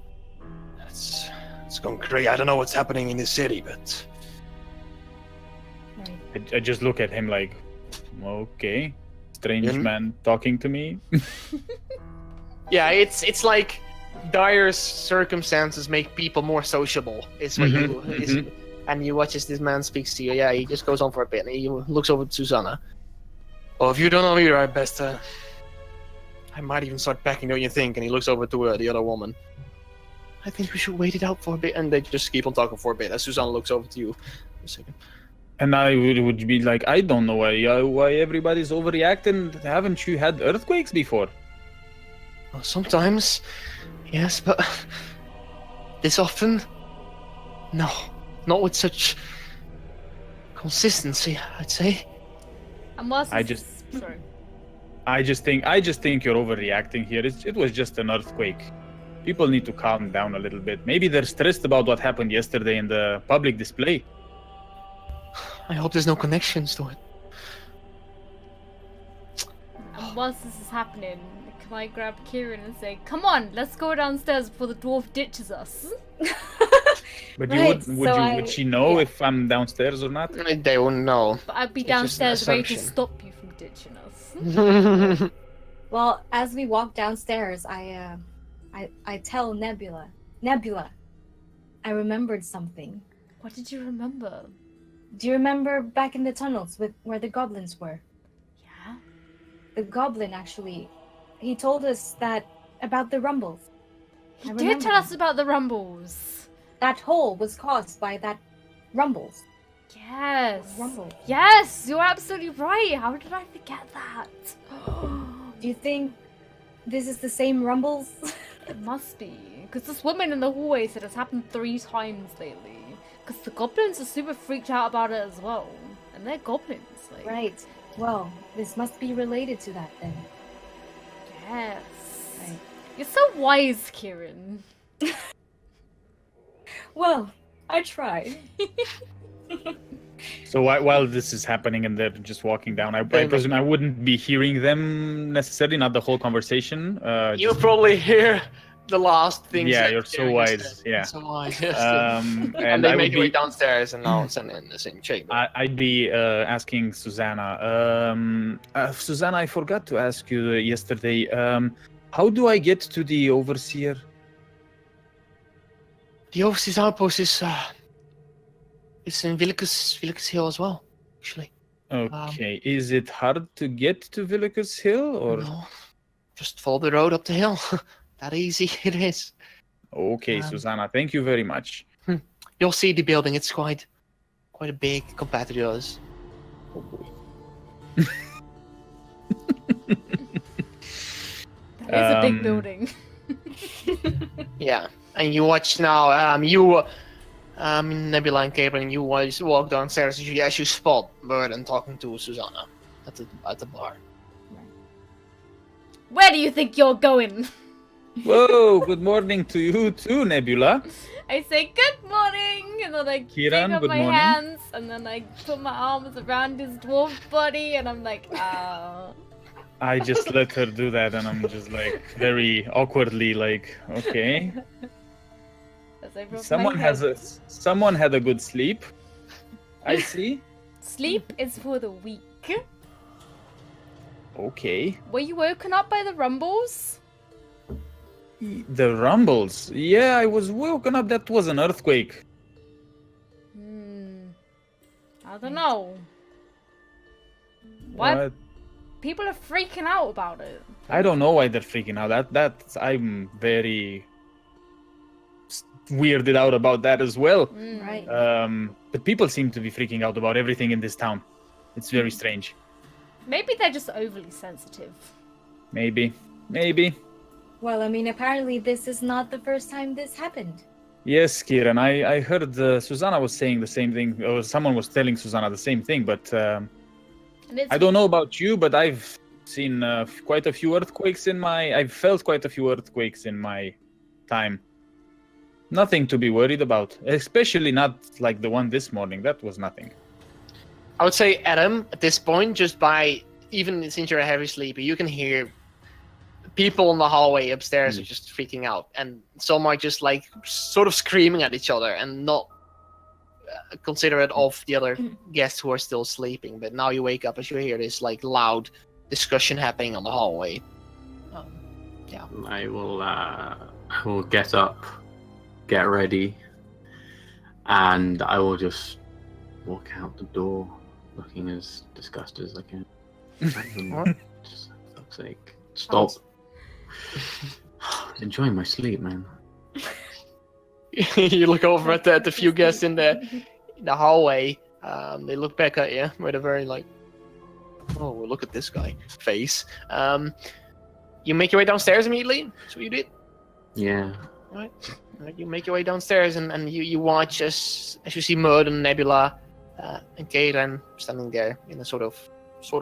Speaker 1: It's going crazy. I don't know what's happening in the city, but
Speaker 2: I just look at him like, okay, strange
Speaker 1: Yeah.
Speaker 2: man talking to me.
Speaker 1: yeah, it's like dire circumstances make people more sociable. Is what you is, and you watch as this man speaks to you. Yeah, he just goes on for a bit, and he looks over to Susanna. Oh, if you don't know either, I best. I might even start packing. Don't you think? And he looks over to the other woman. I think we should wait it out for a bit, and they just keep on talking for a bit. As Susanna looks over to you, for a second.
Speaker 2: And I would be like, I don't know why everybody's overreacting. Haven't you had earthquakes before?
Speaker 1: Well, sometimes, yes, but this often, no, not with such consistency. I'd say.
Speaker 4: And whilst
Speaker 2: I
Speaker 4: this
Speaker 2: just-
Speaker 4: is- sorry.
Speaker 2: I just think you're overreacting here. It was just an earthquake. People need to calm down a little bit. Maybe they're stressed about what happened yesterday in the public display.
Speaker 1: I hope there's no connections to it.
Speaker 4: And whilst this is happening, can I grab Kieran and say, "Come on, let's go downstairs before the dwarf ditches us"?
Speaker 2: But
Speaker 5: Right,
Speaker 2: would she know if I'm downstairs or not?
Speaker 1: They won't know.
Speaker 4: But I'd be
Speaker 1: It's just an
Speaker 4: downstairs ready to
Speaker 1: assumption.
Speaker 4: stop you from ditching us.
Speaker 5: Well, as we walk downstairs, I tell Nebula, I remembered something.
Speaker 4: What did you remember?
Speaker 5: Do you remember back in the tunnels where the goblins were?
Speaker 4: Yeah.
Speaker 5: The goblin actually, he told us that about the rumbles.
Speaker 4: He
Speaker 5: I
Speaker 4: did
Speaker 5: remember
Speaker 4: tell us about the rumbles.
Speaker 5: That hole was caused by that rumbles.
Speaker 4: Yes.
Speaker 5: Rumble.
Speaker 4: Yes, you're absolutely right. How did I forget that?
Speaker 5: Do you think this is the same rumbles?
Speaker 4: It must be. Because this woman in the hallway said it's happened 3 times lately. Because the goblins are super freaked out about it as well. And they're goblins. Like,
Speaker 5: Right. Well, this must be related to that then.
Speaker 4: Yes.
Speaker 5: Right.
Speaker 4: You're so wise, Kieran.
Speaker 5: Well, I tried.
Speaker 2: So while this is happening and they're just walking down, I presume I wouldn't be hearing them necessarily, not the whole conversation.
Speaker 1: You'll
Speaker 2: Just,
Speaker 1: probably hear the last things.
Speaker 2: Yeah,
Speaker 1: that
Speaker 2: you're so
Speaker 1: Kieran
Speaker 2: wise,
Speaker 1: just said.
Speaker 2: yeah.
Speaker 1: So wise. Yes.
Speaker 2: and
Speaker 1: and they
Speaker 2: I
Speaker 1: make
Speaker 2: would
Speaker 1: your way
Speaker 2: be,
Speaker 1: downstairs, and now it's in the same chamber.
Speaker 2: I'd be asking Susanna. Susanna, I forgot to ask you yesterday. How do I get to the overseer?
Speaker 1: The overseas outpost is in Villicus Hill as well, actually.
Speaker 2: Okay, is it hard to get to Villicus Hill or?
Speaker 1: No, just follow the road up the hill. That easy it is.
Speaker 2: Okay, Susanna, thank you very much.
Speaker 1: You'll see the building. It's quite a big compared to the others. Oh boy.
Speaker 4: That is a big
Speaker 2: Um,
Speaker 4: building.
Speaker 1: Yeah, and you watch now. Nebula and Gabriel, you walk downstairs as you spot Burden talking to Susanna at the bar.
Speaker 4: Where do you think you're going?
Speaker 2: Whoa, good morning to you too, Nebula.
Speaker 4: I say good morning, and then I
Speaker 2: Kieran,
Speaker 4: take up
Speaker 2: good
Speaker 4: my
Speaker 2: morning.
Speaker 4: hands, and then I put my arms around his dwarf body, and I'm like, ah.
Speaker 2: I just let her do that, and I'm just like very awkwardly like, okay.
Speaker 4: As I rub my
Speaker 2: Someone had a good sleep. I see.
Speaker 4: Sleep is for the weak.
Speaker 2: Okay.
Speaker 4: Were you woken up by the rumbles?
Speaker 2: The rumbles. Yeah, I was woken up. That was an earthquake.
Speaker 4: I don't know. Why
Speaker 2: What?
Speaker 4: people are freaking out about it?
Speaker 2: I don't know why they're freaking out. That's I'm very weirded out about that as well.
Speaker 5: Right.
Speaker 2: But people seem to be freaking out about everything in this town. It's very strange.
Speaker 4: Maybe they're just overly sensitive.
Speaker 2: Maybe.
Speaker 5: Well, I mean, apparently this is not the first time this happened.
Speaker 2: Yes, Kieran, I heard Susanna was saying the same thing, or someone was telling Susanna the same thing, but
Speaker 4: And it's
Speaker 2: I don't know about you, but I've seen quite a few earthquakes I've felt quite a few earthquakes in my time. Nothing to be worried about, especially not like the one this morning. That was nothing.
Speaker 1: I would say, Adam, at this point, just by even since you're a heavy sleeper, you can hear people in the hallway upstairs are just freaking out, and some are just like sort of screaming at each other and not considerate of the other guests who are still sleeping. But now you wake up as you hear this like loud discussion happening on the hallway. Yeah.
Speaker 3: I will get up, get ready, and I will just walk out the door looking as disgusted as I can. Just for fuck's sake. Stop. Enjoying my sleep, man.
Speaker 1: You look over at the few guests in the hallway. They look back at you with a very like, oh, look at this guy face. You make your way downstairs immediately. That's what you did.
Speaker 3: Yeah.
Speaker 1: Right. You make your way downstairs and you watch as you see Mud and Nebula and Kaden standing there in a sort of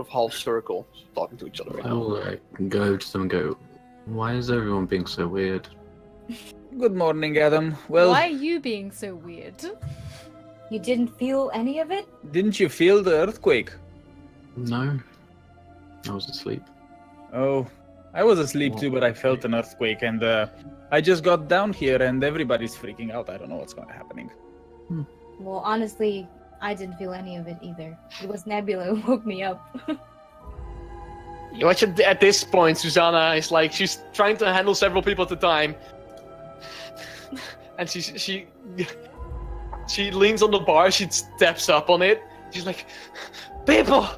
Speaker 1: half circle, talking to each other.
Speaker 3: I will go to them and go, why is everyone being so weird?
Speaker 2: Good morning, Adam. Well,
Speaker 4: Why are you being so weird?
Speaker 5: You didn't feel any of it?
Speaker 2: didn't you feel the earthquake?
Speaker 3: No. I was asleep.
Speaker 2: Oh, I was asleep
Speaker 3: Well,
Speaker 2: too, but I felt an earthquake, and I just got down here, and everybody's freaking out. I don't know what's happening.
Speaker 5: Well, honestly, I didn't feel any of it either. It was Nebula who woke me up.
Speaker 1: You watch at this point, Susanna is like she's trying to handle several people at a time, and she leans on the bar. She steps up on it. She's like, "People,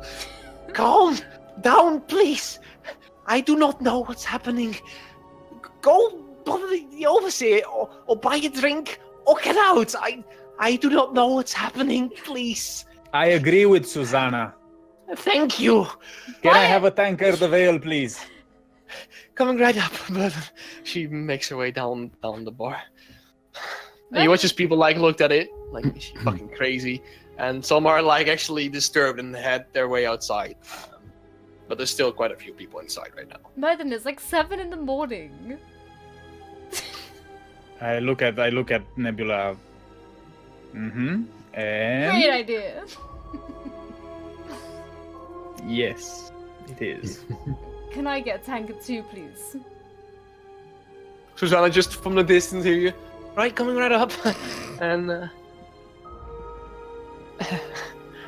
Speaker 1: calm down, please. I do not know what's happening. Go bother the overseer, or buy a drink, or get out. I do not know what's happening. Please.
Speaker 2: I agree with Susanna.
Speaker 1: Thank you.
Speaker 2: Can I have a tankard of ale, please?
Speaker 1: Coming right up." But she makes her way down the bar. And you watch as people like looked at it like, is she fucking crazy? And some are like actually disturbed and head their way outside. But there's still quite a few people inside right now.
Speaker 4: Merton, it's like 7 in the morning.
Speaker 2: I look at Nebula. And
Speaker 4: Great idea.
Speaker 2: yes, it is.
Speaker 4: Can I get a tankard too, please?
Speaker 1: Susanna just from the distance hear you. Right, coming right up. And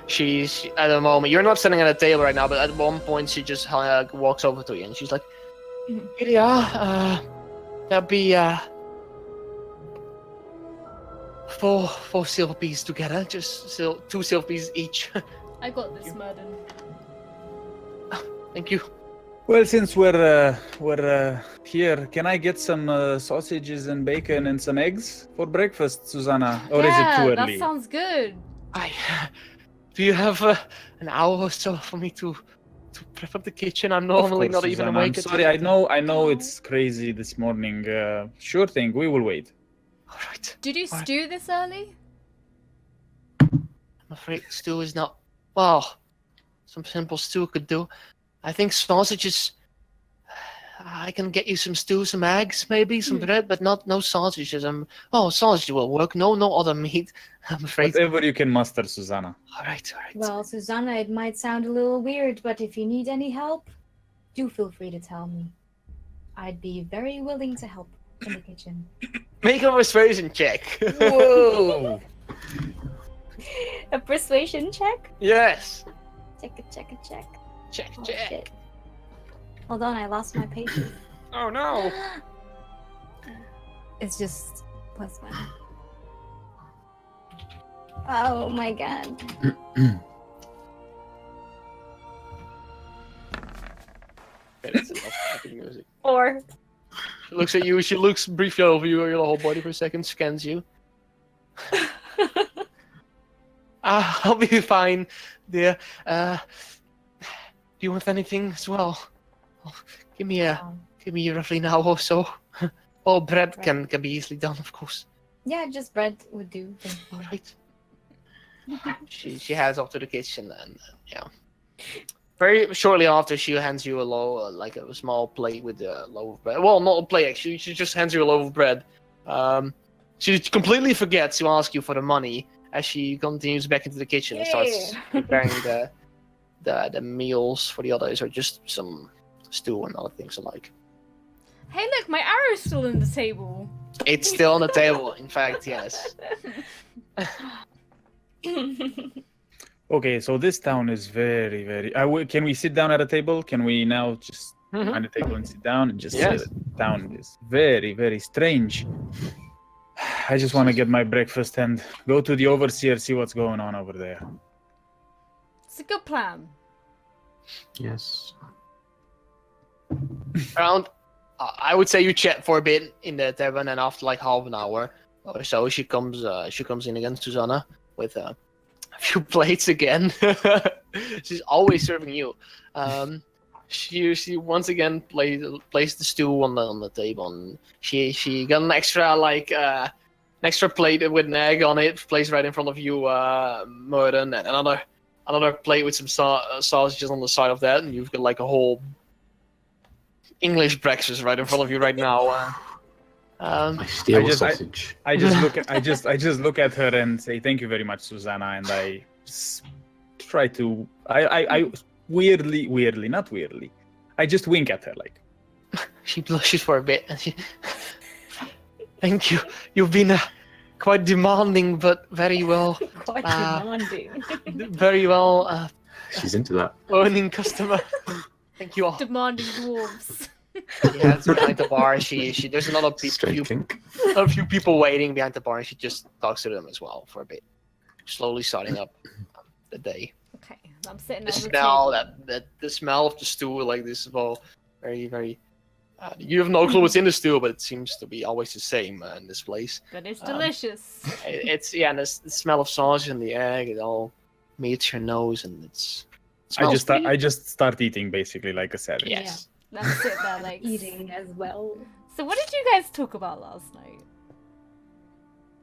Speaker 1: she's at the moment, you're not sitting at a table right now, but at one point she just walks over to you and she's like, "Here you are. There'll be four silver pieces together, just 2 silver pieces each."
Speaker 4: I got this, Merton.
Speaker 1: Thank you.
Speaker 2: Well, since we're here, can I get some sausages and bacon and some eggs for breakfast, Susanna? Or is it too early?
Speaker 4: That sounds good.
Speaker 1: Do you have an hour or so for me to prep up the kitchen? I'm normally
Speaker 2: Of course,
Speaker 1: not even
Speaker 2: Susanna.
Speaker 1: awake.
Speaker 2: I'm sorry, I know it's crazy this morning. Sure thing, we will wait.
Speaker 1: All right.
Speaker 4: Did you
Speaker 1: Alright.
Speaker 4: stew this early?
Speaker 1: I'm afraid stew is not. Well, some simple stew could do. I think sausages. I can get you some stew, some eggs, maybe some bread, but no sausages. Sausage will work. No other meat. I'm afraid.
Speaker 2: Whatever you can muster, Susanna.
Speaker 1: All right.
Speaker 5: Well, Susanna, it might sound a little weird, but if you need any help, do feel free to tell me. I'd be very willing to help in the kitchen.
Speaker 1: Make a persuasion check.
Speaker 2: Whoa!
Speaker 5: A persuasion check?
Speaker 1: Yes.
Speaker 5: Check.
Speaker 1: Check.
Speaker 5: Oh, shit. Hold on, I lost my patience.
Speaker 1: Oh no.
Speaker 5: It's just +1. Oh my god.
Speaker 1: That's enough fucking music.
Speaker 5: 4.
Speaker 1: She looks at you. She looks briefly over you, your whole body for a second, scans you. I'll be fine, dear. you want anything as well? Oh, give me
Speaker 5: Um,
Speaker 1: roughly an hour or so. Well, bread
Speaker 5: Bread.
Speaker 1: can be easily done, of course.
Speaker 5: yeah, just bread would do. Thank you.
Speaker 1: All right. She heads off to the kitchen and yeah. Very shortly after, she hands you a small plate with a loaf of bread. Well, not a plate actually. She just hands you a loaf of bread. She completely forgets to ask you for the money as she continues back into the kitchen and starts
Speaker 5: Yeah.
Speaker 1: preparing the meals for the others, or just some stew and other things alike.
Speaker 4: Hey, look, my arrow's still on the table.
Speaker 1: It's still on the table. In fact, yes.
Speaker 2: Okay, so this town is very, very. Can we sit down at a table? Can we now just
Speaker 1: Mhm.
Speaker 2: find a table and sit down and just
Speaker 1: Yes.
Speaker 2: say that town is very, very strange? I just want to get my breakfast and go to the overseer, see what's going on over there.
Speaker 4: It's a good plan.
Speaker 3: Yes.
Speaker 1: Around, I would say you chat for a bit in the tavern, and after like half an hour or so, she comes in again, Susanna, with a few plates again. She's always serving you. She once again placed the stew on the table, and she got an extra plate with an egg on it, placed right in front of you, Merton, and another plate with some sausages on the side of that, and you've got like a whole English breakfast right in front of you right now.
Speaker 3: I steal
Speaker 2: I just-
Speaker 3: sausage.
Speaker 2: I just look at her and say thank you very much, Susanna, and I try to I weirdly, not weirdly, I just wink at her like.
Speaker 1: She blushes for a bit. And thank you. You've been quite demanding, but very well,
Speaker 5: Quite demanding.
Speaker 1: very well
Speaker 3: She's into that.
Speaker 1: earning customer. Thank you all.
Speaker 4: Demanding dwarves.
Speaker 1: She heads behind the bar. She there's another
Speaker 3: Straight kink.
Speaker 1: a few people waiting behind the bar, and she just talks to them as well for a bit, slowly starting up the day.
Speaker 4: Okay, I'm sitting
Speaker 1: The
Speaker 4: at the
Speaker 1: smell
Speaker 4: table.
Speaker 1: the smell of the stew, like this is all very very. You have no clue what's in the stew, but it seems to be always the same in this place.
Speaker 4: But it's
Speaker 1: um,
Speaker 4: delicious.
Speaker 1: It's yeah, and the smell of sausage and the egg, it all meets your nose, and it
Speaker 2: I
Speaker 1: smells pretty-
Speaker 2: I just start eating basically like a savage.
Speaker 1: yes.
Speaker 4: Let's sit there like
Speaker 5: Eating as well.
Speaker 4: So what did you guys talk about last night?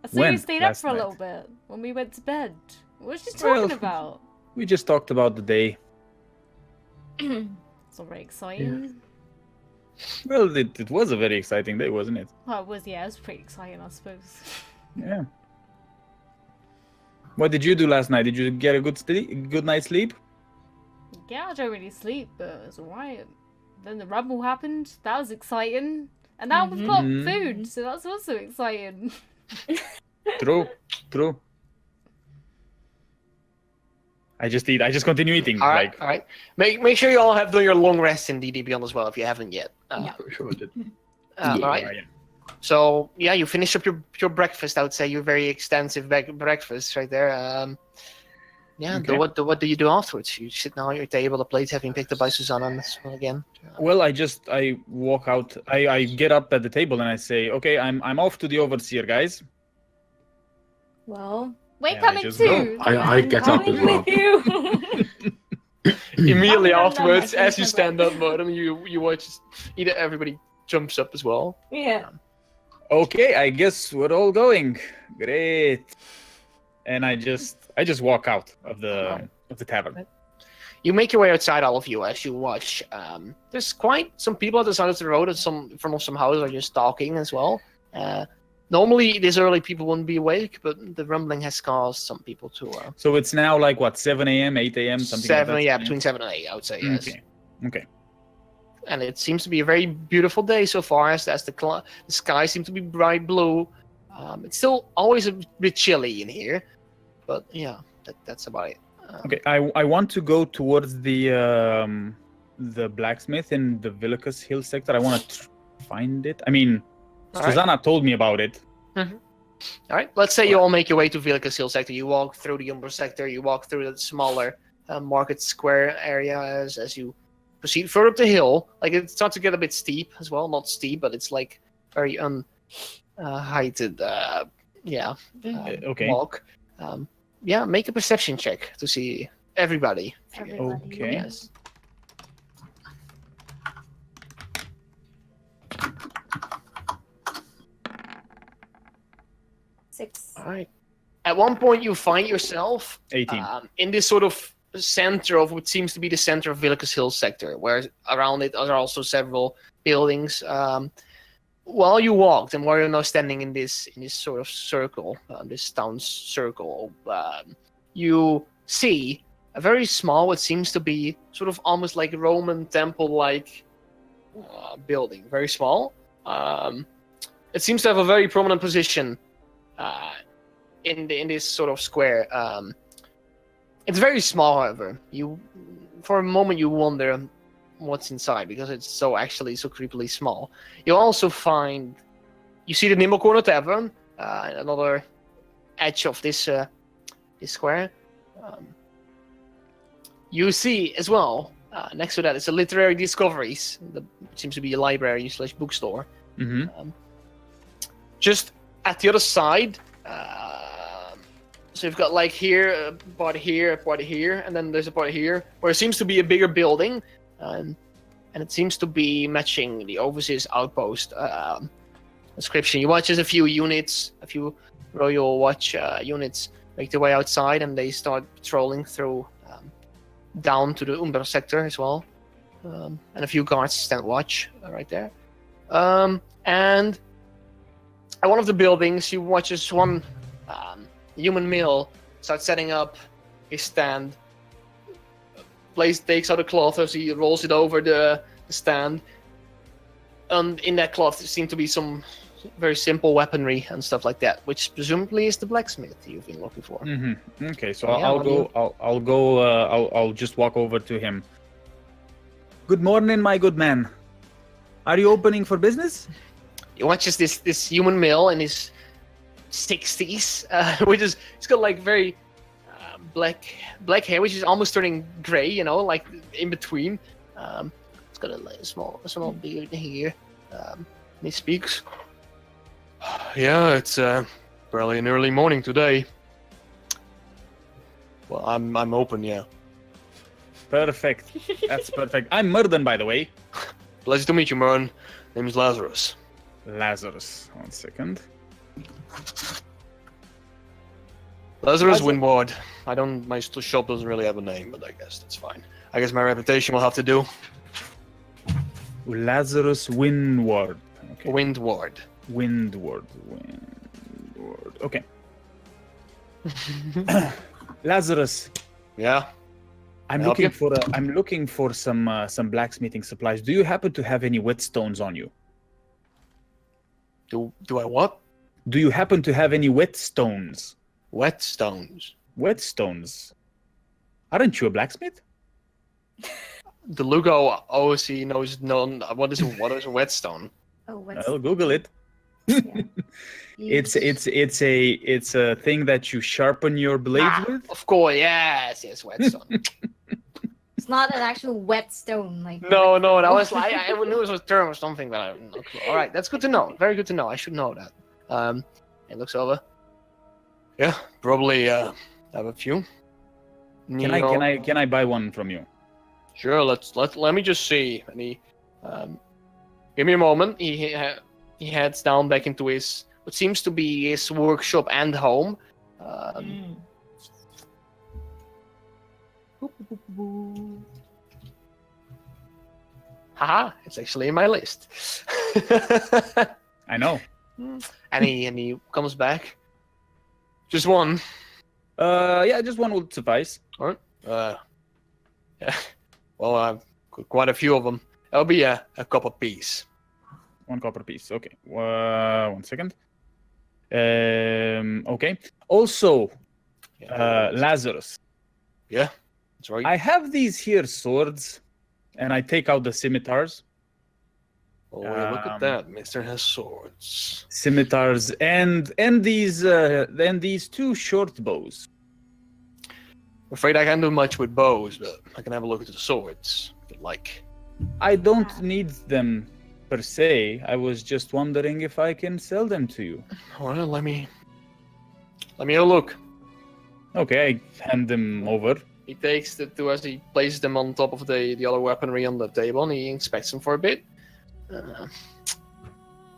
Speaker 4: I saw you
Speaker 2: When?
Speaker 4: stayed up
Speaker 2: Last
Speaker 4: for a
Speaker 2: night?
Speaker 4: little bit when we went to bed. What was you
Speaker 2: Well,
Speaker 4: talking about?
Speaker 2: We just talked about the day.
Speaker 4: It's all very exciting.
Speaker 2: Well, it was a very exciting day, wasn't it?
Speaker 4: Well, it was pretty exciting, I suppose.
Speaker 2: Yeah. What did you do last night? Did you get a good night's sleep?
Speaker 4: Yeah, I don't really sleep, but it's alright. Then the rumble happened. That was exciting. And now we've got
Speaker 2: Mhm.
Speaker 4: food, so that's also exciting.
Speaker 2: True. I just eat. I just continue eating.
Speaker 1: All right,
Speaker 2: like,
Speaker 1: all right. Make sure you all have done your long rest in DD Beyond as well if you haven't yet.
Speaker 5: Yeah.
Speaker 3: I'm sure I did.
Speaker 1: All right.
Speaker 2: yeah.
Speaker 1: So yeah, you finish up your breakfast. I would say your very extensive breakfast right there. Yeah.
Speaker 2: Okay.
Speaker 1: What do you do afterwards? You sit down at your table. The plates have been picked up by Susanna and this one again.
Speaker 2: Well, I walk out. I get up at the table and I say, "Okay, I'm off to the overseer, guys."
Speaker 5: Well,
Speaker 4: We're
Speaker 2: Yeah, I
Speaker 4: coming
Speaker 2: just
Speaker 4: too.
Speaker 3: I get up as
Speaker 5: coming
Speaker 3: well.
Speaker 5: with you.
Speaker 1: Immediately
Speaker 5: I'm
Speaker 1: afterwards,
Speaker 5: not
Speaker 1: as you
Speaker 5: much
Speaker 1: stand up, Modem, you watch either everybody jumps up as well.
Speaker 5: Yeah.
Speaker 2: Okay, I guess we're all going. Great. And I just walk out of the tavern.
Speaker 1: You make your way outside, all of you, as you watch. There's quite some people at the side of the road, and some in front of some houses are just talking as well. Normally, this early people wouldn't be awake, but the rumbling has caused some people to.
Speaker 2: So it's now like what, 7 a.m., 8 a.m., something like
Speaker 1: 7,
Speaker 2: that?
Speaker 1: yeah, between 7 and 8, I would say, yes.
Speaker 2: Okay.
Speaker 1: And it seems to be a very beautiful day so far, as the sky seems to be bright blue. It's still always a bit chilly in here, but yeah, that's about it.
Speaker 2: Okay, I want to go towards the blacksmith in the Villicus Hill sector. I want to find it. I mean,
Speaker 1: All right.
Speaker 2: Susanna told me about it.
Speaker 1: All right, let's say you all make your way to Villicus Hill sector. You walk through the Umber sector. You walk through the smaller market square area as you proceed further up the hill. Like it starts to get a bit steep as well. Not steep, but it's like very heighted.
Speaker 2: Okay.
Speaker 1: Walk. Yeah, make a perception check to see everybody.
Speaker 5: Everybody.
Speaker 2: Okay.
Speaker 1: Yes. right. At one point, you find yourself
Speaker 2: 18.
Speaker 1: in this sort of center of what seems to be the center of Villicus Hill sector, where around it are also several buildings. While you walked, and while you're now standing in this sort of circle, this town circle, you see a very small, what seems to be sort of almost like Roman temple-like building. Very small. It seems to have a very prominent position in this sort of square. It's very small, however. For a moment, you wonder what's inside because it's so creepily small. You also you see the Nimble Corner Tavern, another edge of this square. You see as well next to that it's a Literary Discoveries. That seems to be a library / bookstore.
Speaker 2: Mm-hmm.
Speaker 1: Just at the other side. So you've got like here, a part here, and then there's a part here where it seems to be a bigger building, and it seems to be matching the Overseer's Outpost description. You watch as a few Royal Watch units make their way outside, and they start patrolling through down to the Umber sector as well, and a few guards stand watch right there. And at one of the buildings, you watch as one human male starts setting up his stand. Takes out a cloth as he rolls it over the stand. And in that cloth there seem to be some very simple weaponry and stuff like that, which presumably is the blacksmith you've been looking for.
Speaker 2: Mm-hmm. Okay, so
Speaker 1: Yeah,
Speaker 2: I'll just walk over to him. Good morning, my good man. Are you opening for business?
Speaker 1: He watches this human male in his 60s, which is he's got like very black hair, which is almost turning gray, like in between. It's got a small beard here. And he speaks. Yeah, it's probably an early morning today. Well, I'm open, yeah.
Speaker 2: Perfect. That's perfect. I'm Murden, by the way.
Speaker 1: Pleasure to meet you, Murden. Name is Lazarus.
Speaker 2: Lazarus. 1 second.
Speaker 1: Lazarus Windward. My shop doesn't really have a name, but I guess that's fine. I guess my reputation will have to do.
Speaker 2: Lazarus Windward. Okay.
Speaker 1: Windward.
Speaker 2: Windward. Okay. Lazarus.
Speaker 1: Yeah.
Speaker 2: I'm looking for some blacksmithing supplies. Do you happen to have any whetstones on you?
Speaker 1: Do I what?
Speaker 2: Do you happen to have any whetstones?
Speaker 1: Whetstones.
Speaker 2: Whetstones. Aren't you a blacksmith?
Speaker 1: The Lugo OC knows none. What is a whetstone?
Speaker 5: Oh, what's
Speaker 2: I'll Google it.
Speaker 5: yeah.
Speaker 2: It's a thing that you sharpen your blades with.
Speaker 1: Of course, yes, whetstone.
Speaker 5: It's not an actual whetstone, like.
Speaker 1: No, that was like I knew it was a term or something, but I don't know. All right, that's good to know. Very good to know. I should know that. It looks over. Yeah, probably have a few.
Speaker 2: Can I buy one from you?
Speaker 1: Sure. Let me just see. And he, give me a moment. He heads down back into what seems to be his workshop and home. Haha! It's actually in my list.
Speaker 2: I know.
Speaker 1: And he comes back. Just one.
Speaker 2: Yeah, just one would suffice.
Speaker 1: All right. Yeah. Well, I've got quite a few of them. That'll be a copper piece.
Speaker 2: 1 copper piece. Okay. 1 second. Okay. Also, Lazarus.
Speaker 1: Yeah, that's right.
Speaker 2: I have these here swords, and I take out the scimitars.
Speaker 1: Oh, look at that. Mister has swords.
Speaker 2: Scimitars and these 2 short bows.
Speaker 1: I'm afraid I can't do much with bows, but I can have a look at the swords. If you'd like.
Speaker 2: I don't need them per se. I was just wondering if I can sell them to you.
Speaker 1: Well, let me have a look.
Speaker 2: Okay, I hand them over.
Speaker 1: He takes the 2 as he places them on top of the other weaponry on the table, and he inspects them for a bit.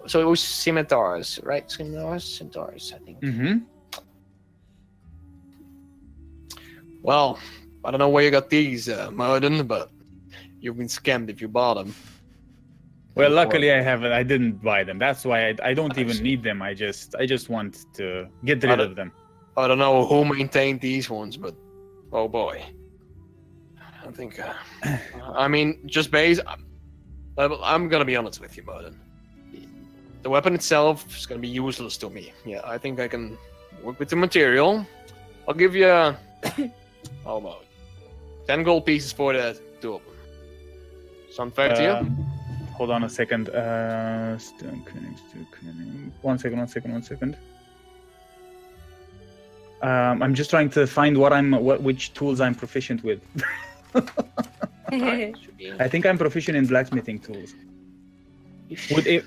Speaker 1: So it was scimitars, right? Scimitars, I think.
Speaker 2: Mm-hmm.
Speaker 1: Well, I don't know where you got these, Merlin, but you've been scammed if you bought them.
Speaker 2: Well, luckily I didn't buy them. That's why I don't
Speaker 1: I
Speaker 2: even
Speaker 1: see.
Speaker 2: need them. I just want to get
Speaker 1: I
Speaker 2: rid
Speaker 1: don't-
Speaker 2: of them.
Speaker 1: I don't know who maintained these ones, but oh boy. I think, I mean, just base. I'm gonna be honest with you, Merlin. The weapon itself is gonna be useless to me. Yeah, I think I can work with the material. I'll give you, how about 10 gold pieces for the two of them. Sound fair to you?
Speaker 2: Hold on a second. Stone cunning. One second. I'm just trying to find which tools I'm proficient with.
Speaker 1: Alright, should be-
Speaker 2: I think I'm proficient in blacksmithing tools.
Speaker 1: You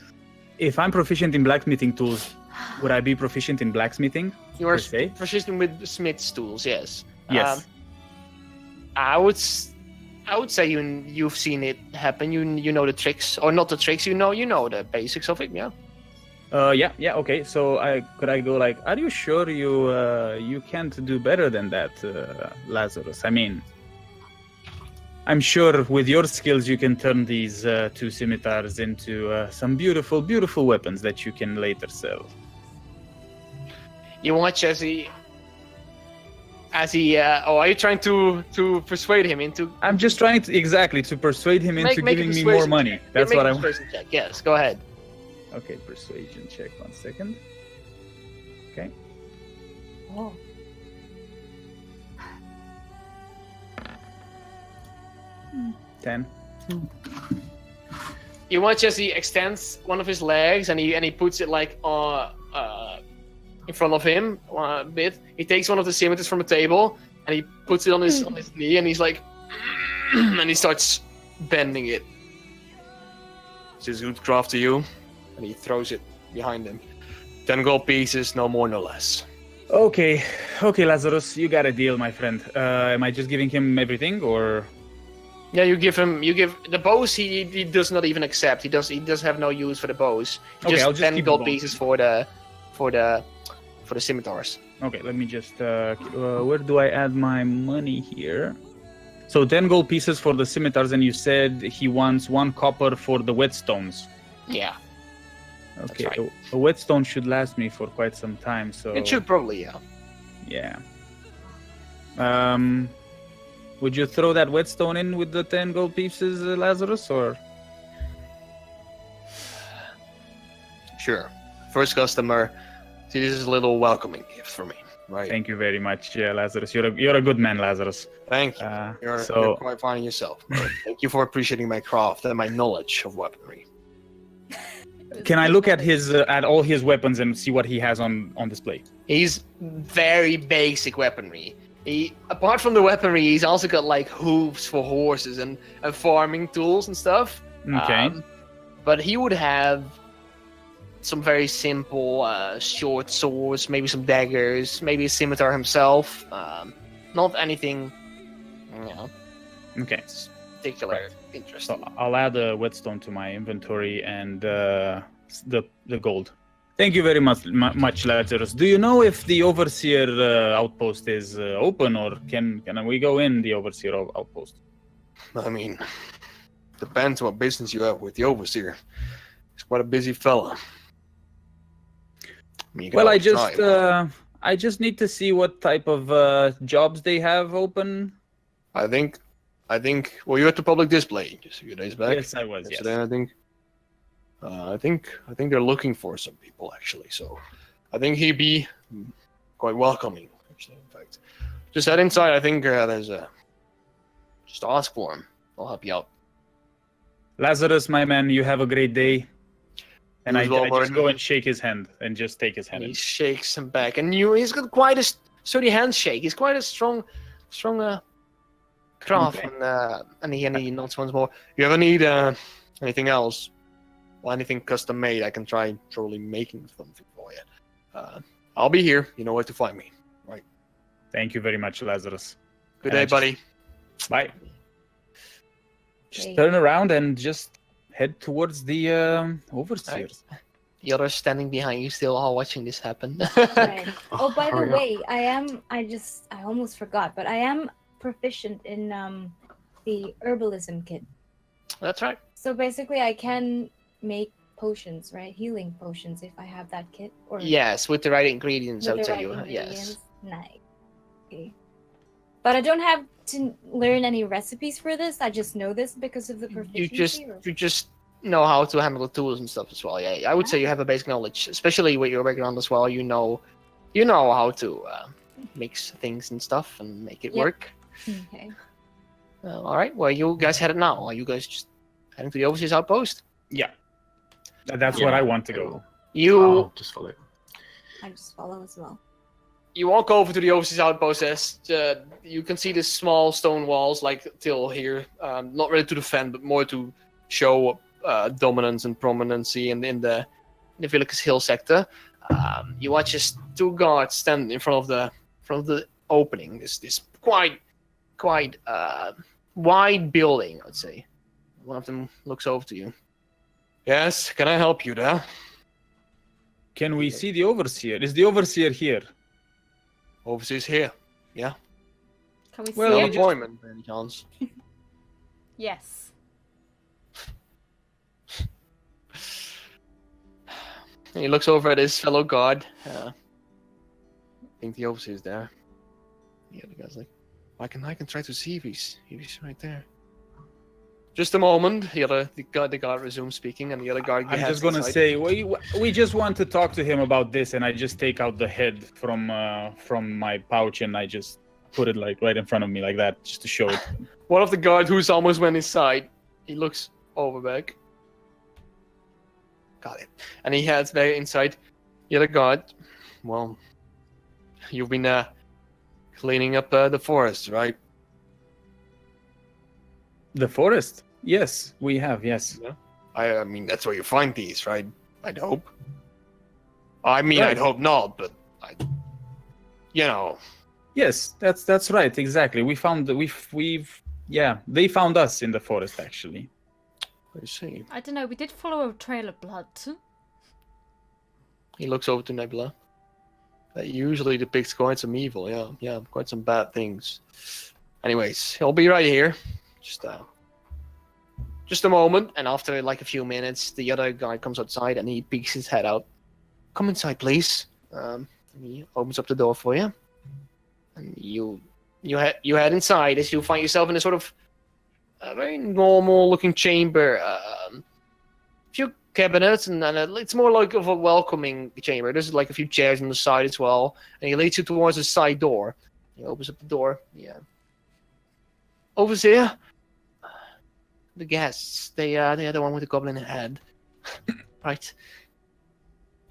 Speaker 2: If I'm proficient in blacksmithing tools, would I be proficient in blacksmithing?
Speaker 1: You are
Speaker 2: per se?
Speaker 1: proficient with smith's tools, yes.
Speaker 2: Yes.
Speaker 1: I would say you've seen it happen. You know the tricks, or not the tricks. You know the basics of it. Yeah.
Speaker 2: Yeah. Okay. So could I go like, are you sure you can't do better than that, Lazarus? I mean, I'm sure with your skills you can turn these two scimitars into some beautiful, beautiful weapons that you can later sell.
Speaker 1: You watch as he. Are you trying to persuade him into?
Speaker 2: I'm just trying to persuade him into
Speaker 1: Make a
Speaker 2: giving me more
Speaker 1: persuasion
Speaker 2: money.
Speaker 1: check.
Speaker 2: That's
Speaker 1: Make
Speaker 2: what
Speaker 1: a
Speaker 2: I want.
Speaker 1: persuasion check. Yes, go ahead.
Speaker 2: Okay, persuasion check. 1 second. Okay.
Speaker 5: Oh.
Speaker 2: Hmm. 10.
Speaker 1: You watch as he extends one of his legs and he puts it like in front of him a bit. He takes one of the scimitars from the table and he puts it on his knee and he's like, and he starts bending it. Is this good craft to you? And he throws it behind him. 10 gold pieces, no more, no less.
Speaker 2: Okay, Lazarus, you got a deal, my friend. Am I just giving him everything, or?
Speaker 1: Yeah, you give the bows. He does not even accept. He does have no use for the bows.
Speaker 2: Okay, I'll just
Speaker 1: 10
Speaker 2: keep
Speaker 1: gold
Speaker 2: the bows.
Speaker 1: pieces for the scimitars.
Speaker 2: Okay, let me just. Where do I add my money here? So 10 gold pieces for the scimitars, and you said he wants 1 copper for the whetstones.
Speaker 1: Yeah,
Speaker 2: Okay,
Speaker 1: right.
Speaker 2: a whetstone should last me for quite some time, so.
Speaker 1: it should probably, yeah.
Speaker 2: Yeah. Would you throw that whetstone in with the 10 gold pieces, Lazarus, or?
Speaker 1: Sure. First customer. See, this is a little welcoming gift for me, right?
Speaker 2: Thank you very much, Lazarus. You're a good man, Lazarus.
Speaker 1: Thank you. You're quite fine yourself. Thank you for appreciating my craft and my knowledge of weaponry.
Speaker 2: Can I look at at all his weapons and see what he has on display?
Speaker 1: He's very basic weaponry. Apart from the weaponry, he's also got like hooves for horses and farming tools and stuff.
Speaker 2: Okay.
Speaker 1: But he would have some very simple short swords, maybe some daggers, maybe a scimitar himself. Not anything,
Speaker 2: Okay.
Speaker 1: particular interesting.
Speaker 2: So I'll add a whetstone to my inventory and the gold. Thank you very much, Lazarus. Do you know if the overseer outpost is open, or can we go in the overseer outpost?
Speaker 1: I mean, depends what business you have with the overseer. He's quite a busy fella. I mean, you can
Speaker 2: Well,
Speaker 1: always try, but
Speaker 2: I just need to see what type of jobs they have open.
Speaker 1: I think. Well, you at the public display just a few days back.
Speaker 2: Yes, I was. Yes.
Speaker 1: Yesterday, I think they're looking for some people actually. So, I think he'd be quite welcoming. Actually, in fact, just head inside. I think there's a. Just ask for him. I'll help you out.
Speaker 2: Lazarus, my man, you have a great day. And
Speaker 1: You
Speaker 2: I
Speaker 1: as well,
Speaker 2: just
Speaker 1: Martin.
Speaker 2: go and shake his hand and just take his hand.
Speaker 1: And he shakes him back, and he's got quite a sturdy handshake. He's quite a strong craftsman. And he nods once more. If you ever need anything else, or anything custom made, I can try probably making something for you. I'll be here. You know where to find me. Right.
Speaker 2: Thank you very much, Lazarus.
Speaker 1: Good
Speaker 2: And I
Speaker 1: day,
Speaker 2: just-
Speaker 1: buddy.
Speaker 2: Bye. Just
Speaker 5: Okay.
Speaker 2: turn around and just head towards the overseers.
Speaker 1: The others standing behind you still are watching this happen.
Speaker 5: Right. Oh, by the
Speaker 3: hurry up.
Speaker 5: way, I almost forgot, but I am proficient in the herbalism kit.
Speaker 1: That's right.
Speaker 5: So basically, I can make potions, right? Healing potions if I have that kit. Or
Speaker 1: Yes, with the right ingredients, I
Speaker 5: with
Speaker 1: would
Speaker 5: the
Speaker 1: say
Speaker 5: right
Speaker 1: you.
Speaker 5: ingredients.
Speaker 1: Yes.
Speaker 5: Nice. Okay. But I don't have to learn any recipes for this. I just know this because of the proficiency.
Speaker 1: You just know how to handle the tools and stuff as well. Yeah, I would say you have a basic knowledge, especially with your background as well. You know how to mix things and stuff and make it
Speaker 5: Yep.
Speaker 1: work.
Speaker 5: Okay.
Speaker 1: All right, where you guys headed now? Are you guys just heading to the overseas outpost?
Speaker 2: Yeah. That's where I want to go.
Speaker 1: You
Speaker 3: Just follow.
Speaker 5: I just follow as well.
Speaker 1: you walk over to the overseas outpost. As you can see the small stone walls, like till here, not really to defend, but more to show dominance and prominency in the Villicus Hill sector. You watch as two guards stand in front of the opening. This quite wide building, I'd say. One of them looks over to you. Yes, can I help you there?
Speaker 2: Can we see the overseer? Is the overseer here?
Speaker 1: Overseas here.
Speaker 4: Can we
Speaker 2: Well,
Speaker 1: No
Speaker 4: see
Speaker 2: we
Speaker 4: it?
Speaker 1: appointment, by any chance.
Speaker 4: Yes.
Speaker 1: He looks over at his fellow guard. I think the overseer's there. The other guy's like, I can try to see if he's right there. Just a moment. The guard resumes speaking, and the other guard.
Speaker 2: I'm
Speaker 1: heads
Speaker 2: just gonna
Speaker 1: inside.
Speaker 2: say we just want to talk to him about this, and I just take out the head from my pouch and I just put it like right in front of me like that, just to show it.
Speaker 1: One of the guard who's almost went inside. He looks over back. Got it. And he heads back inside. The other guard. Well, you've been cleaning up the forest, right?
Speaker 2: The forest? Yes, we have. Yes.
Speaker 1: I mean, that's where you find these, right? I'd hope. I mean,
Speaker 2: Right.
Speaker 1: I'd hope not, but
Speaker 2: Yes, that's right. Exactly. We found they found us in the forest actually.
Speaker 1: I see.
Speaker 4: I don't know. We did follow a trail of blood.
Speaker 1: He looks over to Nebula. That usually depicts quite some evil, yeah, quite some bad things. Anyways, he'll be right here. Just a moment, and after like a few minutes, the other guy comes outside and he peeks his head out. Come inside, please. And he opens up the door for you, and you head inside as you find yourself in a sort of a very normal-looking chamber. Few cabinets, and it's more like of a welcoming chamber. There's like a few chairs on the side as well, and he leads you towards a side door. He opens up the door. Yeah. Overseer. The guests. They are the one with the goblin head. Right.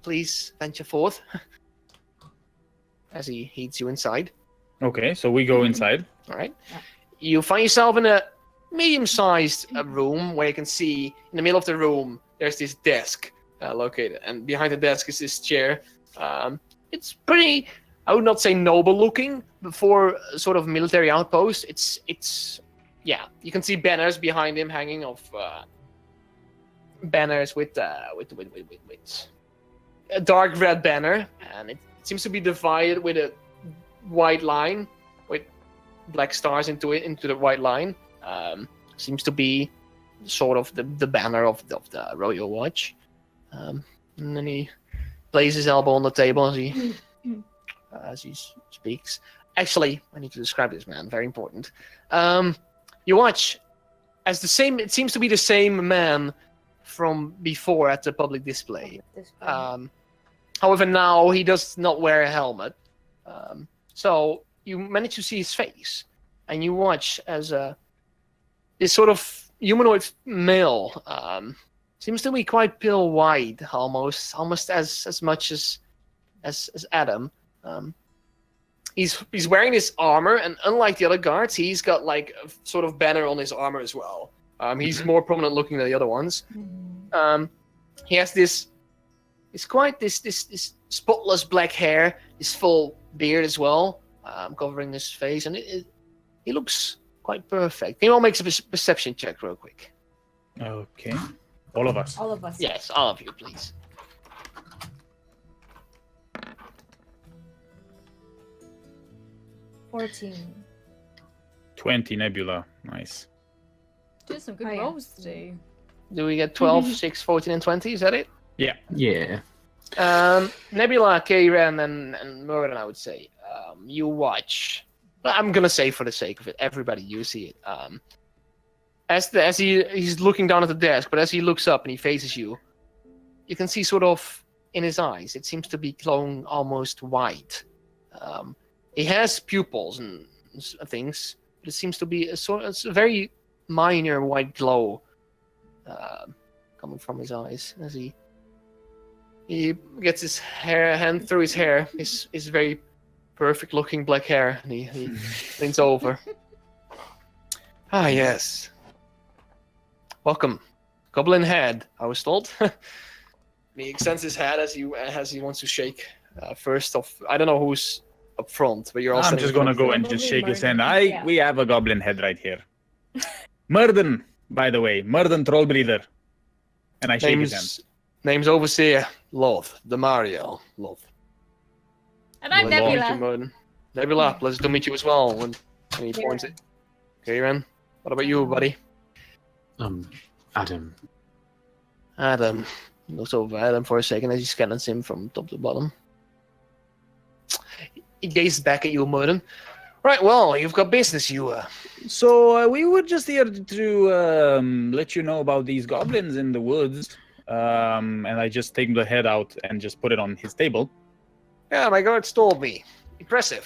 Speaker 1: Please venture forth. As he leads you inside.
Speaker 2: Okay, so we go inside.
Speaker 1: All right. You find yourself in a medium-sized room where you can see in the middle of the room there's this desk located, and behind the desk is this chair. It's pretty, I would not say noble-looking, but for a sort of military outpost, it's you can see banners behind him hanging off banners with a dark red banner, and it seems to be divided with a white line with black stars into the white line. Seems to be sort of the banner of the Royal Watch. And then he places his elbow on the table as he speaks. Actually, I need to describe this man. Very important. You watch as it seems to be the same man from before at the public display. However, now he does not wear a helmet. So you manage to see his face, and you watch as this sort of humanoid male seems to be quite pale white, almost as much as Adam. He's wearing this armor, and unlike the other guards, he's got like a sort of banner on his armor as well. He's more prominent looking than the other ones. He has this spotless black hair, this full beard as well, covering his face, and he looks quite perfect. Can you all make a perception check real quick?
Speaker 2: Okay. All of us.
Speaker 5: All of us.
Speaker 1: Yes, all of you, please.
Speaker 5: 14.
Speaker 2: 20 Nebula. Nice.
Speaker 4: Do some good
Speaker 5: Oh, yeah.
Speaker 4: rolls today.
Speaker 1: Do we get 12, 6, 14, and 20? Is that it?
Speaker 2: Yeah.
Speaker 3: Yeah.
Speaker 1: Nebula, Karen, and Merlin, I would say. You watch. But I'm gonna say for the sake of it, everybody, you see it. As he's looking down at the desk, but as he looks up and he faces you, you can see sort of in his eyes, it seems to be glowing almost white. He has pupils and things, but it seems to be it's a very minor white glow coming from his eyes as he gets his hand through his hair, his very perfect looking black hair, and he leans over. Ah, yes. Welcome. Goblin head, I was told. He extends his hand as he wants to shake. First off, I don't know who's up front, but you're all
Speaker 2: I'm
Speaker 1: standing
Speaker 2: just
Speaker 1: in
Speaker 2: gonna
Speaker 1: front
Speaker 2: go
Speaker 1: of
Speaker 2: and
Speaker 1: him.
Speaker 2: just
Speaker 5: Probably
Speaker 2: shake his
Speaker 5: Murden.
Speaker 2: hand.
Speaker 5: Yeah.
Speaker 2: We have a goblin head right here. Murden, by the way. Murden troll breather. And I shake his hand.
Speaker 1: Name's Overseer Loth, Demario Loth.
Speaker 4: And I'm
Speaker 2: Well,
Speaker 1: Thank you,
Speaker 4: Nebula.
Speaker 1: Merlin. Nebula, pleasure to meet you as well. When he points it. Karen, what about you, buddy?
Speaker 3: Adam.
Speaker 1: Adam. Looks over at Adam for a second as he scans him from top to bottom. He gazes back at you, Merlin. Right, well, you've got business, you.
Speaker 2: So we were just here to let you know about these goblins in the woods. And I just take the head out and just put it on his table.
Speaker 1: Yeah, my guards told me. Impressive.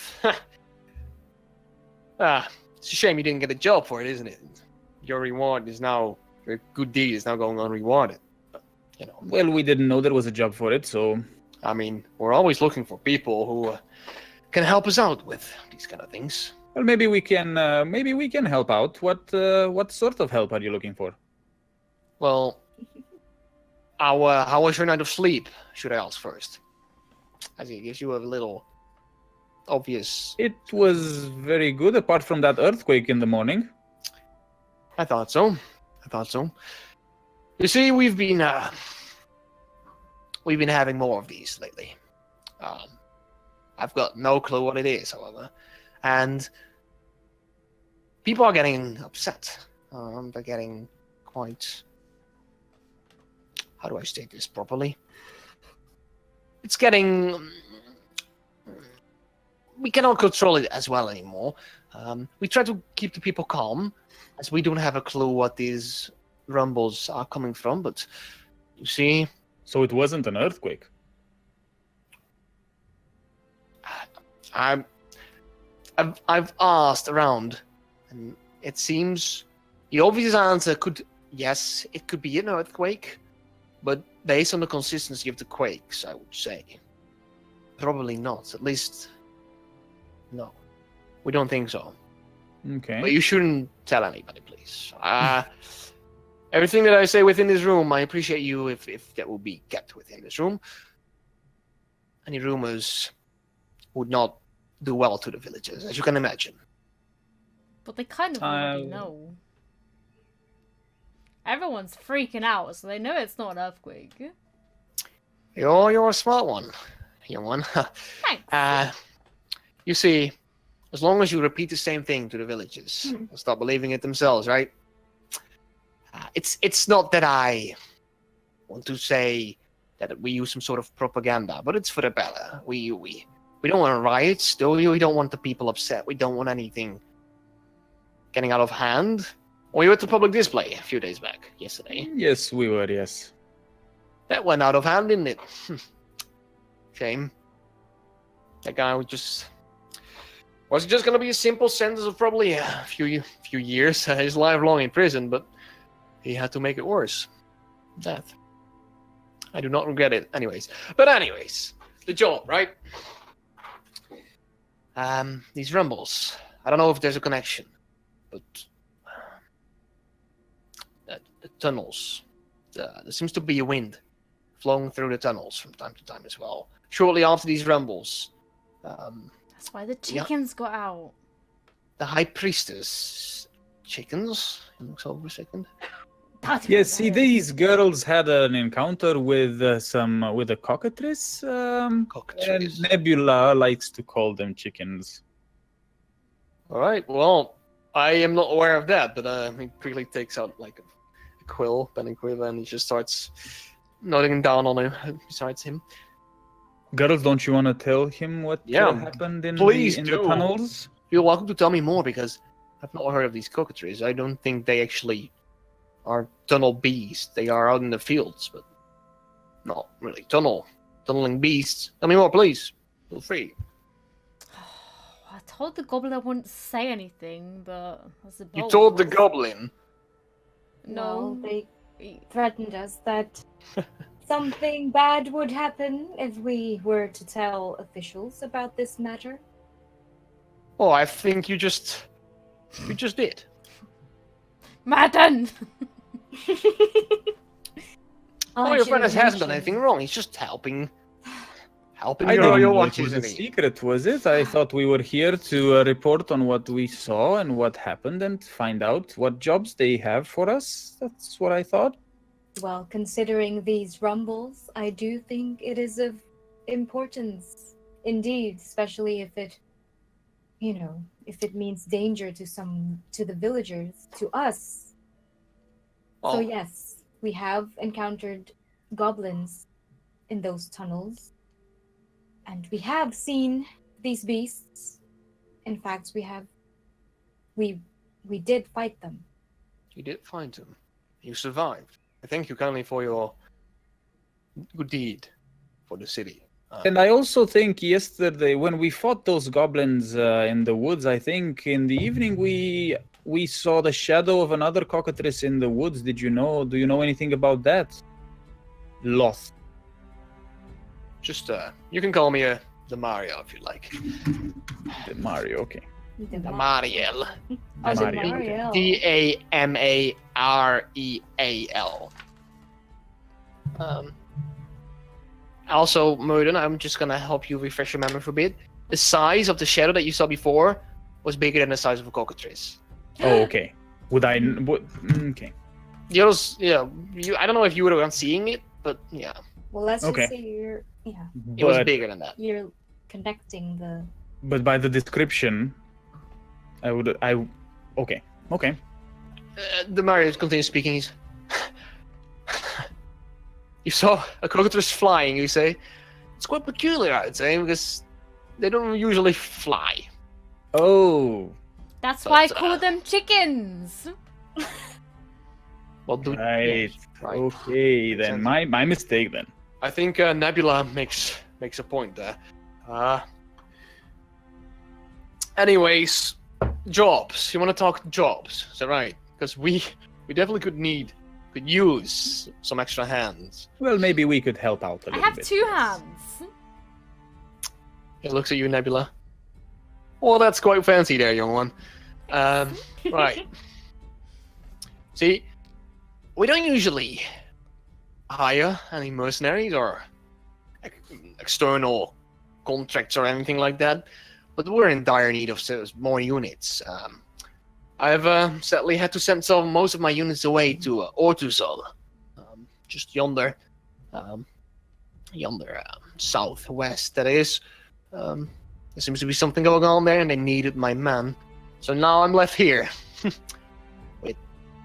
Speaker 1: It's a shame you didn't get a job for it, isn't it? Your reward is now, your good deed is now going unrewarded. But, you know,
Speaker 2: Well, we didn't know there was a job for it, so
Speaker 1: I mean, we're always looking for people who can help us out with these kind of things.
Speaker 2: well, maybe we can help out. What sort of help are you looking for?
Speaker 1: Well, how was your night of sleep? Should I ask first? As he gives you a little obvious.
Speaker 2: It was very good, apart from that earthquake in the morning.
Speaker 1: I thought so. You see, we've been having more of these lately. I've got no clue what it is, however, and people are getting upset. They're getting quite. How do I state this properly? It's getting. We cannot control it as well anymore. We try to keep the people calm, as we don't have a clue what these rumbles are coming from. But you see,
Speaker 2: So it wasn't an earthquake.
Speaker 1: I've asked around, and it seems the obvious answer yes, it could be an earthquake, but based on the consistency of the quakes, I would say probably not. At least, no, we don't think so.
Speaker 2: Okay.
Speaker 1: But you shouldn't tell anybody, please. Everything that I say within this room, I appreciate you if that will be kept within this room. Any rumors would not do well to the villagers, as you can imagine.
Speaker 4: But they kind of already know. Everyone's freaking out, so they know it's not an earthquake.
Speaker 1: You're a smart one, young one.
Speaker 4: Thanks.
Speaker 1: You see, as long as you repeat the same thing to the villagers, they'll start believing it themselves, right? It's not that I want to say that we use some sort of propaganda, but it's for the better. We don't want riots, do we? We don't want the people upset. We don't want anything getting out of hand. We were at the public display a few days back, yesterday.
Speaker 2: Yes, we were. Yes.
Speaker 1: That went out of hand, didn't it? Shame. That guy was just going to be a simple sentence of probably a few years, his life long in prison, but he had to make it worse. Death. I do not regret it, anyways. But anyways, the job, right? These rumbles. I don't know if there's a connection, but the tunnels. There seems to be a wind flowing through the tunnels from time to time as well. Shortly after these rumbles,
Speaker 4: That's why the chickens got out.
Speaker 1: the high priestess chickens. He looks over a second.
Speaker 2: Yes. See, these girls had an encounter with with a cockatrice. And
Speaker 1: Cockatrice.
Speaker 2: Nebula likes to call them chickens.
Speaker 1: All right. Well, I am not aware of that, but he quickly takes out like a quill, pen and quill, and he just starts nodding down on him besides him.
Speaker 2: Girls, don't you want to tell him what
Speaker 1: Yeah,
Speaker 2: happened in
Speaker 1: please
Speaker 2: the
Speaker 1: do.
Speaker 2: tunnels?
Speaker 1: You're welcome to tell me more because I've not heard of these cockatrices. I don't think they actually are tunnel beasts. They are out in the fields, but not really tunneling beasts. Tell me more, please. Feel free.
Speaker 4: I told the goblin I wouldn't say anything, but I suppose.
Speaker 1: You told the goblin.
Speaker 5: Well,
Speaker 4: No.
Speaker 5: they threatened us that something bad would happen if we were to tell officials about this matter.
Speaker 1: Oh, I think you just did.
Speaker 4: Madden!
Speaker 1: Oh, your friend hasn't done anything wrong. He's just helping
Speaker 2: I
Speaker 1: your
Speaker 2: didn't know
Speaker 1: watch,
Speaker 2: it was a
Speaker 1: isn't he?
Speaker 2: secret, was it? I thought we were here to report on what we saw and what happened and find out what jobs they have for us. That's what I thought.
Speaker 5: Well, considering these rumbles, I do think it is of importance indeed, especially if it, if it means danger to the villagers, to us.
Speaker 1: Well,
Speaker 5: So yes, we have encountered goblins in those tunnels, and we have seen these beasts. In fact, we did fight them.
Speaker 1: you did find him. You survived. I thank you kindly for your good deed for the city.
Speaker 2: And I also think yesterday when we fought those goblins in the woods, I think in the evening we saw the shadow of another cockatrice in the woods. Do you know anything about that? Loth.
Speaker 1: Just you can call me the Mario if you like.
Speaker 2: The Mario, okay.
Speaker 1: The Mariel.
Speaker 5: Oh, the
Speaker 2: Mario.
Speaker 5: Mariel.
Speaker 1: Damareal. Also, Murden, I'm just gonna help you refresh your memory for a bit. The size of the shadow that you saw before was bigger than the size of a cockatrice.
Speaker 2: Oh, okay. Okay.
Speaker 1: The others, yeah, I don't know if you would have been seeing it, but yeah,
Speaker 5: Well, let's
Speaker 2: Okay.
Speaker 5: just say
Speaker 1: it was
Speaker 2: But
Speaker 1: bigger than that.
Speaker 5: you're connecting the.
Speaker 2: but by the description, okay.
Speaker 1: The Mario continues speaking. He's, you saw a cockatrice flying, you say? It's quite peculiar, I'd say, because they don't usually fly.
Speaker 2: Oh,
Speaker 4: That's why I
Speaker 1: But,
Speaker 4: call them chickens!
Speaker 1: Well, do
Speaker 2: right.
Speaker 1: right.
Speaker 2: Okay, then
Speaker 1: sense.
Speaker 2: my mistake then.
Speaker 1: I think Nebula makes a point there. Anyways, jobs. You want to talk jobs? Is that right? Because we definitely could use some extra hands.
Speaker 2: Well, maybe we could help out a
Speaker 4: I
Speaker 2: little
Speaker 4: have
Speaker 2: bit.
Speaker 4: 2 hands!
Speaker 1: He looks at you, Nebula. Oh, that's quite fancy there, young one. Right. See, we don't usually hire any mercenaries or external contracts or anything like that, but we're in dire need of more units. I've sadly had to send most of my units away to Ortuzal, just yonder, southwest. That is. There seems to be something going on there, and they needed my men. So now I'm left here, with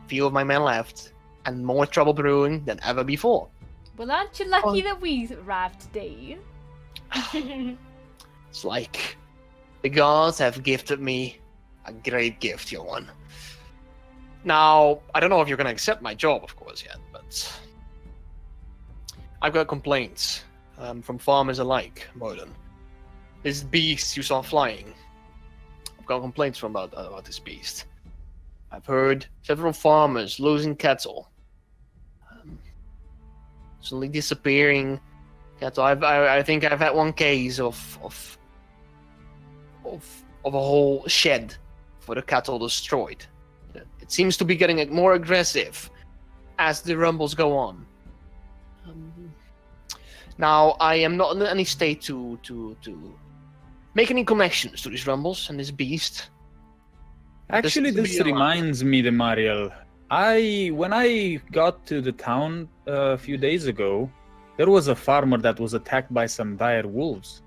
Speaker 1: few of my men left, and more trouble brewing than ever before.
Speaker 4: Well, aren't you lucky
Speaker 5: Oh.
Speaker 4: that we arrived today?
Speaker 1: It's like the gods have gifted me a great gift, young one. Now, I don't know if you're gonna accept my job, of course, yet, but I've got complaints from farmers alike, Moden. This beast you saw flying. I've got complaints from about this beast. I've heard several farmers losing cattle, suddenly disappearing cattle. I think I've had one case of a whole shed for the cattle destroyed. It seems to be getting more aggressive as the rumbles go on. Now, I am not in any state to make any connections to these rumbles and this beast.
Speaker 2: Actually,
Speaker 1: This
Speaker 2: this
Speaker 1: is
Speaker 2: reminds me, Demariel. When I got to the town a few days ago, there was a farmer that was attacked by some dire wolves.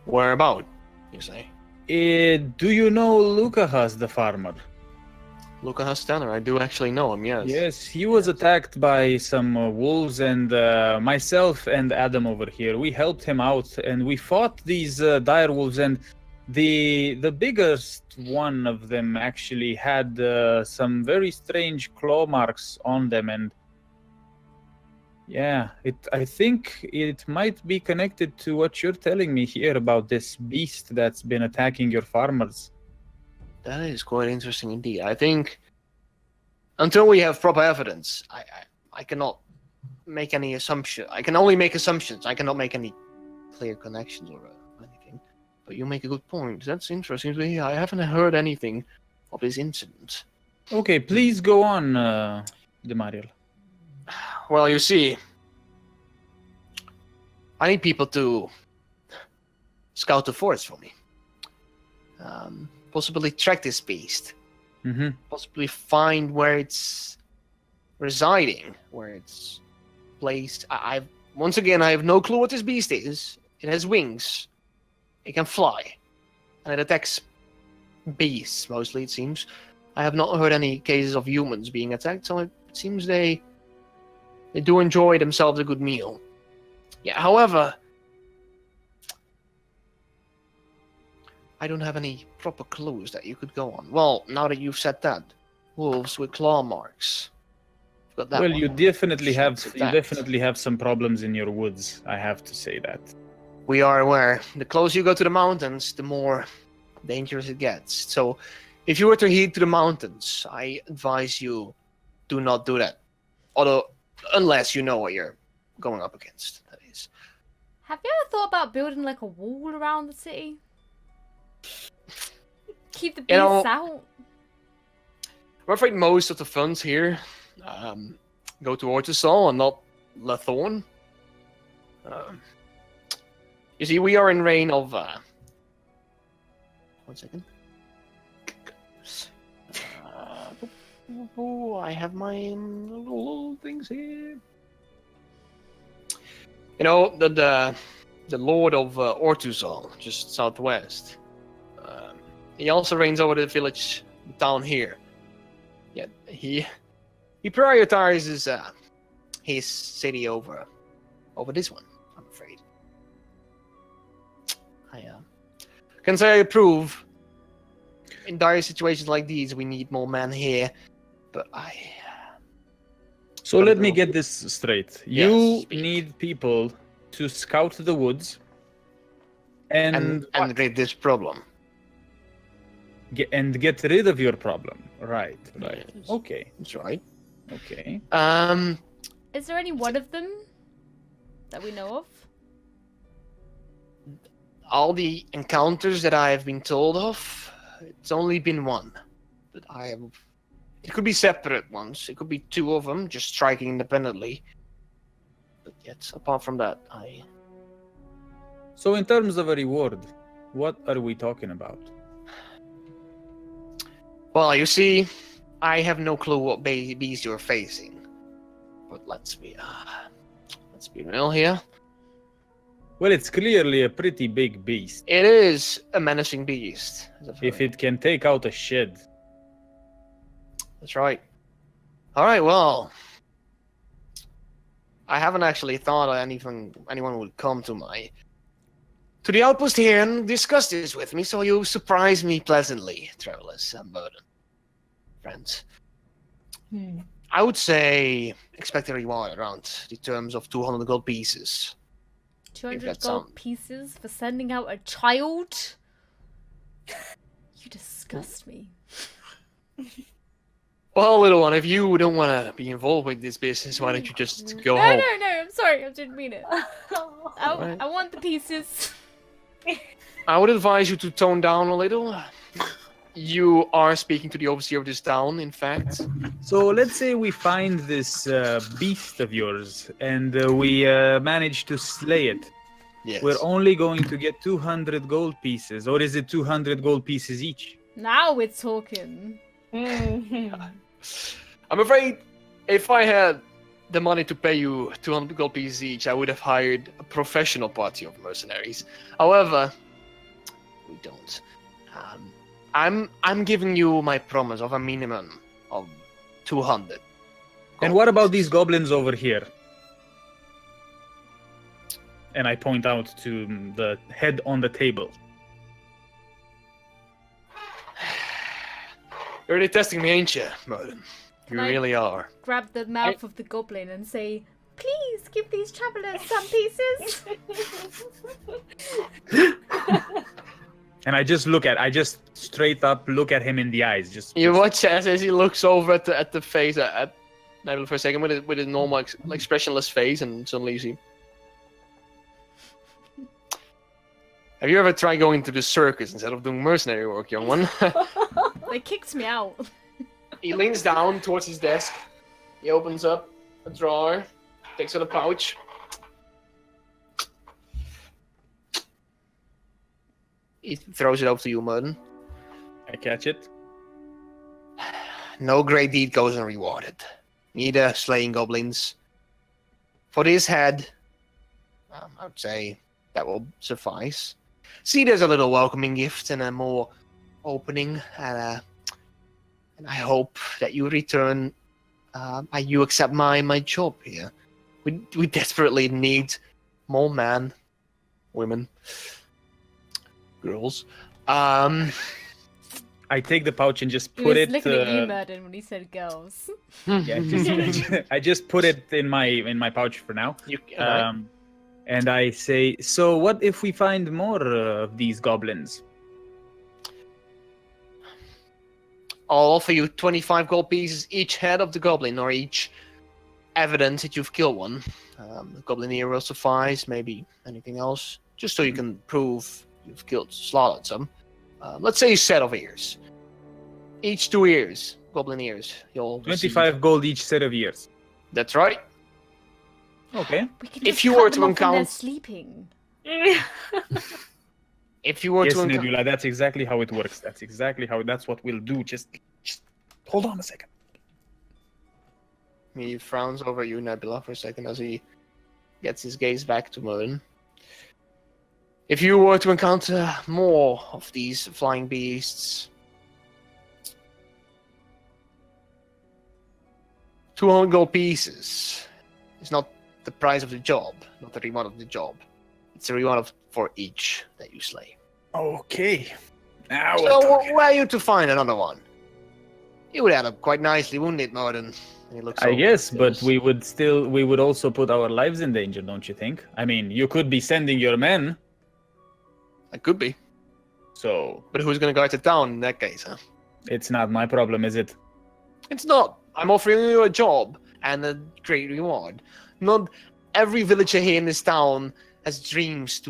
Speaker 1: Where about, you say?
Speaker 2: Do you know Lucas, the farmer?
Speaker 1: Luca Hastaner, I do actually know him, yes.
Speaker 2: Yes, he was attacked by some wolves, and myself and Adam over here, we helped him out, and we fought these dire wolves, and the biggest one of them actually had some very strange claw marks on them, and yeah, I think it might be connected to what you're telling me here about this beast that's been attacking your farmers.
Speaker 1: That is quite interesting indeed. I think until we have proper evidence, I cannot make any assumption. I can only make assumptions. I cannot make any clear connections or anything. But you make a good point. That's interesting to hear. I haven't heard anything of this incident.
Speaker 2: Okay, please go on, Demariel.
Speaker 1: Well, you see, I need people to scout the forest for me. Possibly track this beast.
Speaker 2: Mm-hmm.
Speaker 1: Possibly find where it's residing, where it's placed. Once again, I have no clue what this beast is. It has wings. It can fly. And it attacks beasts, mostly, it seems. I have not heard any cases of humans being attacked, so it seems they do enjoy themselves a good meal. Yeah, however, I don't have any proper clues that you could go on. Well, now that you've said that, wolves with claw marks. Got that
Speaker 2: Well,
Speaker 1: one.
Speaker 2: you definitely have
Speaker 1: Fact.
Speaker 2: some problems in your woods. I have to say that.
Speaker 1: We are aware. The closer you go to the mountains, the more dangerous it gets. So, if you were to head to the mountains, I advise you do not do that. Although, unless you know what you're going up against, that is.
Speaker 4: Have you ever thought about building like a wall around the city? Keep the beasts out.
Speaker 1: I'm afraid most of the funds here go towards the Sol and not Lathorn. You see, we are in reign of... 1 second. I have my little things here. You know, the Lord of Ortuzal, just southwest. He also reigns over the village down here. Yeah, he prioritizes his city over this one, I'm afraid. I can say I approve. In dire situations like these, we need more men here, but
Speaker 2: So let me get this straight.
Speaker 1: Yes,
Speaker 2: You
Speaker 1: speak.
Speaker 2: need people to scout the woods and
Speaker 1: rid this problem.
Speaker 2: get rid of your problem. Right.
Speaker 1: Yes.
Speaker 2: Okay.
Speaker 1: That's right.
Speaker 2: Okay.
Speaker 4: Is there any one of them that we know of?
Speaker 1: All the encounters that I have been told of, it's only been one. But it could be separate ones. It could be two of them, just striking independently. But yet, apart from that,
Speaker 2: So in terms of a reward, what are we talking about?
Speaker 1: Well, you see, I have no clue what beast you're facing. But let's be real here.
Speaker 2: Well, it's clearly a pretty big beast.
Speaker 1: It is a menacing beast.
Speaker 2: If it can take out a shed.
Speaker 1: That's right. All right, well, I haven't actually thought anyone would come to the outpost here and discuss this with me, so you surprised me pleasantly, travelers and burden friends. I would say expect a reward around the terms of 200 gold pieces.
Speaker 4: 200
Speaker 1: that
Speaker 4: gold
Speaker 1: sound-
Speaker 4: pieces for sending out a child? You disgust me.
Speaker 1: Well, little one, if you don't want to be involved with this business, why don't you just go
Speaker 4: No,
Speaker 1: home?
Speaker 4: no, I'm sorry. I didn't mean it.
Speaker 1: Alright.
Speaker 4: I want the pieces.
Speaker 1: I would advise you to tone down a little. You are speaking to the overseer of this town, in fact.
Speaker 2: So let's say we find this beast of yours and we manage to slay it.
Speaker 1: Yes.
Speaker 2: We're only going to get 200 gold pieces, or is it 200 gold pieces each?
Speaker 4: Now we're talking.
Speaker 1: I'm afraid if I had the money to pay you 200 gold pieces each, I would have hired a professional party of mercenaries. However, we don't. I'm giving you my promise of a minimum of 200.
Speaker 2: And what about these goblins over here? And I point out to the head on the table.
Speaker 1: You're really testing me, ain't you, Merlin? You
Speaker 4: Can I-
Speaker 1: really are.
Speaker 4: Grab the mouth of the goblin and say, "Please give these travelers some pieces."
Speaker 2: And I just straight up look at him in the eyes.
Speaker 1: You watch as he looks over at the face at Neville for a second with his normal expressionless face, and suddenly you see. Have you ever tried going to the circus instead of doing mercenary work, young one?
Speaker 4: They kicked me out.
Speaker 1: He leans down towards his desk. He opens up a drawer, takes out a pouch. He throws it over to you, Merlin.
Speaker 2: I catch it.
Speaker 1: No great deed goes unrewarded. Neither slaying goblins. For this head, I would say that will suffice. See, there's a little welcoming gift and a more opening, and I hope that you return. You accept my job here. We desperately need more men, women, girls.
Speaker 2: I take the pouch and just
Speaker 4: He
Speaker 2: put
Speaker 4: was
Speaker 2: it.
Speaker 4: looking at you, Merlin, when he said girls.
Speaker 2: Yeah, I just put it in my pouch for now. And I say, so what if we find more of these goblins?
Speaker 1: I'll offer you 25 gold pieces each head of the goblin, or each evidence that you've killed one. The goblin ear will suffice, maybe anything else, just so you can prove you've slaughtered some. Let's say a set of ears. Each 2 ears, goblin ears. You'll
Speaker 2: 25 gold each set of ears.
Speaker 1: That's right.
Speaker 2: Okay.
Speaker 4: We can
Speaker 1: If
Speaker 4: just
Speaker 1: you
Speaker 4: cut
Speaker 1: were
Speaker 4: them
Speaker 1: to
Speaker 4: off when they're
Speaker 1: encount-
Speaker 4: sleeping.
Speaker 1: If you were
Speaker 2: Yes,
Speaker 1: to encounter...
Speaker 2: Nebula, that's exactly how it works. That's what we'll do. Just hold on a second.
Speaker 1: He frowns over you, Nebula, for a second as he gets his gaze back to Merlin. If you were to encounter more of these flying beasts, 200 gold pieces is not the price of the job, not the reward of the job. It's a reward for each that you slay.
Speaker 2: Okay. Now
Speaker 1: So, were you to find another one? It would add up quite nicely, wouldn't it, Merlin? He looks
Speaker 2: I
Speaker 1: over
Speaker 2: guess,
Speaker 1: at
Speaker 2: but
Speaker 1: this.
Speaker 2: we would also put our lives in danger, don't you think? I mean, you could be sending your men,
Speaker 1: It could be.
Speaker 2: so
Speaker 1: But who's going to guard the town in that case, huh?
Speaker 2: it's not my problem, is it?
Speaker 1: It's not. I'm offering you a job and a great reward. Not every villager here in this town has dreams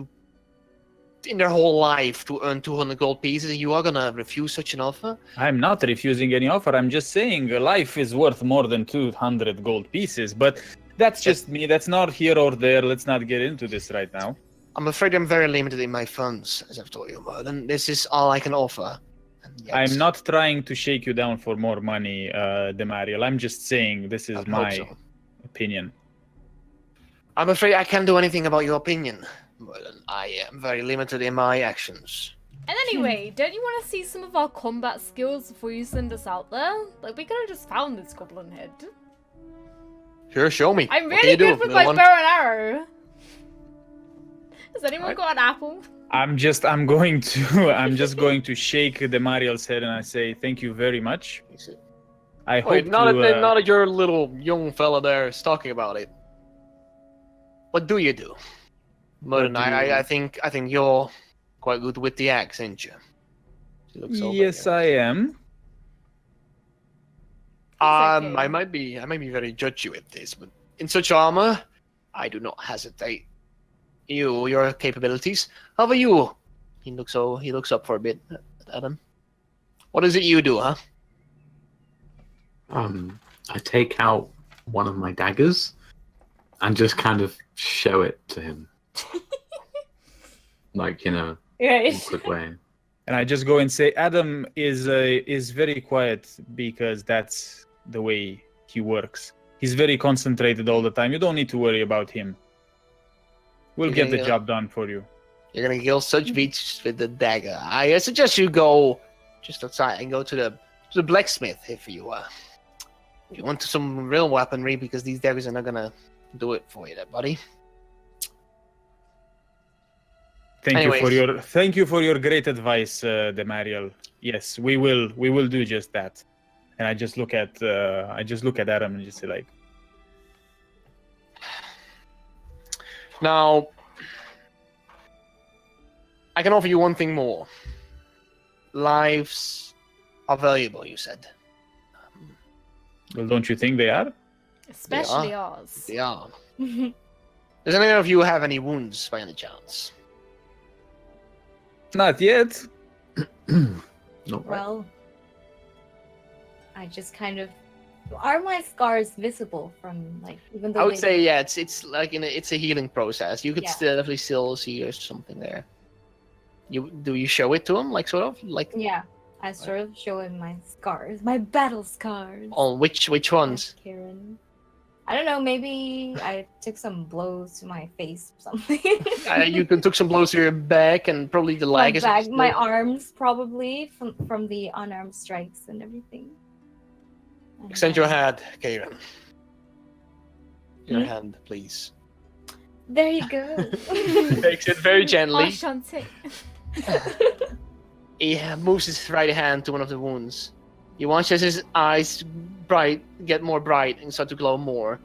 Speaker 1: in their whole life to earn 200 gold pieces. You are gonna refuse such an offer?
Speaker 2: I'm not refusing any offer. I'm just saying life is worth more than 200 gold pieces. But that's just me. That's not here or there. Let's not get into this right now.
Speaker 1: I'm afraid I'm very limited in my funds, as I've told you, Merlin. This is all I can offer. And yet,
Speaker 2: I'm not trying to shake you down for more money, Demariel. I'm just saying this is
Speaker 1: I'd hope
Speaker 2: my
Speaker 1: so.
Speaker 2: opinion.
Speaker 1: I'm afraid I can't do anything about your opinion, Merlin. I am very limited in my actions.
Speaker 4: And anyway, don't you want to see some of our combat skills before you send us out there? Like, we could have just found this goblin head.
Speaker 1: Sure, show me.
Speaker 4: I'm
Speaker 1: What can
Speaker 4: really
Speaker 1: you do,
Speaker 4: good with
Speaker 1: little
Speaker 4: my
Speaker 1: one?
Speaker 4: bow and arrow. Has anyone
Speaker 1: Right.
Speaker 4: got an apple?
Speaker 2: I'm just going to shake Demariel's head and I say thank you very much. I
Speaker 1: Wait,
Speaker 2: hope
Speaker 1: not
Speaker 2: to,
Speaker 1: that your little young fella there is talking about it. What do you do? Merlin,
Speaker 2: What do you-
Speaker 1: I think you're quite good with the axe, ain't you? She looks over
Speaker 2: Yes,
Speaker 1: at
Speaker 2: I am.
Speaker 4: It's okay.
Speaker 1: I might be very judgy with this, but in such armor, I do not hesitate. Your capabilities. How about you? He looks up for a bit at him. What is it you do, huh?
Speaker 3: I take out one of my daggers and just kind of show it to him, like in a
Speaker 5: Right.
Speaker 3: awkward way.
Speaker 2: And I just go and say, Adam is very quiet because that's the way he works. He's very concentrated all the time. You don't need to worry about him. We'll get the
Speaker 1: Yeah.
Speaker 2: job done for you.
Speaker 1: You're gonna kill such beasts with the dagger. I suggest you go just outside and go to the blacksmith if you want some real weaponry, because these daggers are not gonna do it for you, there, buddy.
Speaker 2: Thank you for your great advice, Demariel. Yes, we will do just that. And I just look at Adam and just say like,
Speaker 1: now I can offer you one thing more. Lives are valuable, you said.
Speaker 2: well, don't you think they are?
Speaker 4: Especially ours.
Speaker 1: They are. Does any of you have any wounds by any chance?
Speaker 2: Not yet.
Speaker 3: Not right.
Speaker 5: Well, I just kind of. Are my scars visible from like even though
Speaker 1: I would
Speaker 5: they-
Speaker 1: say yeah, it's like it's a healing process. You could
Speaker 5: Yeah.
Speaker 1: definitely still see there's something there. Do you show it to him, like sort of like
Speaker 5: Yeah, I sort of show him my scars, my battle scars.
Speaker 1: on which ones?
Speaker 5: Karen. I don't know. Maybe I took some blows to my face or something.
Speaker 1: You took some blows to your back and probably the
Speaker 5: my
Speaker 1: leg. is
Speaker 5: back,
Speaker 1: still-
Speaker 5: my arms, probably from the unarmed strikes and everything. And,
Speaker 1: Extend your hand, Karen. Your
Speaker 5: Hmm?
Speaker 1: hand, please.
Speaker 5: There you go.
Speaker 1: Takes it very gently.
Speaker 4: Ashante.
Speaker 1: He moves his right hand to one of the wounds. You watch as his eyes get more bright and start to glow more.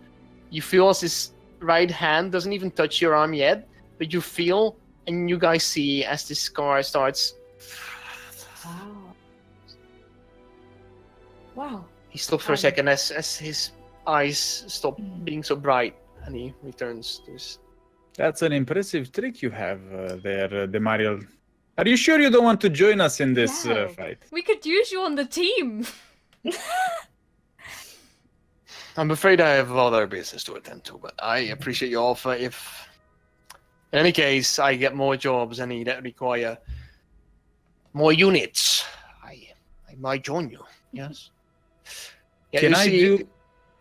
Speaker 1: You feel as his right hand doesn't even touch your arm yet, but you feel and you guys see as the scar starts.
Speaker 5: Wow. Wow.
Speaker 1: He stops for a second as his eyes stop being so bright, and he returns to his.
Speaker 2: That's an impressive trick you have there, Demariel. Are you sure you don't want to join us in this
Speaker 4: No.
Speaker 2: fight?
Speaker 4: We could use you on the team.
Speaker 1: I'm afraid I have other business to attend to, but I appreciate your offer. If, in any case, I get more jobs that require more units, I might join you. Yes. Yeah,
Speaker 2: Can
Speaker 1: you
Speaker 2: I
Speaker 1: see-
Speaker 2: do?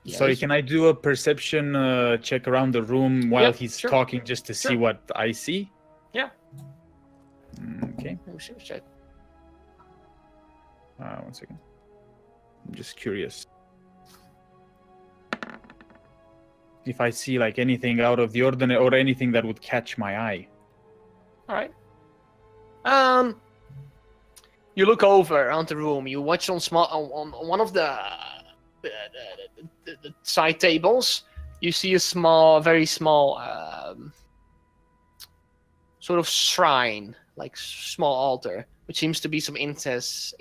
Speaker 1: Yes.
Speaker 2: Sorry, can I do a perception check around the room while
Speaker 1: Yep,
Speaker 2: he's
Speaker 1: sure.
Speaker 2: talking, just to see
Speaker 1: Sure.
Speaker 2: what I see?
Speaker 1: Yeah.
Speaker 2: Okay.
Speaker 1: Oh, sure, check.
Speaker 2: One second. I'm just curious. If I see like anything out of the ordinary or anything that would catch my eye.
Speaker 1: All right. You look over around the room. You watch on one of the side tables. You see a very small, sort of shrine, like small altar, which seems to be some incense,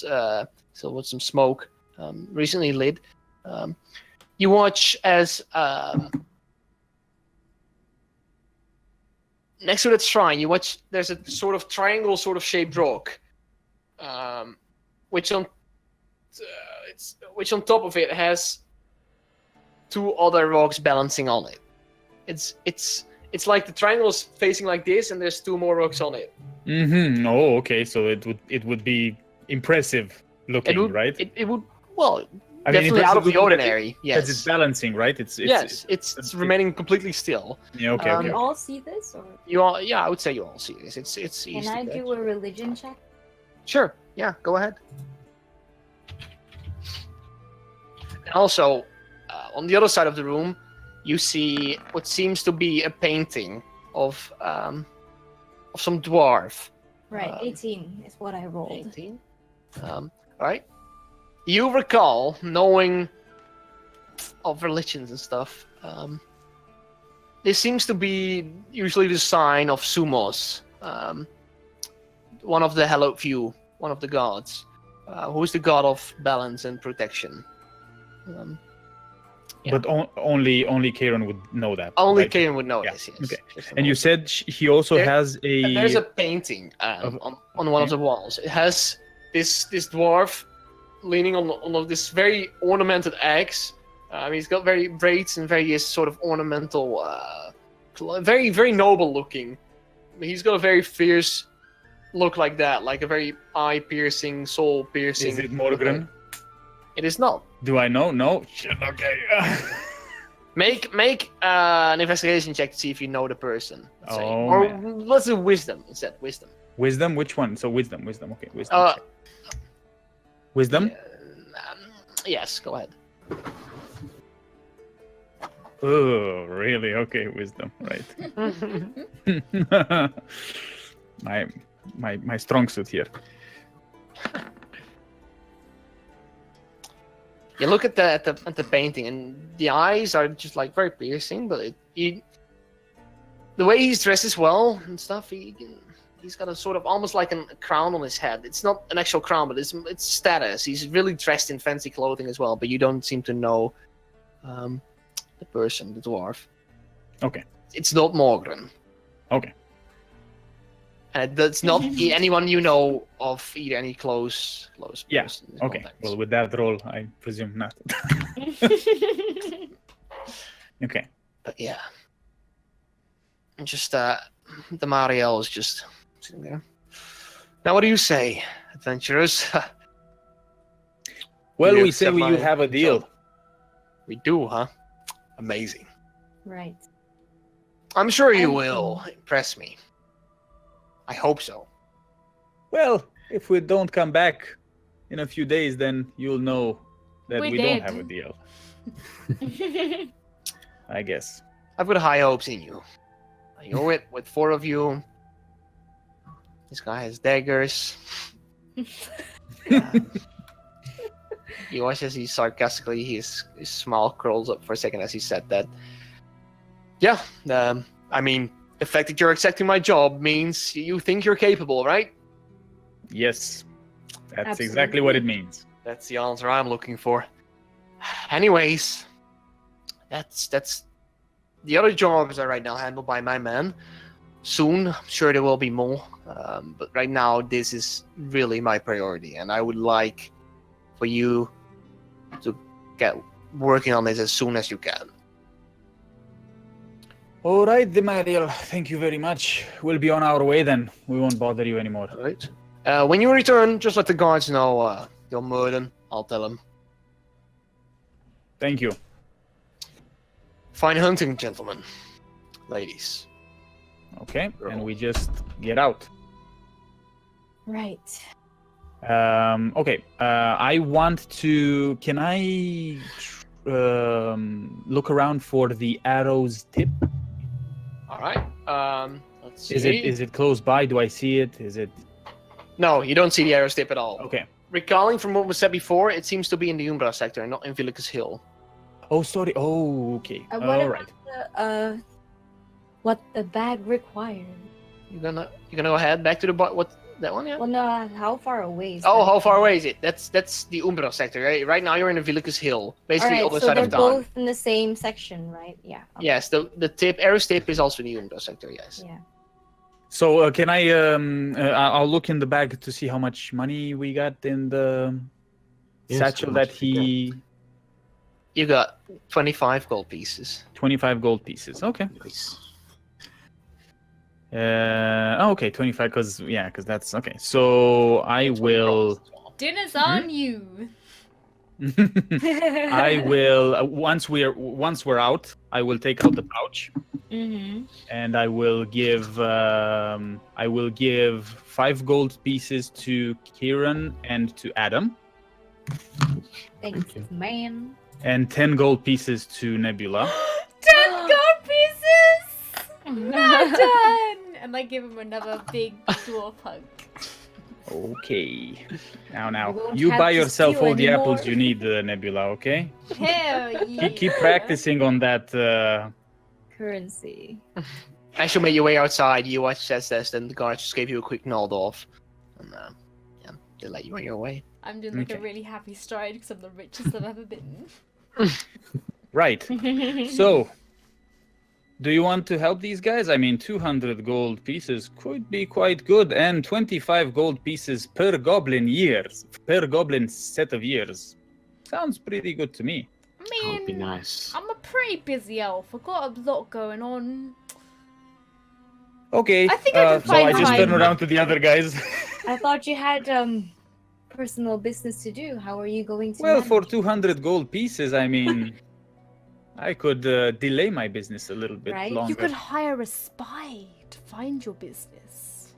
Speaker 1: so with some smoke, recently lit. You watch as next to that shrine, there's a sort of triangle sort of shaped rock, which on top of it has two other rocks balancing on it. It's like the triangle is facing like this, and there's two more rocks on it.
Speaker 2: Mm-hmm. Oh, okay. So it would be impressive looking, right?
Speaker 1: It would, well,
Speaker 2: I mean,
Speaker 1: definitely out of
Speaker 2: impressive
Speaker 1: the
Speaker 2: looking
Speaker 1: ordinary.
Speaker 2: because it's
Speaker 1: Yes.
Speaker 2: balancing, right? It's
Speaker 1: It's remaining completely still.
Speaker 2: Yeah. Okay.
Speaker 1: Um,
Speaker 2: Okay.
Speaker 5: We all see this, or
Speaker 1: You all, yeah, I would say you all see this. It's easy.
Speaker 5: can I
Speaker 1: to
Speaker 5: do a religion check?
Speaker 1: Sure. Yeah, go ahead. And also, on the other side of the room, you see what seems to be a painting of some dwarf.
Speaker 5: Right, 18 is what I rolled.
Speaker 1: 18. All right. You recall knowing of religions and stuff. This seems to be usually the sign of Sumos, one of the hallowed few, one of the gods, who is the god of balance and protection. Yeah.
Speaker 2: But only Karen would know that.
Speaker 1: Only
Speaker 2: right?
Speaker 1: Karen would know
Speaker 2: Yeah,
Speaker 1: this. Yes.
Speaker 2: okay.
Speaker 1: Just
Speaker 2: And you said he also
Speaker 1: There-
Speaker 2: has
Speaker 1: And there's a painting on one of the walls. It has this dwarf leaning on this very ornamented axe. He's got very braids and various sort of ornamental, very very noble looking. He's got a very fierce look like that, like a very eye piercing, soul piercing.
Speaker 2: Is it Morgan?
Speaker 1: It is not.
Speaker 2: Do I know? No. Shit, okay.
Speaker 1: Make an investigation check to see if you know the person. Let's say.
Speaker 2: Oh,
Speaker 1: Or
Speaker 2: man.
Speaker 1: let's do wisdom instead. Wisdom.
Speaker 2: Wisdom? Which one? So wisdom. Okay, wisdom.
Speaker 1: Uh,
Speaker 2: check. Wisdom?
Speaker 1: Yes, go ahead.
Speaker 2: Oh, really? Okay, wisdom. Right. my strong suit here.
Speaker 1: You look at the painting, and the eyes are just like very piercing. But the way he's dressed as well and stuff, he's got a sort of almost like a crown on his head. It's not an actual crown, but it's status. He's really dressed in fancy clothing as well. But you don't seem to know the person, the dwarf.
Speaker 2: Okay.
Speaker 1: It's not Morgren.
Speaker 2: Okay.
Speaker 1: And it's not anyone you know of either any close
Speaker 2: Yeah.
Speaker 1: person.
Speaker 2: Okay. Well, with that roll, I presume not. Okay.
Speaker 1: But yeah. And just the Mariel is just sitting there. Now what do you say, adventurers?
Speaker 2: Well,
Speaker 1: You
Speaker 2: we say
Speaker 1: accept
Speaker 2: we
Speaker 1: my
Speaker 2: have a deal.
Speaker 1: job? We do, huh? Amazing.
Speaker 5: Right.
Speaker 1: I'm sure you
Speaker 5: I
Speaker 1: will impress me. I hope so.
Speaker 2: Well, if we don't come back in a few days, then you'll know that
Speaker 4: We're
Speaker 2: we don't
Speaker 4: dead.
Speaker 2: have a deal. I guess.
Speaker 1: I've got high hopes in you. You're with 4 of you. This guy has daggers. You watch as he sarcastically, his smile curls up for a second as he said that. Yeah, I mean, the fact that you're accepting my job means you think you're capable, right?
Speaker 2: Yes. That's
Speaker 5: Absolutely.
Speaker 2: exactly what it means.
Speaker 1: That's the answer I'm looking for. Anyways, that's the other jobs are right now handled by my man. Soon, I'm sure there will be more. But right now, this is really my priority, and I would like for you to get working on this as soon as you can.
Speaker 2: All right, Demariel. Thank you very much. We'll be on our way then. We won't bother you anymore.
Speaker 1: All right. When you return, just let the guards know you're murdered. I'll tell them.
Speaker 2: Thank you.
Speaker 1: Fine hunting, gentlemen, ladies.
Speaker 2: Okay,
Speaker 1: Girl.
Speaker 2: and we just get out.
Speaker 5: Right.
Speaker 2: Okay. I want to. Can I look around for the arrow's tip?
Speaker 1: All right. Let's see.
Speaker 2: Is it close by? Do I see it? Is it?
Speaker 1: No, you don't see the arrow tip at all.
Speaker 2: Okay.
Speaker 1: Recalling from what was said before, it seems to be in the Umbra sector and not in Villicus Hill.
Speaker 2: Oh, sorry. Oh, okay.
Speaker 5: What
Speaker 2: All
Speaker 5: about
Speaker 2: right.
Speaker 5: what the bag required?
Speaker 1: You're gonna go ahead back to the what that one? Yeah.
Speaker 5: Well, no, how far away is
Speaker 1: Oh,
Speaker 5: that?
Speaker 1: how far away is it? That's the Umbra sector, right? Right now you're in the Villicus Hill, basically
Speaker 5: Alright,
Speaker 1: other
Speaker 5: so
Speaker 1: side
Speaker 5: they're
Speaker 1: of town.
Speaker 5: both in the same section, right? Yeah. Okay.
Speaker 1: Yes, the arrow's tip is also in the Umbra sector. Yes.
Speaker 5: Yeah.
Speaker 2: So can I? I'll look in the bag to see how much money we got in the
Speaker 3: Yes,
Speaker 2: satchel
Speaker 3: how
Speaker 2: that
Speaker 3: much did you
Speaker 2: he.
Speaker 1: You got 25 gold pieces.
Speaker 2: 25 gold pieces. Okay.
Speaker 3: Nice.
Speaker 2: Okay, 25. Because that's okay. So I will.
Speaker 4: Dinner's on you.
Speaker 2: I will once we're out. I will take out the pouch.
Speaker 5: Mm-hmm.
Speaker 2: And I will give 5 gold pieces to Kieran and to Adam,
Speaker 5: Thanks,
Speaker 3: you.
Speaker 5: man.
Speaker 2: and 10 gold pieces to Nebula.
Speaker 4: 10 gold pieces! Well done! And I give him another big dwarf hug.
Speaker 2: Okay. Now,
Speaker 5: You won't
Speaker 2: you
Speaker 5: have
Speaker 2: buy
Speaker 5: to
Speaker 2: yourself
Speaker 5: steal
Speaker 2: all the
Speaker 5: anymore.
Speaker 2: apples you need, Nebula. Okay.
Speaker 4: Hell yeah!
Speaker 2: Keep practicing on that.
Speaker 5: Currency.
Speaker 1: As you make your way outside, you watch as this, then the guards just gave you a quick nod off, and yeah, they let you on your way.
Speaker 4: I'm doing like a
Speaker 2: Okay.
Speaker 4: really happy stride because I'm the richest I've ever been.
Speaker 2: Right. So, do you want to help these guys? I mean, 200 gold pieces could be quite good, and 25 gold pieces per goblin set of years. Sounds pretty good to me.
Speaker 4: I
Speaker 3: That would be
Speaker 4: mean,
Speaker 3: nice.
Speaker 4: I'm a pretty busy elf. I've got a lot going on.
Speaker 2: Okay.
Speaker 4: I think I can
Speaker 2: so I
Speaker 4: find
Speaker 2: just turn
Speaker 4: time.
Speaker 2: around to the other guys.
Speaker 5: I thought you had personal business to do. How are you going to?
Speaker 2: Well, for
Speaker 5: manage?
Speaker 2: 200 gold pieces, I mean, I could delay my business a little bit
Speaker 5: Right? You
Speaker 2: longer.
Speaker 4: You could hire a spy to find your business.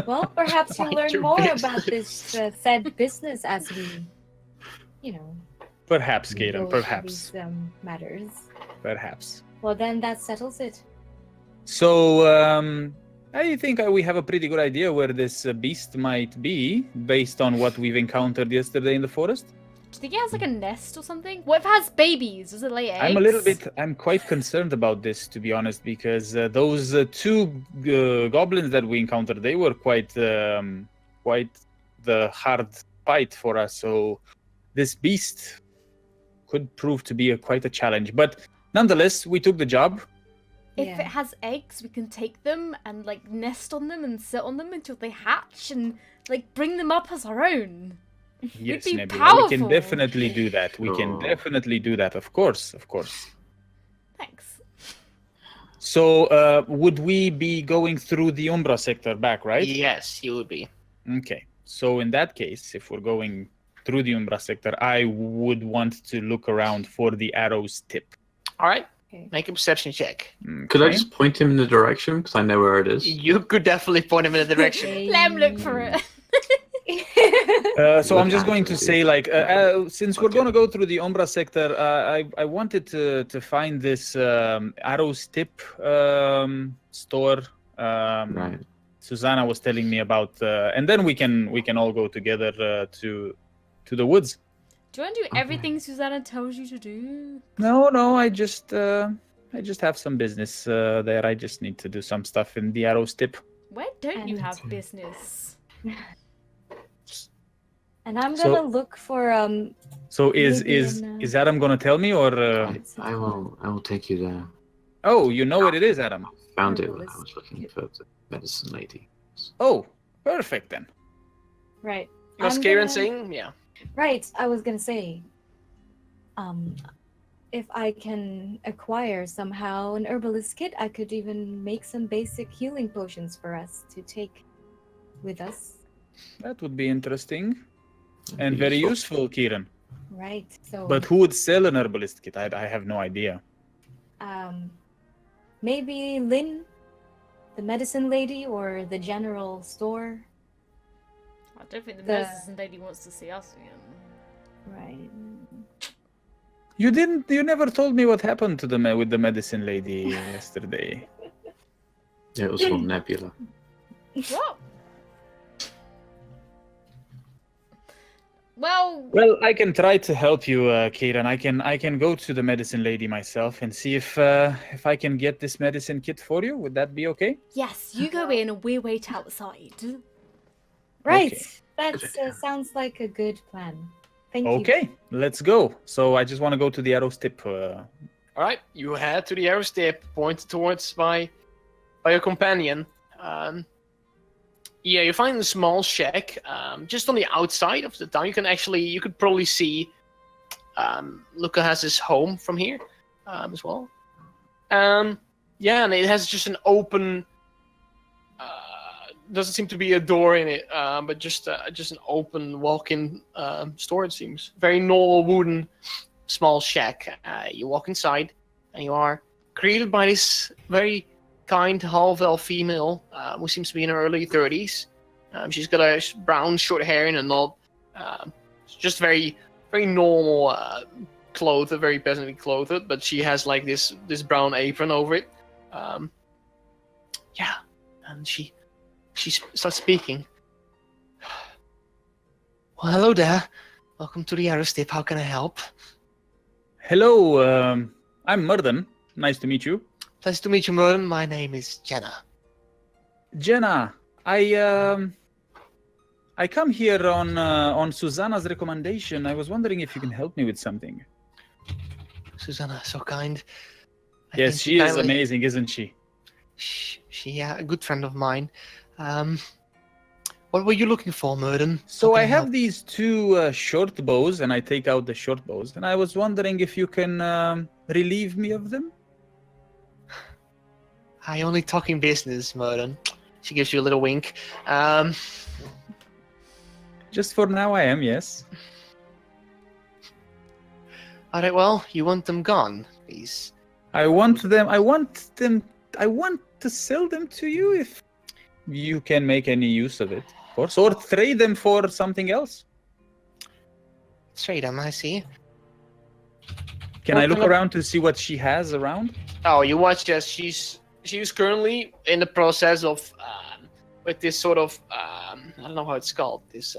Speaker 5: Well, perhaps you'll
Speaker 1: Mind
Speaker 5: learn
Speaker 1: your
Speaker 5: more about
Speaker 1: business.
Speaker 5: this said business as we, you know,
Speaker 2: Perhaps,
Speaker 5: go
Speaker 2: Kaden,
Speaker 5: through
Speaker 2: perhaps.
Speaker 5: these matters.
Speaker 2: Perhaps.
Speaker 5: Well, then that settles it.
Speaker 2: So, I think we have a pretty good idea where this beast might be, based on what we've encountered yesterday in the forest.
Speaker 4: Do you think it has like a nest or something? What if it has babies? Does it lay eggs?
Speaker 2: I'm quite concerned about this, to be honest, because those two goblins that we encountered, they were quite the hard fight for us. So this beast could prove to be quite a challenge. But nonetheless, we took the job.
Speaker 4: If
Speaker 5: Yeah.
Speaker 4: it has eggs, we can take them and like nest on them and sit on them until they hatch and like bring them up as our own.
Speaker 2: Yes,
Speaker 4: be
Speaker 2: Nebula, we can
Speaker 4: powerful.
Speaker 2: definitely do that. We can
Speaker 3: Oh.
Speaker 2: definitely do that, of course.
Speaker 4: Thanks.
Speaker 2: So, would we be going through the Umbra sector back, right?
Speaker 1: Yes, you would be.
Speaker 2: Okay. So in that case, if we're going through the Umbra sector, I would want to look around for the arrow's tip.
Speaker 1: All right.
Speaker 5: Okay.
Speaker 1: Make a perception check.
Speaker 3: Could I
Speaker 2: Okay.
Speaker 3: just point him in the direction because I know where it is?
Speaker 1: You could definitely point him in the direction.
Speaker 4: Let him look for it.
Speaker 2: So I'm
Speaker 3: Look
Speaker 2: just
Speaker 3: at
Speaker 2: going to
Speaker 3: it.
Speaker 2: say, like, since we're
Speaker 3: Okay.
Speaker 2: going to go through the Umbra sector, I wanted to find this arrow's tip store.
Speaker 3: Right.
Speaker 2: Susanna was telling me about, and then we can all go together to the woods.
Speaker 4: Do you want to do
Speaker 3: Okay.
Speaker 4: everything Susanna tells you to do?
Speaker 2: No, I just have some business there. I just need to do some stuff in the arrow's tip.
Speaker 4: Where don't you
Speaker 5: And-
Speaker 4: have business?
Speaker 5: And I'm
Speaker 2: So-
Speaker 5: gonna look for
Speaker 2: So is
Speaker 5: Maybe
Speaker 2: is
Speaker 5: in,
Speaker 2: is Adam gonna tell me, or
Speaker 3: I will take you there.
Speaker 2: oh, you know what it is, Adam?
Speaker 3: Found it when I
Speaker 5: Herbalist
Speaker 3: was looking for the medicine lady.
Speaker 2: Oh, perfect then.
Speaker 5: right.
Speaker 1: Was
Speaker 5: I'm
Speaker 1: Karen
Speaker 5: gonna-
Speaker 1: saying? Yeah.
Speaker 5: Right, I was gonna say, if I can acquire somehow an herbalist kit, I could even make some basic healing potions for us to take with us.
Speaker 2: That would be interesting
Speaker 3: That'd
Speaker 2: and
Speaker 3: be
Speaker 2: very
Speaker 3: useful.
Speaker 2: useful, Kieran.
Speaker 5: Right. So,
Speaker 2: But who would sell an herbalist kit? I have no idea.
Speaker 5: maybe Lynn, the medicine lady, or the general store.
Speaker 4: I don't think the
Speaker 5: The-
Speaker 4: medicine lady wants to see us again.
Speaker 5: Right.
Speaker 2: You never told me what happened to with the medicine lady yesterday.
Speaker 3: Yeah, it was from Nebula.
Speaker 4: What? Well,
Speaker 2: Well, I can try to help you, Kieran. I can go to the medicine lady myself and see if I can get this medicine kit for you. Would that be okay?
Speaker 4: yes, you go in and we wait outside.
Speaker 5: Right.
Speaker 2: Okay.
Speaker 5: That
Speaker 3: Good idea.
Speaker 5: sounds like a good plan. Thank you.
Speaker 2: Okay, let's go. So I just want to go to the arrow's tip.
Speaker 1: All right. You head to the arrow tip, pointed towards by your companion. Yeah, you find a small shack just on the outside of the town. You could probably see Luca has his home from here as well. Yeah, and it has just an open. Doesn't seem to be a door in it, but just an open walk-in store. It seems very normal wooden small shack. You walk inside, and you are greeted by this very kind half-elf female who seems to be in her early 30s. She's got a brown short hair and a knob. Just very very normal clothed, very peasantly clothed, but she has like this brown apron over it. Yeah, and she starts speaking. Well, hello there. Welcome to the Arrowstip. How can I help?
Speaker 2: Hello, I'm Murden. Nice to meet you.
Speaker 1: Pleasure to meet you, Merlin. My name is Jenna.
Speaker 2: Jenna, I come here on Susanna's recommendation. I was wondering if you can help me with something.
Speaker 1: Susanna, so kind. I
Speaker 2: Yes,
Speaker 1: think
Speaker 2: she is
Speaker 1: kindly-
Speaker 2: amazing, isn't she?
Speaker 1: She, a good friend of mine. What were you looking for, Merlin?
Speaker 2: So
Speaker 1: How
Speaker 2: I
Speaker 1: can
Speaker 2: have
Speaker 1: help?
Speaker 2: these two short bows, and I take out the short bows, and I was wondering if you can relieve me of them.
Speaker 1: I only talk in business, Merlin. She gives you a little wink.
Speaker 2: Just for now, I am, yes.
Speaker 1: All right, well, you want them gone, please.
Speaker 2: I want to sell them to you if you can make any use of it, of course, or trade them for something else.
Speaker 1: Trade them, I see.
Speaker 2: Can I look around to see what she has around?
Speaker 1: Oh, you watch as she's currently in the process of with this sort of I don't know how it's called, this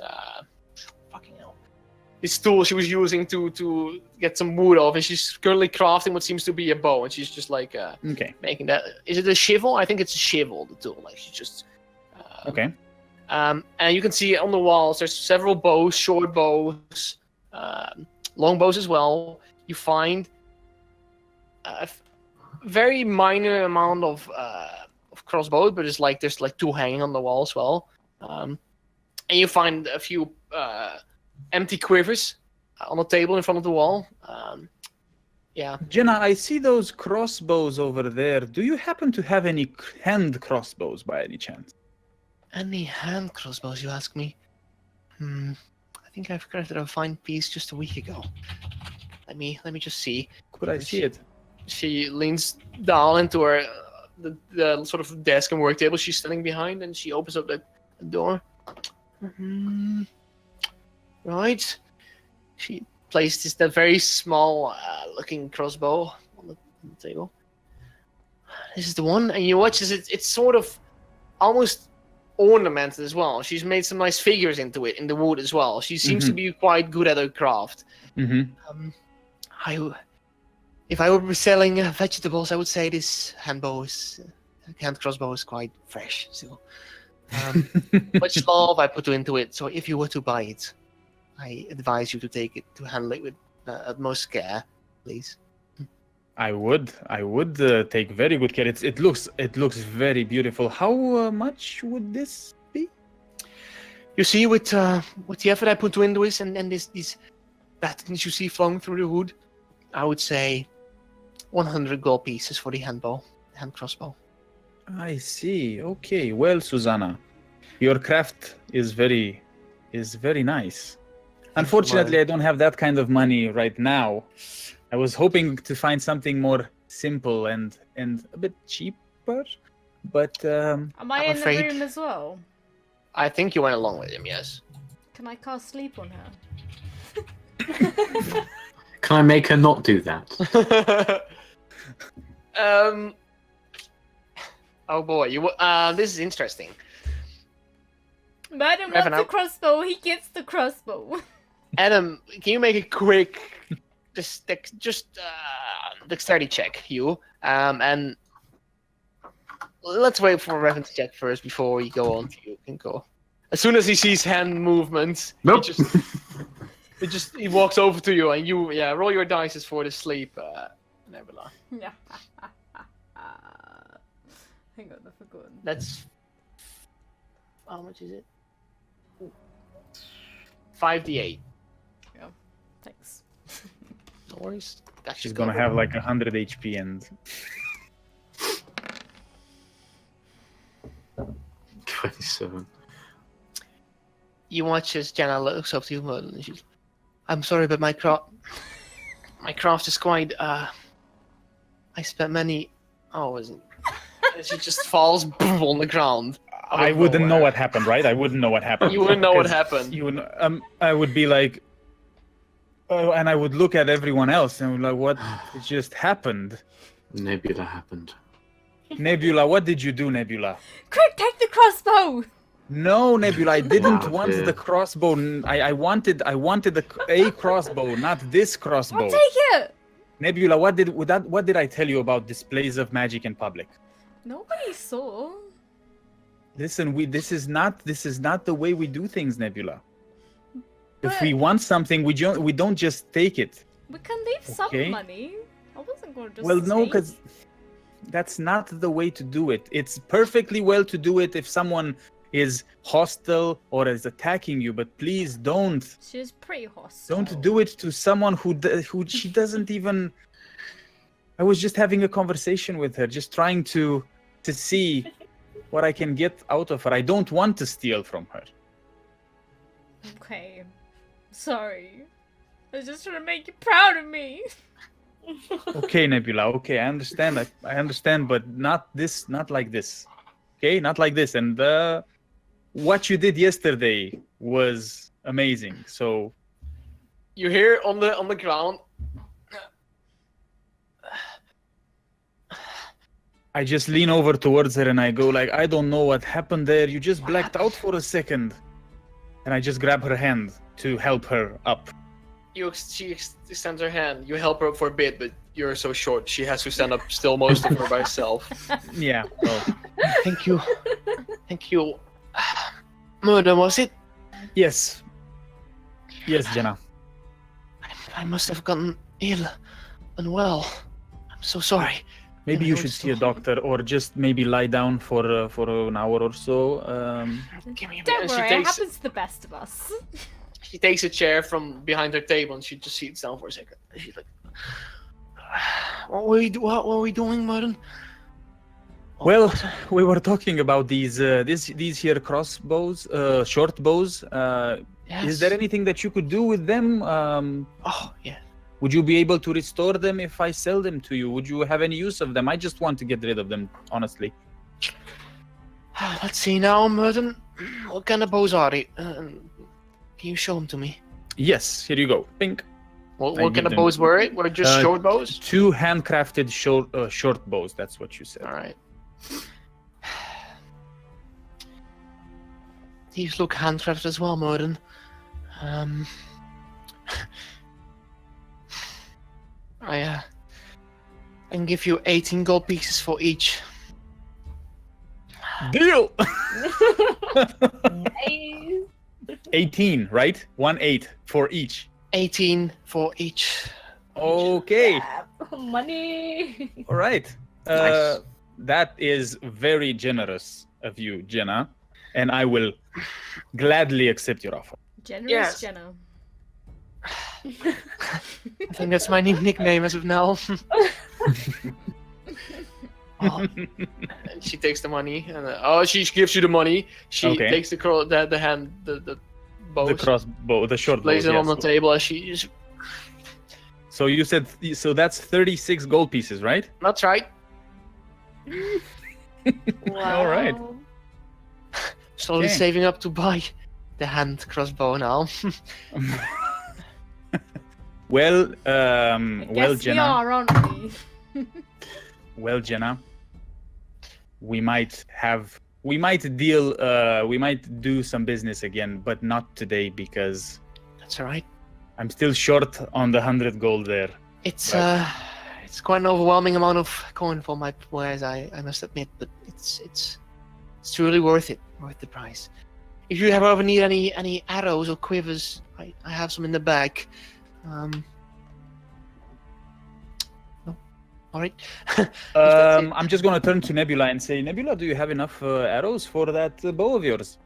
Speaker 1: fucking hell, this tool she was using to get some wood off, and she's currently crafting what seems to be a bow, and she's just like
Speaker 2: Okay.
Speaker 1: making that. Is it a shivel? I think it's a shivel, the tool. Like she's just
Speaker 2: Okay.
Speaker 1: and you can see on the walls there's several bows, short bows, long bows as well. You find a very minor amount of crossbows, but there's like two hanging on the wall as well. And you find a few empty quivers on the table in front of the wall. Yeah.
Speaker 2: Jenna, I see those crossbows over there. Do you happen to have any hand crossbows by any chance?
Speaker 1: Any hand crossbows, you ask me? I think I've crafted a fine piece just a week ago. Let me just see.
Speaker 2: Could I see it?
Speaker 1: She leans down into her the sort of desk and work table she's standing behind, and she opens up the door. Right. She placed that very small looking crossbow on the table. This is the one, and you watch as it's sort of almost ornamented as well. She's made some nice figures into it in the wood as well. She seems to be quite good at her craft. If I were selling vegetables, I would say this hand crossbow is quite fresh. So much love I put into it. So if you were to buy it, I advise you to handle it with utmost care, please.
Speaker 2: I would take very good care. It looks very beautiful. How much would this be?
Speaker 1: You see, with the effort I put into this and these patterns you see flowing through the wood, I would say 100 gold pieces for the hand crossbow.
Speaker 2: I see. Okay. Well, Susanna, your craft is very nice. Unfortunately, I don't have that kind of money right now. I was hoping to find something more simple and a bit cheaper, but
Speaker 4: Am I in
Speaker 1: afraid-
Speaker 4: the room as well?
Speaker 1: I think you went along with him, yes.
Speaker 4: Can I cast sleep on her?
Speaker 3: Can I make her not do that?
Speaker 1: Oh boy, this is interesting.
Speaker 4: Madam
Speaker 1: Revan,
Speaker 4: wants a crossbow, he gets the crossbow.
Speaker 1: Adam, can you make a quick dexterity check, you? And let's wait for Revan to check first before we go on to you. Can go. As soon as he sees hand movements,
Speaker 3: Nope.
Speaker 1: he walks over to you, and you roll your dice for the sleep, Nebula.
Speaker 4: Yeah. Hang on, I've forgotten.
Speaker 1: That's how much is it? 5d8.
Speaker 4: Yeah, thanks.
Speaker 1: No worries. That's
Speaker 2: she's
Speaker 1: just
Speaker 2: gonna have like 100 HP and
Speaker 3: 27.
Speaker 1: You watch as Jenna looks up to you, Merlin, and she's, I'm sorry, but my craft is quite, I spent many hours, and she just falls on the ground.
Speaker 2: I wouldn't know what happened, right? I wouldn't know what happened.
Speaker 1: You wouldn't know what happened.
Speaker 2: You would, I would be like, and I would look at everyone else and like, what just happened?
Speaker 3: Nebula happened.
Speaker 2: Nebula, what did you do, Nebula?
Speaker 4: Quick, take the crossbow!
Speaker 2: No, Nebula, I didn't
Speaker 3: Wow,
Speaker 2: want
Speaker 3: yeah.
Speaker 2: the crossbow. I wanted a crossbow, not this crossbow.
Speaker 4: I'll take it!
Speaker 2: Nebula, what did I tell you about displays of magic in public?
Speaker 4: Nobody saw.
Speaker 2: Listen, this is not the way we do things, Nebula. If
Speaker 4: But-
Speaker 2: we want something, we don't just take it.
Speaker 4: We can leave some
Speaker 2: Okay.
Speaker 4: money. I wasn't going to just
Speaker 2: Well, no,
Speaker 4: take-
Speaker 2: because that's not the way to do it. It's perfectly well to do it if someone is hostile or is attacking you, but please don't
Speaker 4: She's pretty hostile.
Speaker 2: do it to someone who she doesn't even. I was just having a conversation with her, just trying to see what I can get out of her. I don't want to steal from her.
Speaker 4: Okay. Sorry. I was just trying to make you proud of me.
Speaker 2: Okay, Nebula. Okay, I understand. I understand, but not like this. Okay, not like this. And what you did yesterday was amazing. So
Speaker 1: You hear on the ground.
Speaker 2: I just lean over towards her and I go like, I don't know what happened there. You just blacked out for a second. And I just grab her hand to help her up.
Speaker 1: She extends her hand. You help her up for a bit, but you're so short. She has to stand up still most of her by herself.
Speaker 2: Yeah. Well,
Speaker 1: Thank you. Thank you. Murder, was it?
Speaker 2: yes. Yes, Jenna.
Speaker 1: I must have gotten ill, unwell. I'm so sorry.
Speaker 2: Maybe
Speaker 1: Yeah,
Speaker 2: you
Speaker 1: I
Speaker 2: should
Speaker 1: was
Speaker 2: see a
Speaker 1: so-
Speaker 2: doctor or just maybe lie down for an hour or so.
Speaker 1: Give me a minute.
Speaker 4: Don't
Speaker 1: And she
Speaker 4: worry, it
Speaker 1: takes
Speaker 4: happens to the best of us.
Speaker 1: she takes a chair from behind her table and she just sits down for a second. She's like, "What were we doing, Murden?"
Speaker 2: Well, we were talking about these here crossbows, short bows.
Speaker 1: Yes.
Speaker 2: Is there anything that you could do with them?
Speaker 1: Oh, yeah.
Speaker 2: Would you be able to restore them if I sell them to you? Would you have any use of them? I just want to get rid of them, honestly.
Speaker 1: Let's see now, Murden. What kind of bows are they? Can you show them to me?
Speaker 2: Yes, here you go. Pink.
Speaker 1: What
Speaker 2: I
Speaker 1: kind
Speaker 2: give
Speaker 1: of
Speaker 2: them-
Speaker 1: bows were it? Were it just short bows?
Speaker 2: 2 handcrafted short bows. That's what you said.
Speaker 1: All right. These look handcrafted as well, Murden. I can give you 18 gold pieces for each.
Speaker 2: Deal.
Speaker 5: Nice.
Speaker 2: 18, right? 1/8 for each.
Speaker 1: 18 for each.
Speaker 2: Okay.
Speaker 5: Yeah, money.
Speaker 2: All right.
Speaker 1: Nice.
Speaker 2: That is very generous of you, Jenna, and I will gladly accept your offer.
Speaker 4: Generous
Speaker 1: Yes.
Speaker 4: Jenna.
Speaker 1: I think that's my new nickname as of now. Oh. And she takes the money, and she gives you the money. She
Speaker 2: Okay.
Speaker 1: takes the bows,
Speaker 2: The crossbow, the short bow.
Speaker 1: lays them on
Speaker 2: Yes.
Speaker 1: the table as she is.
Speaker 2: So you said that's 36 gold pieces, right?
Speaker 1: That's right.
Speaker 5: Wow.
Speaker 2: All right.
Speaker 1: Slowly
Speaker 2: Okay.
Speaker 1: saving up to buy the hand crossbow now.
Speaker 2: Well,
Speaker 4: I guess we
Speaker 2: Jenna.
Speaker 4: are, aren't we?
Speaker 2: Well, Jenna. We might do some business again, but not today because
Speaker 1: That's all right.
Speaker 2: I'm still short on the 100 gold there.
Speaker 1: It's
Speaker 2: Right.
Speaker 1: it's quite an overwhelming amount of coin for my wares, I must admit, but it's truly worth it, worth the price. If you ever need any arrows or quivers, I have some in the bag. No, all right. that's it.
Speaker 2: I'm just gonna turn to Nebula and say, Nebula, do you have enough arrows for that bow of yours?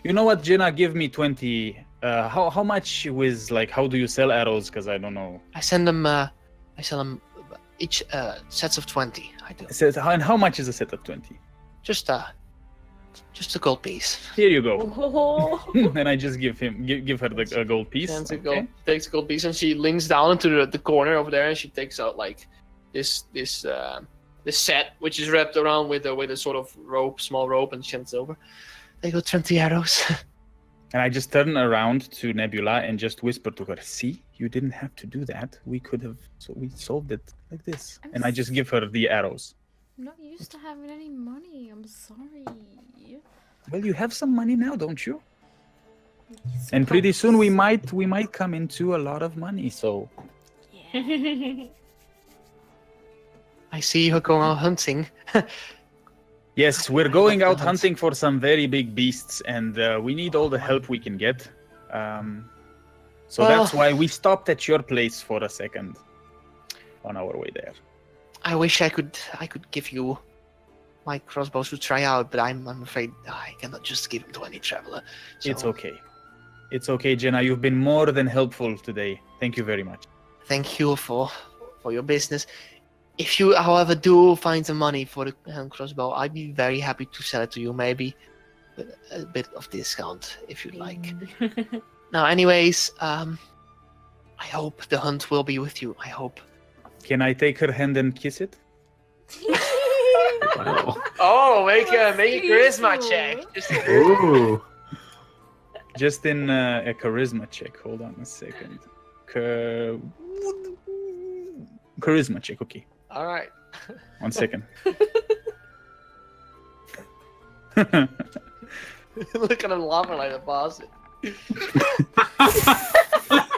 Speaker 2: You know what, Jenna? Give me 20. How much with how do you sell arrows? Because I don't know.
Speaker 1: I sell them each sets of 20. I do.
Speaker 2: And how much is a set of 20?
Speaker 1: Just a gold piece.
Speaker 2: Here you go.
Speaker 5: Oh.
Speaker 2: And I just give her the gold piece.
Speaker 1: Takes a
Speaker 2: Okay.
Speaker 1: gold, takes a gold piece, and she leans down into the corner over there, and she takes out this set, which is wrapped around with a sort of rope, small rope, and she hands it over. They go 20 arrows.
Speaker 2: And I just turn around to Nebula and just whisper to her, "See, you didn't have to do that. We could have. So we solved it like this." And I just give her the arrows.
Speaker 4: I'm not used to having any money. I'm sorry.
Speaker 2: Well, you have some money now, don't you? And pretty soon we might come into a lot of money. So
Speaker 1: I see her going out hunting.
Speaker 2: yes, we're going out hunting for some very big beasts, and we need all the help we can get. So that's why we stopped at your place for a second on our way there.
Speaker 1: I wish I could give you my crossbows to try out, but I'm afraid I cannot just give them to any traveler. So
Speaker 2: It's okay. It's okay, Jenna. You've been more than helpful today. Thank you very much.
Speaker 1: Thank you for your business. If you, however, do find the money for the hand crossbow, I'd be very happy to sell it to you. Maybe with a bit of discount if you'd like.
Speaker 5: Mm.
Speaker 1: Now, anyways, I hope the hunt will be with you. I hope.
Speaker 2: Can I take her hand and kiss it?
Speaker 3: Wow.
Speaker 1: Oh, make a
Speaker 4: What's
Speaker 1: charisma
Speaker 4: useful?
Speaker 1: check. Just a
Speaker 3: Ooh.
Speaker 2: Just in a charisma check. Hold on a second. Charisma check. Okay.
Speaker 1: All right.
Speaker 2: 1 second.
Speaker 1: Look at him laughing like a boss.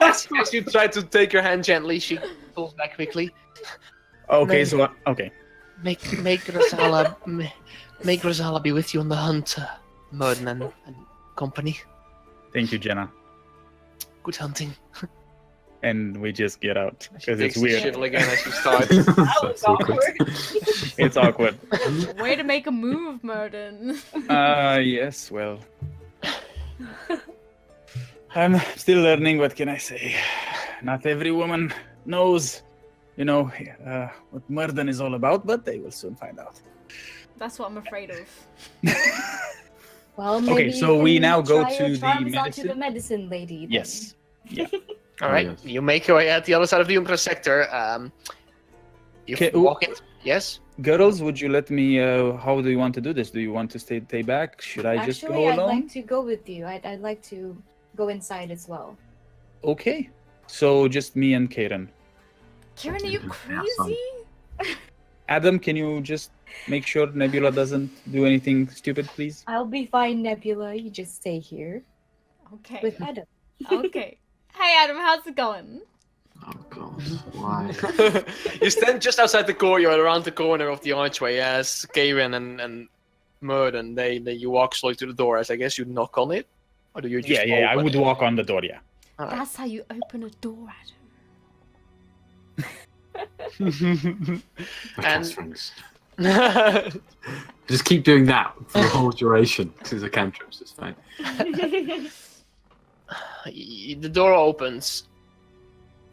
Speaker 1: As you try to take her hand gently, she pulls back quickly.
Speaker 2: Okay, so okay.
Speaker 1: Make Rosala make Rosala be with you on the hunt, Merden and company.
Speaker 2: Thank you, Jenna.
Speaker 1: Good hunting.
Speaker 2: And we just get out because it's
Speaker 1: Takes the
Speaker 2: weird.
Speaker 1: shit again as you start.
Speaker 3: That's awkward.
Speaker 2: It's awkward.
Speaker 4: Way to make a move, Murden.
Speaker 2: Yes, well. I'm still learning, what can I say? Not every woman knows, what Murden is all about, but they will soon find out.
Speaker 4: That's what I'm afraid of.
Speaker 5: Well, maybe
Speaker 2: Okay, so
Speaker 5: you
Speaker 2: we
Speaker 5: can
Speaker 2: now go
Speaker 5: try
Speaker 2: to
Speaker 5: your
Speaker 2: the
Speaker 5: charms onto
Speaker 2: medicine?
Speaker 5: the medicine lady. then.
Speaker 2: Yes. Yeah.
Speaker 1: All right,
Speaker 3: yes.
Speaker 1: you make your way at the other side of the Umbra sector. You
Speaker 2: Okay,
Speaker 1: walk in. Yes.
Speaker 2: Girls, would you let me, how do you want to do this? Do you want to stay back? Should I just
Speaker 5: Actually,
Speaker 2: go
Speaker 5: I'd
Speaker 2: alone?
Speaker 5: like to go with you. I'd like to go inside as well.
Speaker 2: Okay. So just me and Karen.
Speaker 4: Kieran, are you
Speaker 3: Yeah,
Speaker 4: crazy?
Speaker 2: Adam, can you just make sure Nebula doesn't do anything stupid, please?
Speaker 5: I'll be fine, Nebula. You just stay here
Speaker 4: Okay.
Speaker 5: with Adam.
Speaker 4: Okay. Hey, Adam, how's it going?
Speaker 3: Oh god. Why?
Speaker 1: You stand just outside the courtyard, around the corner of the archway, as Karen and Merden, you walk slowly to the door. As I guess you knock on it, or do you just?
Speaker 2: Yeah, I
Speaker 1: open
Speaker 2: would
Speaker 1: it?
Speaker 2: walk on the door, yeah.
Speaker 1: All right.
Speaker 4: That's how you open a door, Adam.
Speaker 3: I
Speaker 1: And-
Speaker 3: cast rings. Just keep doing that for the whole duration. Because it's a cantrip, so it's fine.
Speaker 1: The door opens.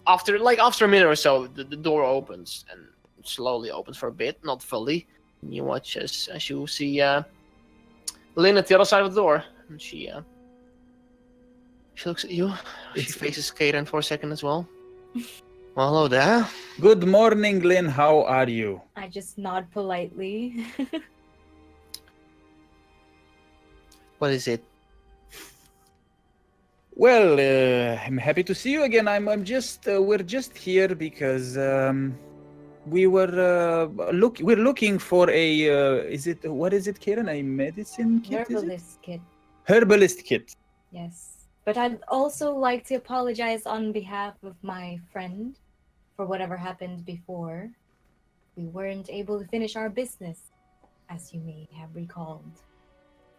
Speaker 1: After a minute or so, the door opens and slowly opens for a bit, not fully. You watch as you see Lynn at the other side of the door, and she looks at you. She faces Kaden for a second as well. Well, hello there.
Speaker 2: Good morning, Lynn. How are you?
Speaker 5: I just nod politely.
Speaker 1: What is it?
Speaker 2: Well, I'm happy to see you again. I'm just we're just here because we're looking for a what is it, Karen? A medicine kit? Is it?
Speaker 5: Herbalist kit.
Speaker 2: Herbalist kit.
Speaker 5: Yes. But I'd also like to apologize on behalf of my friend for whatever happened before. We weren't able to finish our business, as you may have recalled.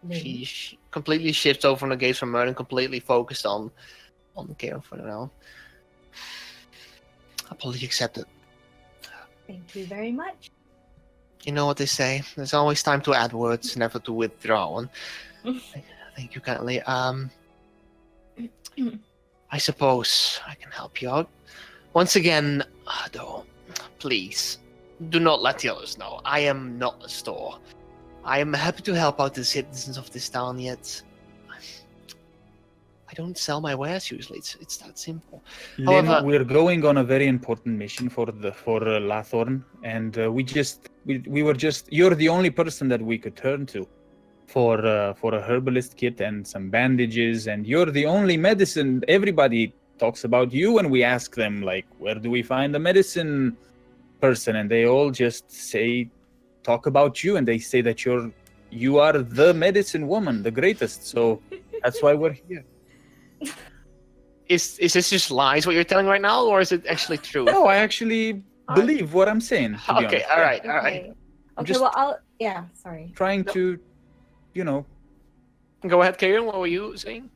Speaker 5: Lynn.
Speaker 1: She completely shifts over from the gaze from Merlin, completely focused on Karen for now. Apology accepted.
Speaker 5: Thank you very much.
Speaker 1: You know what they say. There's always time to add words, never to withdraw one. Thank you kindly. I suppose I can help you out. Once again, though, please, do not let the others know. I am not a store. I am happy to help out the citizens of this town, yet I don't sell my wares usually. It's that simple.
Speaker 2: Lynn,
Speaker 1: However-
Speaker 2: we're going on a very important mission for Lathorn, and you're the only person that we could turn to for a herbalist kit and some bandages, and you're the only medicine. Everybody talks about you when we ask them, like, where do we find a medicine person, and they all just talk about you, and they say that you are the medicine woman, the greatest. So that's why we're here.
Speaker 1: Is this just lies what you're telling right now, or is it actually true?
Speaker 2: No, I actually believe what I'm saying. To be
Speaker 1: Okay,
Speaker 2: honest.
Speaker 1: all right, all
Speaker 5: Okay.
Speaker 1: right.
Speaker 2: I'm
Speaker 5: Okay,
Speaker 2: just
Speaker 5: well, sorry.
Speaker 2: trying
Speaker 1: No.
Speaker 2: to,
Speaker 1: Go ahead, Karen. What were you saying?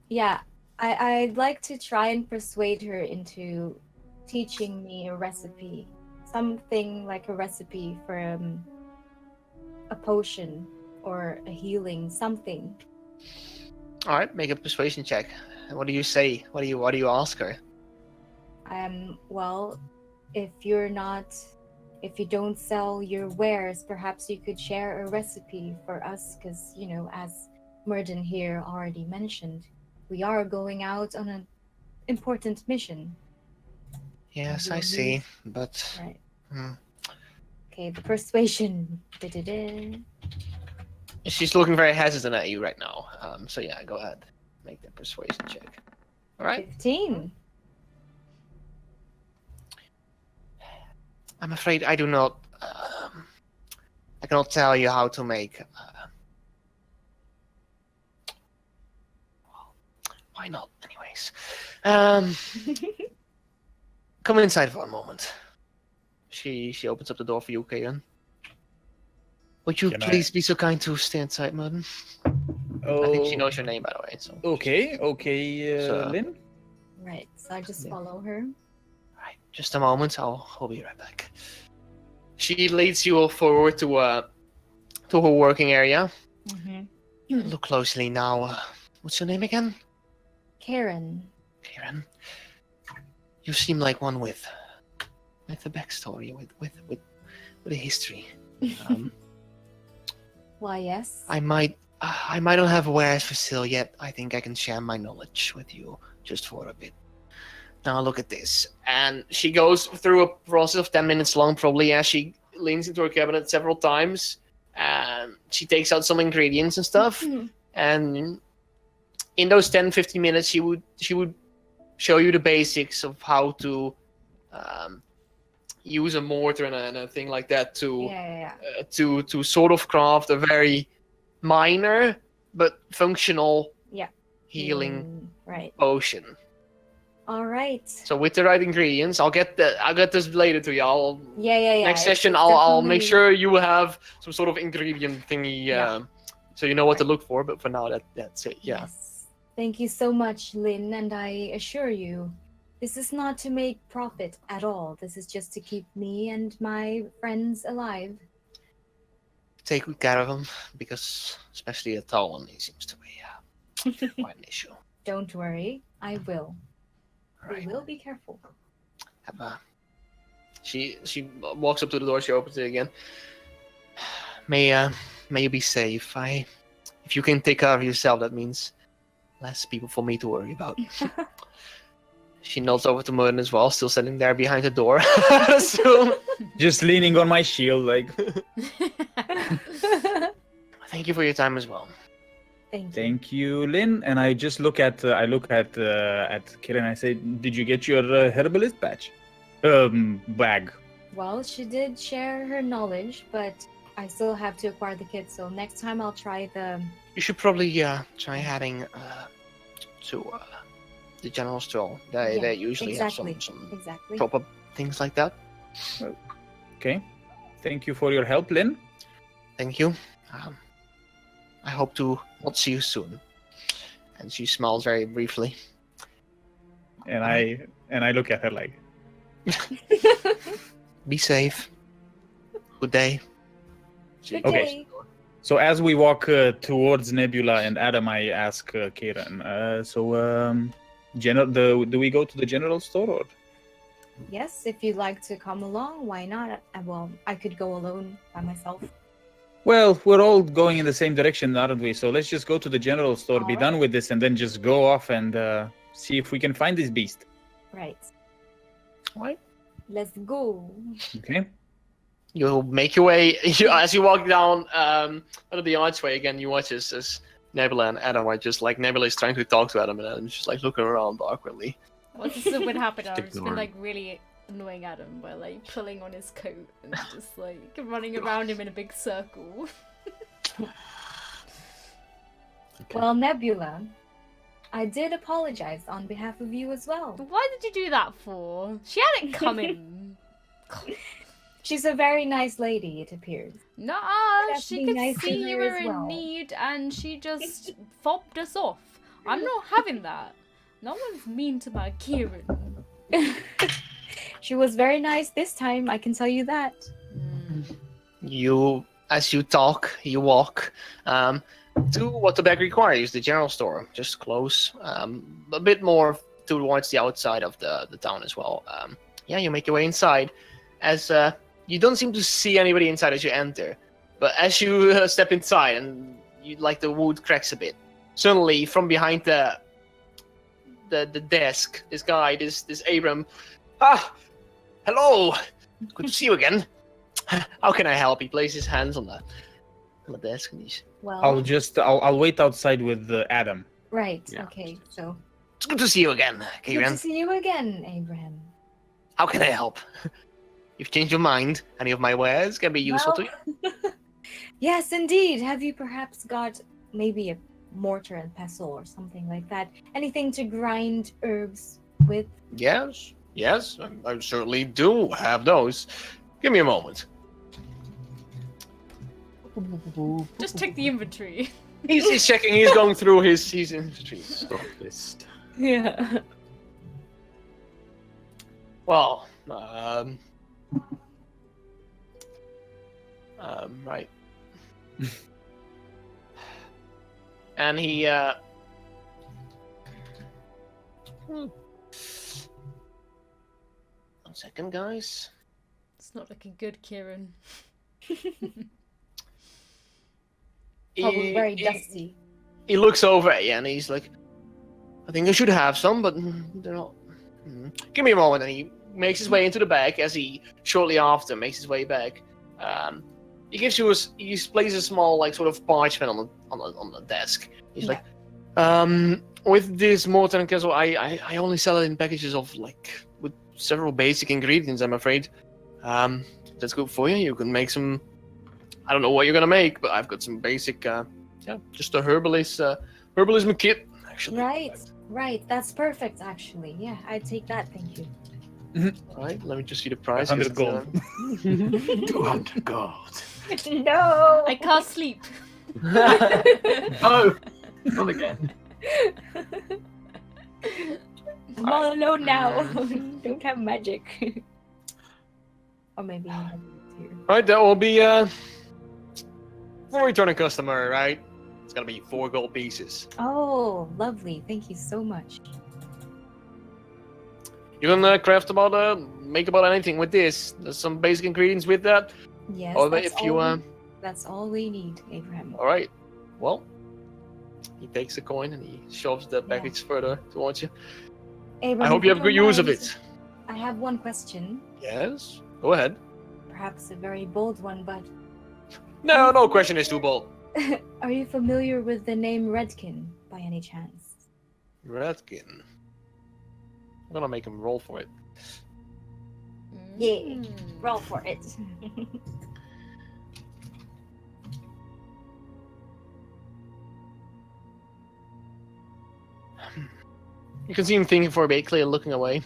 Speaker 5: Yeah, I'd like to try and persuade her into teaching me a recipe. Something like a recipe for a potion or a healing, something.
Speaker 1: All right, make a persuasion check. What do you say? What do you ask her?
Speaker 5: Well, if you're not if you don't sell your wares, perhaps you could share a recipe for us, because, as Murden here already mentioned, we are going out on an important mission.
Speaker 1: Yes,
Speaker 5: We'll
Speaker 1: I see,
Speaker 5: need-
Speaker 1: but
Speaker 5: Right.
Speaker 1: hmm.
Speaker 5: Okay, the persuasion. Da-da-da.
Speaker 1: She's looking very hesitant at you right now. So yeah, go ahead, make that persuasion check. All right.
Speaker 5: 15.
Speaker 1: I'm afraid I do not. I cannot tell you how to make. Why not? Anyways, come inside for a moment. She opens up the door for you, Kaden. Would you
Speaker 2: Can
Speaker 1: please be so kind to stay inside, Merton?
Speaker 2: Oh,
Speaker 1: I think she knows your name, by the way. So.
Speaker 2: Okay,
Speaker 1: So-
Speaker 2: Lynn.
Speaker 5: Right, so I just
Speaker 1: Yeah.
Speaker 5: follow her.
Speaker 1: Right, just a moment. I'll be right back. She leads you all forward to her working area.
Speaker 5: Mm-hmm.
Speaker 1: Look closely now. What's your name again?
Speaker 5: Karen.
Speaker 1: Karen. You seem like one with a backstory, with a history.
Speaker 5: Why, yes.
Speaker 1: I might not have wares for sale yet. I think I can share my knowledge with you just for a bit. Now look at this. And she goes through a process of 10 minutes long, probably, as she leans into her cabinet several times. And she takes out some ingredients and stuff. And in those 10-15 minutes, she would show you the basics of how to use a mortar and a thing like that to to sort of craft a very minor but functional healing
Speaker 5: Right.
Speaker 1: potion.
Speaker 5: All right.
Speaker 1: So with the right ingredients, I'll get this later to you.
Speaker 5: Yeah.
Speaker 1: Next
Speaker 5: it's
Speaker 1: session, I'll make
Speaker 5: definitely-
Speaker 1: sure you have some sort of ingredient thingy,
Speaker 5: Yeah.
Speaker 1: so you know what to look for. But for now, that's it. Yeah.
Speaker 5: Yes. Thank you so much, Lynn, and I assure you, this is not to make profit at all. This is just to keep me and my friends alive.
Speaker 1: Take good care of them, because especially the tall one, he seems to be quite an issue.
Speaker 5: Don't worry, I will.
Speaker 1: Right.
Speaker 5: We will be careful.
Speaker 1: She walks up to the door. She opens it again. May you be safe. If you can take care of yourself, that means less people for me to worry about. She nods over to Merton as well, still sitting there behind the door. So,
Speaker 2: Just leaning on my shield, like.
Speaker 1: thank you for your time as well.
Speaker 5: Thank you.
Speaker 2: Thank you, Lynn. And I just look at Kiran. I say, "Did you get your herbalist badge? Bag."
Speaker 5: Well, she did share her knowledge, but I still have to acquire the kit, so next time I'll try the...
Speaker 1: You should probably try heading to the general store. They usually
Speaker 5: exactly.
Speaker 1: have some
Speaker 5: Exactly.
Speaker 1: proper things like that.
Speaker 2: Okay. Thank you for your help, Lynn.
Speaker 1: Thank you. I hope to not see you soon. And she smiles very briefly.
Speaker 2: And I look at her like,
Speaker 1: Be safe. Good day.
Speaker 5: Good
Speaker 2: Okay.
Speaker 5: day.
Speaker 2: so as we walk towards Nebula and Adam, I ask Kiran, do we go to the general store or?
Speaker 5: Yes, if you'd like to come along, why not? Well, I could go alone by myself.
Speaker 2: Well, we're all going in the same direction, aren't we? So let's just go to the general store, be
Speaker 5: All
Speaker 2: done
Speaker 5: right.
Speaker 2: with this, and then just go off and see if we can find this beast.
Speaker 5: Right.
Speaker 1: What?
Speaker 5: Let's go.
Speaker 2: Okay.
Speaker 1: You make your way as you walk down under the archway again. You watch as Nebula and Adam are just like Nebula is trying to talk to Adam, and Adam's just like looking around awkwardly.
Speaker 4: What this would happen? I've just been
Speaker 3: ignoring.
Speaker 4: like really annoying Adam by like pulling on his coat and just like running around him in a big circle.
Speaker 3: Okay.
Speaker 5: Well, Nebula, I did apologize on behalf of you as well.
Speaker 4: Why did you do that for? She had it coming.
Speaker 5: She's a very nice lady, it appears.
Speaker 4: Nuh-uh,
Speaker 5: That's
Speaker 4: she
Speaker 5: be
Speaker 4: could
Speaker 5: nice to
Speaker 4: see you
Speaker 5: her
Speaker 4: were
Speaker 5: as
Speaker 4: in
Speaker 5: well.
Speaker 4: need and she just fobbed us off. I'm not having that. No one's mean to my Kieran.
Speaker 5: She was very nice this time, I can tell you that.
Speaker 1: As you talk, you walk to what the bag requires, the general store, just close, a bit more towards the outside of the town as well. You make your way inside. As you don't seem to see anybody inside as you enter. But as you step inside and the wood cracks a bit, suddenly from behind the desk, this guy, this Abram, hello, good to see you again. How can I help? He places his hands on the desk and he's.
Speaker 5: Well,
Speaker 2: I'll wait outside with Adam.
Speaker 5: right.
Speaker 3: Yeah.
Speaker 5: Okay. So
Speaker 1: It's good to see you again,
Speaker 5: good to
Speaker 1: Kieran.
Speaker 5: see you again, Abraham.
Speaker 1: How can I help? You've changed your mind. Any of my wares can be useful to you.
Speaker 5: Yes, indeed. Have you perhaps got maybe a mortar and pestle or something like that? Anything to grind herbs with?
Speaker 1: Yes, I certainly do have those. Give me a moment.
Speaker 4: Just check the inventory.
Speaker 1: He's checking. He's going through his inventory.
Speaker 3: Stock list.
Speaker 5: Yeah.
Speaker 1: Well, right. And he, 1 second, guys.
Speaker 4: It's not looking good, Kieran.
Speaker 5: Probably very dusty.
Speaker 1: He looks over at you and he's like, I think I should have some, but they're not. Give me a moment. And he makes his way into the bag as he shortly after makes his way back. He gives you he places a small sort of parchment on the desk. He's like, with this mortar and pestle, I only sell it in packages of with several basic ingredients. I'm afraid. That's good for you. You can make some. I don't know what you're gonna make, but I've got some basic, just a herbalism kit actually.
Speaker 5: Right. That's perfect, actually. Yeah, I'd take that. Thank you.
Speaker 1: All right, let me just see the price.
Speaker 2: 100 gold.
Speaker 3: 200 gold.
Speaker 5: No.
Speaker 4: I can't sleep.
Speaker 3: Oh, not again.
Speaker 5: I'm all alone now. Don't have magic. Or maybe I have it here.
Speaker 1: All right, that will be for returning customer. Right, it's gonna be 4 gold pieces.
Speaker 5: Oh, lovely. Thank you so much.
Speaker 1: You can make about anything with this. There's some basic ingredients with that.
Speaker 5: Yes.
Speaker 1: Or
Speaker 5: that's
Speaker 1: if you
Speaker 5: all that's all we need, Abraham.
Speaker 1: all right. Well, he takes the coin and he shoves the package further towards you.
Speaker 5: Abraham,
Speaker 1: I hope you
Speaker 5: if
Speaker 1: have good
Speaker 5: don't
Speaker 1: use of
Speaker 5: mind,
Speaker 1: it.
Speaker 5: I have one question.
Speaker 1: Yes. Go ahead.
Speaker 5: Perhaps a very bold one, but
Speaker 1: No question is too bold.
Speaker 5: are you familiar with the name Redkin by any chance?
Speaker 1: Redkin. I'm gonna make him roll for it.
Speaker 5: Yeah.
Speaker 4: Mm.
Speaker 5: Roll for it.
Speaker 1: You can see him thinking for a bit, clearly looking away.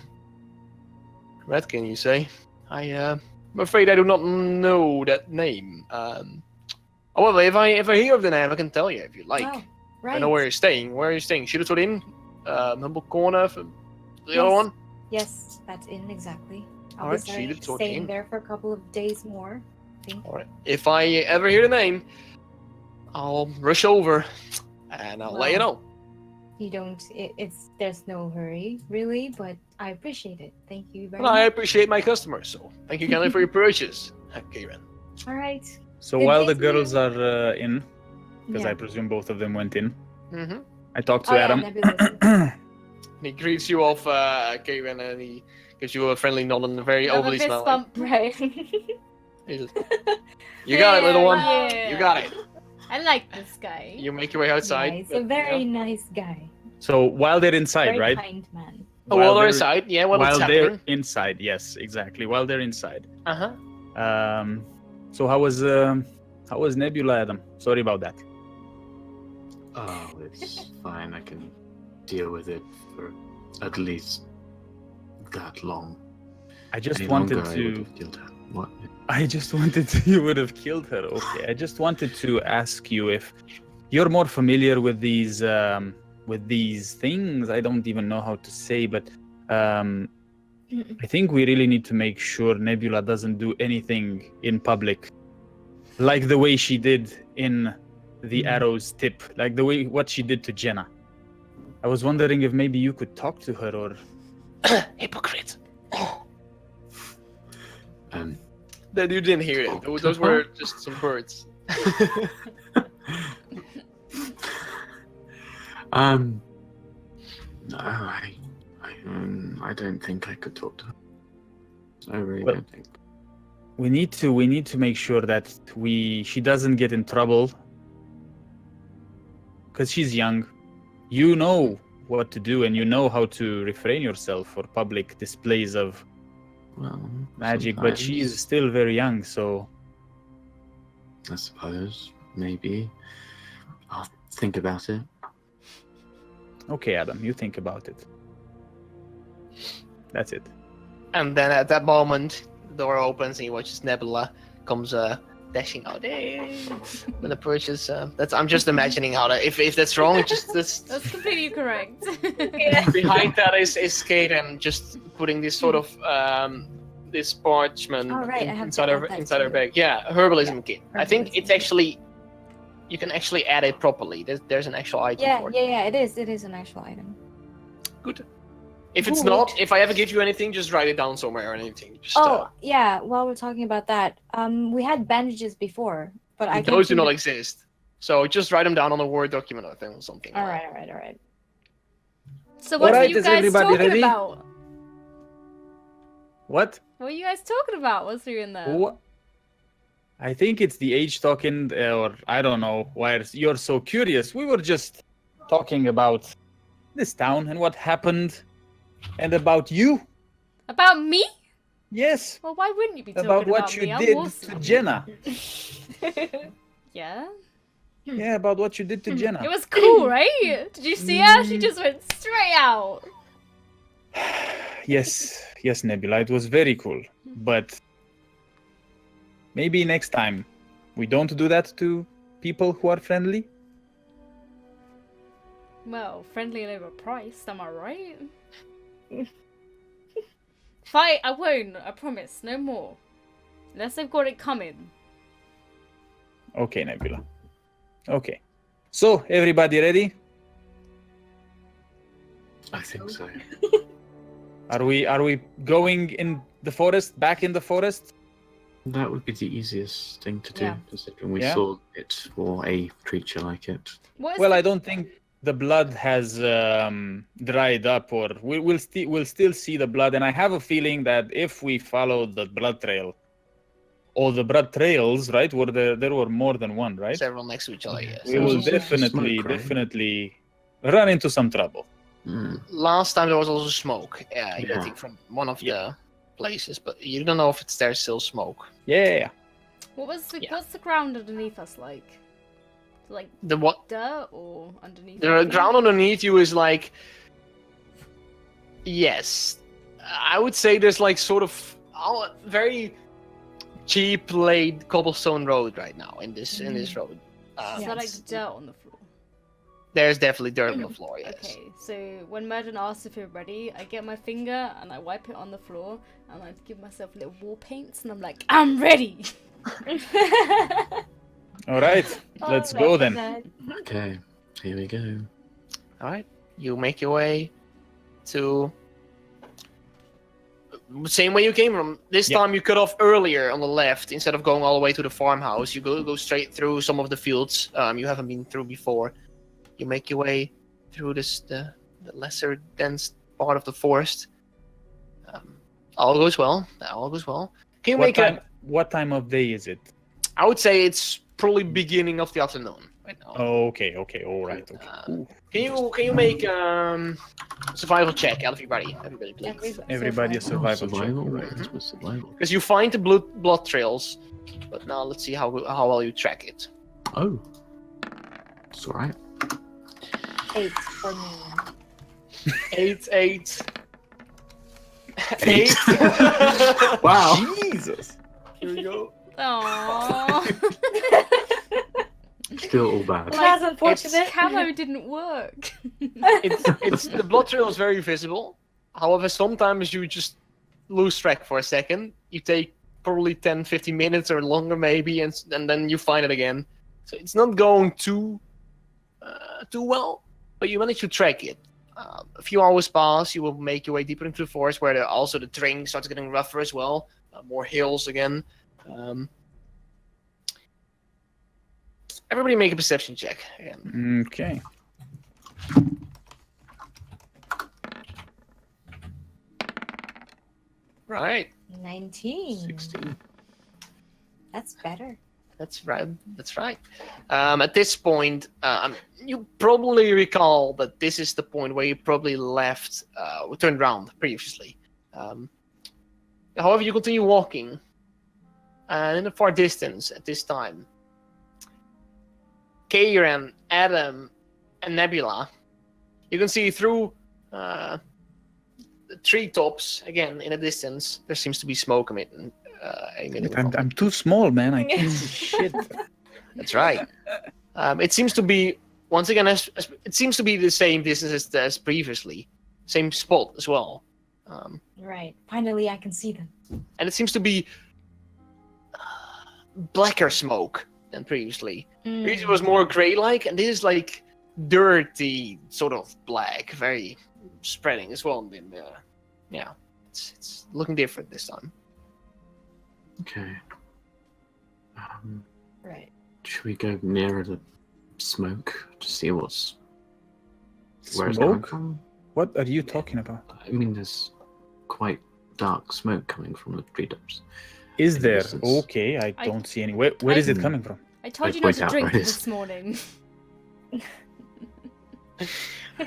Speaker 1: Redkin, you say? I'm afraid I do not know that name. However, if I hear of the name, I can tell you if you like.
Speaker 5: Oh, right.
Speaker 1: I know where you're staying. Where are you staying? Shooter's Inn? Humble Corner? The
Speaker 5: Yes.
Speaker 1: other one?
Speaker 5: Yes, that's in exactly. I'll
Speaker 1: Alright,
Speaker 5: be
Speaker 1: Sheila, it's
Speaker 5: staying
Speaker 1: okay.
Speaker 5: there for a couple of days more. I think.
Speaker 1: Alright. If I ever hear the name, I'll rush over and I'll let you know.
Speaker 5: You don't. There's no hurry, really, but I appreciate it. Thank you very
Speaker 1: Well, I
Speaker 5: much.
Speaker 1: appreciate my customers, so thank you kindly for your purchase, Kieran.
Speaker 5: All right.
Speaker 2: So
Speaker 5: Good
Speaker 2: while
Speaker 5: day
Speaker 2: the
Speaker 5: to you.
Speaker 2: girls are in, because
Speaker 5: Yeah.
Speaker 2: I presume both of them went in,
Speaker 1: Mm-hmm.
Speaker 2: I talked to
Speaker 5: Oh, yeah,
Speaker 2: Adam.
Speaker 5: Nebulous.
Speaker 1: He greets you off, Kieran, and he gives you a friendly nod and a very
Speaker 4: Have a
Speaker 1: overly
Speaker 4: fist
Speaker 1: smiling.
Speaker 4: bump.
Speaker 5: Right.
Speaker 1: He says, you got it, little one.
Speaker 4: Yeah.
Speaker 1: You got it.
Speaker 4: I like this guy.
Speaker 1: You make your way outside.
Speaker 5: Yeah, he's
Speaker 1: but,
Speaker 5: a very
Speaker 1: yeah.
Speaker 5: nice guy.
Speaker 2: So while they're inside,
Speaker 5: Very
Speaker 2: right?
Speaker 5: kind man.
Speaker 1: Oh, while they're
Speaker 2: they're-
Speaker 1: inside, yeah, while it's
Speaker 2: while they're
Speaker 1: happening.
Speaker 2: inside, yes, exactly. While they're inside.
Speaker 1: Uh-huh.
Speaker 2: So how was Nebula, Adam? Sorry about that.
Speaker 3: Oh, it's fine. I can deal with it for at least that long.
Speaker 2: I just
Speaker 3: Any
Speaker 2: wanted
Speaker 3: longer, I would
Speaker 2: to.
Speaker 3: have killed her. What?
Speaker 2: I just wanted to. You would have killed her. Okay. I just wanted to ask you if you're more familiar with these things. I don't even know how to say, but I think we really need to make sure Nebula doesn't do anything in public, like the way she did in the arrow's tip, like the way what she did to Jenna. I was wondering if maybe you could talk to her, or
Speaker 1: Hypocrite. That you didn't hear it. Those were just some birds.
Speaker 3: No, I don't think I could talk to her. I really
Speaker 2: Well-
Speaker 3: don't think.
Speaker 2: We need to make sure that she doesn't get in trouble. Because she's young. You know what to do, and you know how to refrain yourself for public displays of
Speaker 3: Well,
Speaker 2: magic, but she's
Speaker 3: sometimes,
Speaker 2: still very young, so
Speaker 3: I suppose, maybe. I'll think about it.
Speaker 2: okay, Adam, you think about it. That's it.
Speaker 1: And then at that moment, the door opens and he watches Nebula comes dashing out. Hey! When the perch is I'm just imagining how that if that's wrong, just
Speaker 4: That's completely correct.
Speaker 1: behind that is Kate and just putting this sort of this parchment
Speaker 5: Oh, right, I have to
Speaker 1: inside
Speaker 5: add
Speaker 1: her
Speaker 5: that
Speaker 1: inside her
Speaker 5: too.
Speaker 1: bag. Yeah, herbalism kit. I think it's
Speaker 5: herbalism.
Speaker 1: actually you can actually add it properly. There's an actual item
Speaker 5: Yeah,
Speaker 1: for it.
Speaker 5: yeah, it is. It is an actual item.
Speaker 1: Good. If it's
Speaker 5: Good.
Speaker 1: not, if I ever give you anything, just write it down somewhere or anything. Just,
Speaker 5: Oh, yeah. While we're talking about that, we had bandages before, but I can't
Speaker 1: those do
Speaker 5: seem
Speaker 1: not
Speaker 5: to-
Speaker 1: exist. So just write them down on a Word document or something.
Speaker 5: All right, all right, all right.
Speaker 4: So what
Speaker 2: Alright,
Speaker 4: were you
Speaker 2: is
Speaker 4: guys
Speaker 2: everybody
Speaker 4: talking
Speaker 2: ready?
Speaker 4: about?
Speaker 2: What?
Speaker 4: What were you guys talking about? What's you in there?
Speaker 2: What? I think it's the age talking, or I don't know why you're so curious. We were just talking about this town and what happened, and about you.
Speaker 4: About me?
Speaker 2: Yes,
Speaker 4: Well, why wouldn't you be talking
Speaker 2: about what
Speaker 4: me?
Speaker 2: you
Speaker 4: I'm
Speaker 2: did
Speaker 4: awesome.
Speaker 2: to Jenna.
Speaker 4: Yeah.
Speaker 2: Yeah, about what you did to Jenna.
Speaker 4: It was cool, right? Did you see her? She just went straight out.
Speaker 2: Yes, Nebula, it was very cool. But maybe next time we don't do that to people who are friendly.
Speaker 4: Well, friendly and overpriced, am I right? Fight, I won't, I promise, no more. Unless they've got it coming.
Speaker 2: Okay, Nebula. Okay. So, everybody ready?
Speaker 3: I think so.
Speaker 2: Are we going in the forest, back in the forest?
Speaker 3: That would be the easiest thing to do,
Speaker 5: Yeah.
Speaker 3: considering we
Speaker 2: Yeah.
Speaker 3: saw it for a creature like it.
Speaker 4: What is
Speaker 2: Well,
Speaker 4: the-
Speaker 2: I don't think the blood has dried up, or we'll still see the blood. And I have a feeling that if we follow the blood trail, or the blood trails, right? There were more than one, right?
Speaker 1: Several next to each other.
Speaker 3: Yeah.
Speaker 1: Yes.
Speaker 2: We
Speaker 3: There's
Speaker 2: will
Speaker 3: also
Speaker 2: definitely,
Speaker 3: smoke, right?
Speaker 2: definitely run into some trouble.
Speaker 3: Mm.
Speaker 1: Last time there was also smoke. I
Speaker 3: Yeah.
Speaker 1: think from one of the places, but you don't know if there's still smoke.
Speaker 2: Yeah.
Speaker 4: what's the
Speaker 1: Yeah.
Speaker 4: ground underneath us like? Like
Speaker 1: The what?
Speaker 4: dirt or underneath?
Speaker 1: The
Speaker 4: our feet?
Speaker 1: ground underneath you is like, yes, I would say there's like sort of very cheap laid cobblestone road right now in this road.
Speaker 4: Is
Speaker 5: Yeah.
Speaker 4: there like dirt on the floor?
Speaker 1: There's definitely dirt on the floor. Yes.
Speaker 4: Okay, so when Merton asks if you're ready, I get my finger and I wipe it on the floor and I give myself little war paints and I'm like, I'm ready!
Speaker 2: All right, let's go then.
Speaker 3: Okay, here we go.
Speaker 1: All right. You make your way to same way you came from. This
Speaker 2: Yeah.
Speaker 1: time you cut off earlier on the left instead of going all the way to the farmhouse. You go straight through some of the fields you haven't been through before. You make your way through the lesser dense part of the forest. All goes well. All goes well. Can you make
Speaker 2: What time of day is it?
Speaker 1: I would say it's probably beginning of the afternoon right now.
Speaker 2: Okay, all right. Okay.
Speaker 1: Uh, Can you make survival check, everybody, please?
Speaker 2: Everybody a survival check.
Speaker 3: Survival?
Speaker 2: all right.
Speaker 3: This was survival.
Speaker 1: Because you find the blood trails, but now let's see how well you track it.
Speaker 3: Oh. It's alright.
Speaker 5: 8 for me.
Speaker 1: 8.
Speaker 3: 8.
Speaker 1: 8.
Speaker 3: Wow.
Speaker 2: Jesus.
Speaker 1: Here we go.
Speaker 4: Aww.
Speaker 3: Still all bad.
Speaker 5: That's unfortunate.
Speaker 4: Camo didn't work.
Speaker 1: It's the blood trail is very visible. However, sometimes you just lose track for a second. You take probably 10-15 minutes or longer maybe, and then you find it again. So it's not going too well, but you manage to track it. A few hours pass, you will make your way deeper into the forest where also the terrain starts getting rougher as well. More hills again. Everybody make a perception check again.
Speaker 2: Okay.
Speaker 1: Right.
Speaker 5: 19.
Speaker 3: 16.
Speaker 5: That's better.
Speaker 1: That's right. That's right. At this point, you probably recall that this is the point where you probably left, turned around previously. However, you continue walking, and in the far distance at this time, Kieran, Adam, and Nebula, you can see through the treetops again in the distance. There seems to be smoke emitting.
Speaker 2: I'm too small, man. I can't see shit.
Speaker 1: That's right. It seems to be once again. It seems to be the same distance as previously, same spot as well.
Speaker 5: Right. Finally, I can see them.
Speaker 1: And it seems to be blacker smoke than previously. Previously was more gray-like, and this is like dirty, sort of black, very spreading as well. And yeah, it's looking different this time.
Speaker 3: Okay.
Speaker 5: Right.
Speaker 3: Should we go nearer the smoke to see where it's coming
Speaker 2: Smoke?
Speaker 3: from?
Speaker 2: What are you talking about?
Speaker 3: I mean, there's quite dark smoke coming from the treetops.
Speaker 2: Is
Speaker 3: In
Speaker 2: there?
Speaker 3: distance.
Speaker 2: Okay, I don't see any. Where is it coming from?
Speaker 4: I told
Speaker 3: I'd
Speaker 4: you not
Speaker 3: point
Speaker 4: to
Speaker 3: out
Speaker 4: drink
Speaker 3: where it is.
Speaker 4: this morning.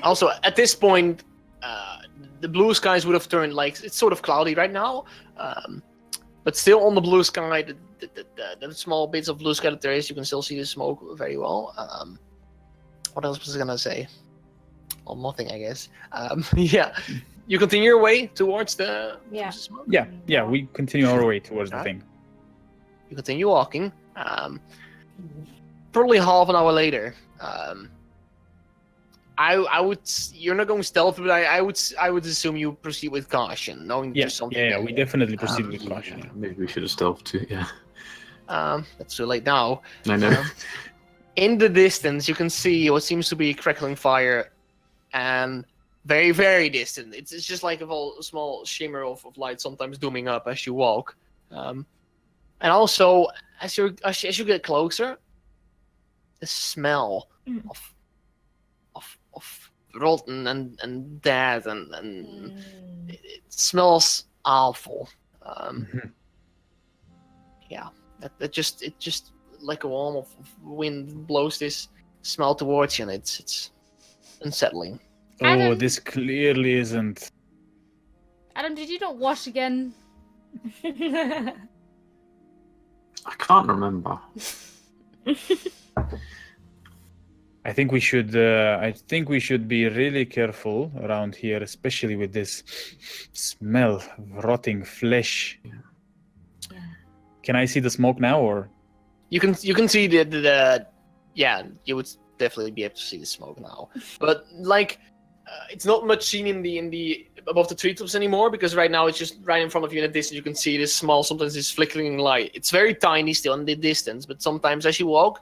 Speaker 1: Also, at this point, the blue skies would have turned like it's sort of cloudy right now, but still on the blue sky, the small bits of blue sky that there is, you can still see the smoke very well. What else was I gonna say? Well, nothing, I guess. Yeah, you continue your way towards the
Speaker 5: Yeah.
Speaker 1: smoke.
Speaker 2: Yeah, we continue our way towards the
Speaker 1: Right.
Speaker 2: thing.
Speaker 1: You continue walking. Probably half an hour later. I would. You're not going stealth, but I would assume you proceed with caution, knowing
Speaker 2: Yeah,
Speaker 1: there's something.
Speaker 2: yeah,
Speaker 1: there.
Speaker 2: we definitely proceed with
Speaker 3: Yeah,
Speaker 2: caution.
Speaker 3: maybe we should have stealthed too. Yeah.
Speaker 1: That's too late now.
Speaker 3: I know.
Speaker 1: In the distance, you can see what seems to be a crackling fire, and very, very distant. It's just like a small shimmer of light, sometimes dooming up as you walk. And also, as you get closer, the smell of rotten and dead and it smells awful. Yeah, it just like a warm of wind blows this smell towards you, and it's unsettling.
Speaker 2: Oh,
Speaker 4: Adam.
Speaker 2: this clearly isn't.
Speaker 4: Adam, did you not wash again?
Speaker 3: I can't remember.
Speaker 2: I think we should. I think we should be really careful around here, especially with this smell of rotting flesh.
Speaker 5: Yeah.
Speaker 2: Can I see the smoke now, or?
Speaker 1: You can see the yeah, you would definitely be able to see the smoke now, but like it's not much seen in the above the treetops anymore, because right now it's just right in front of you in the distance. You can see this small, sometimes this flickering light. It's very tiny still in the distance, but sometimes as you walk,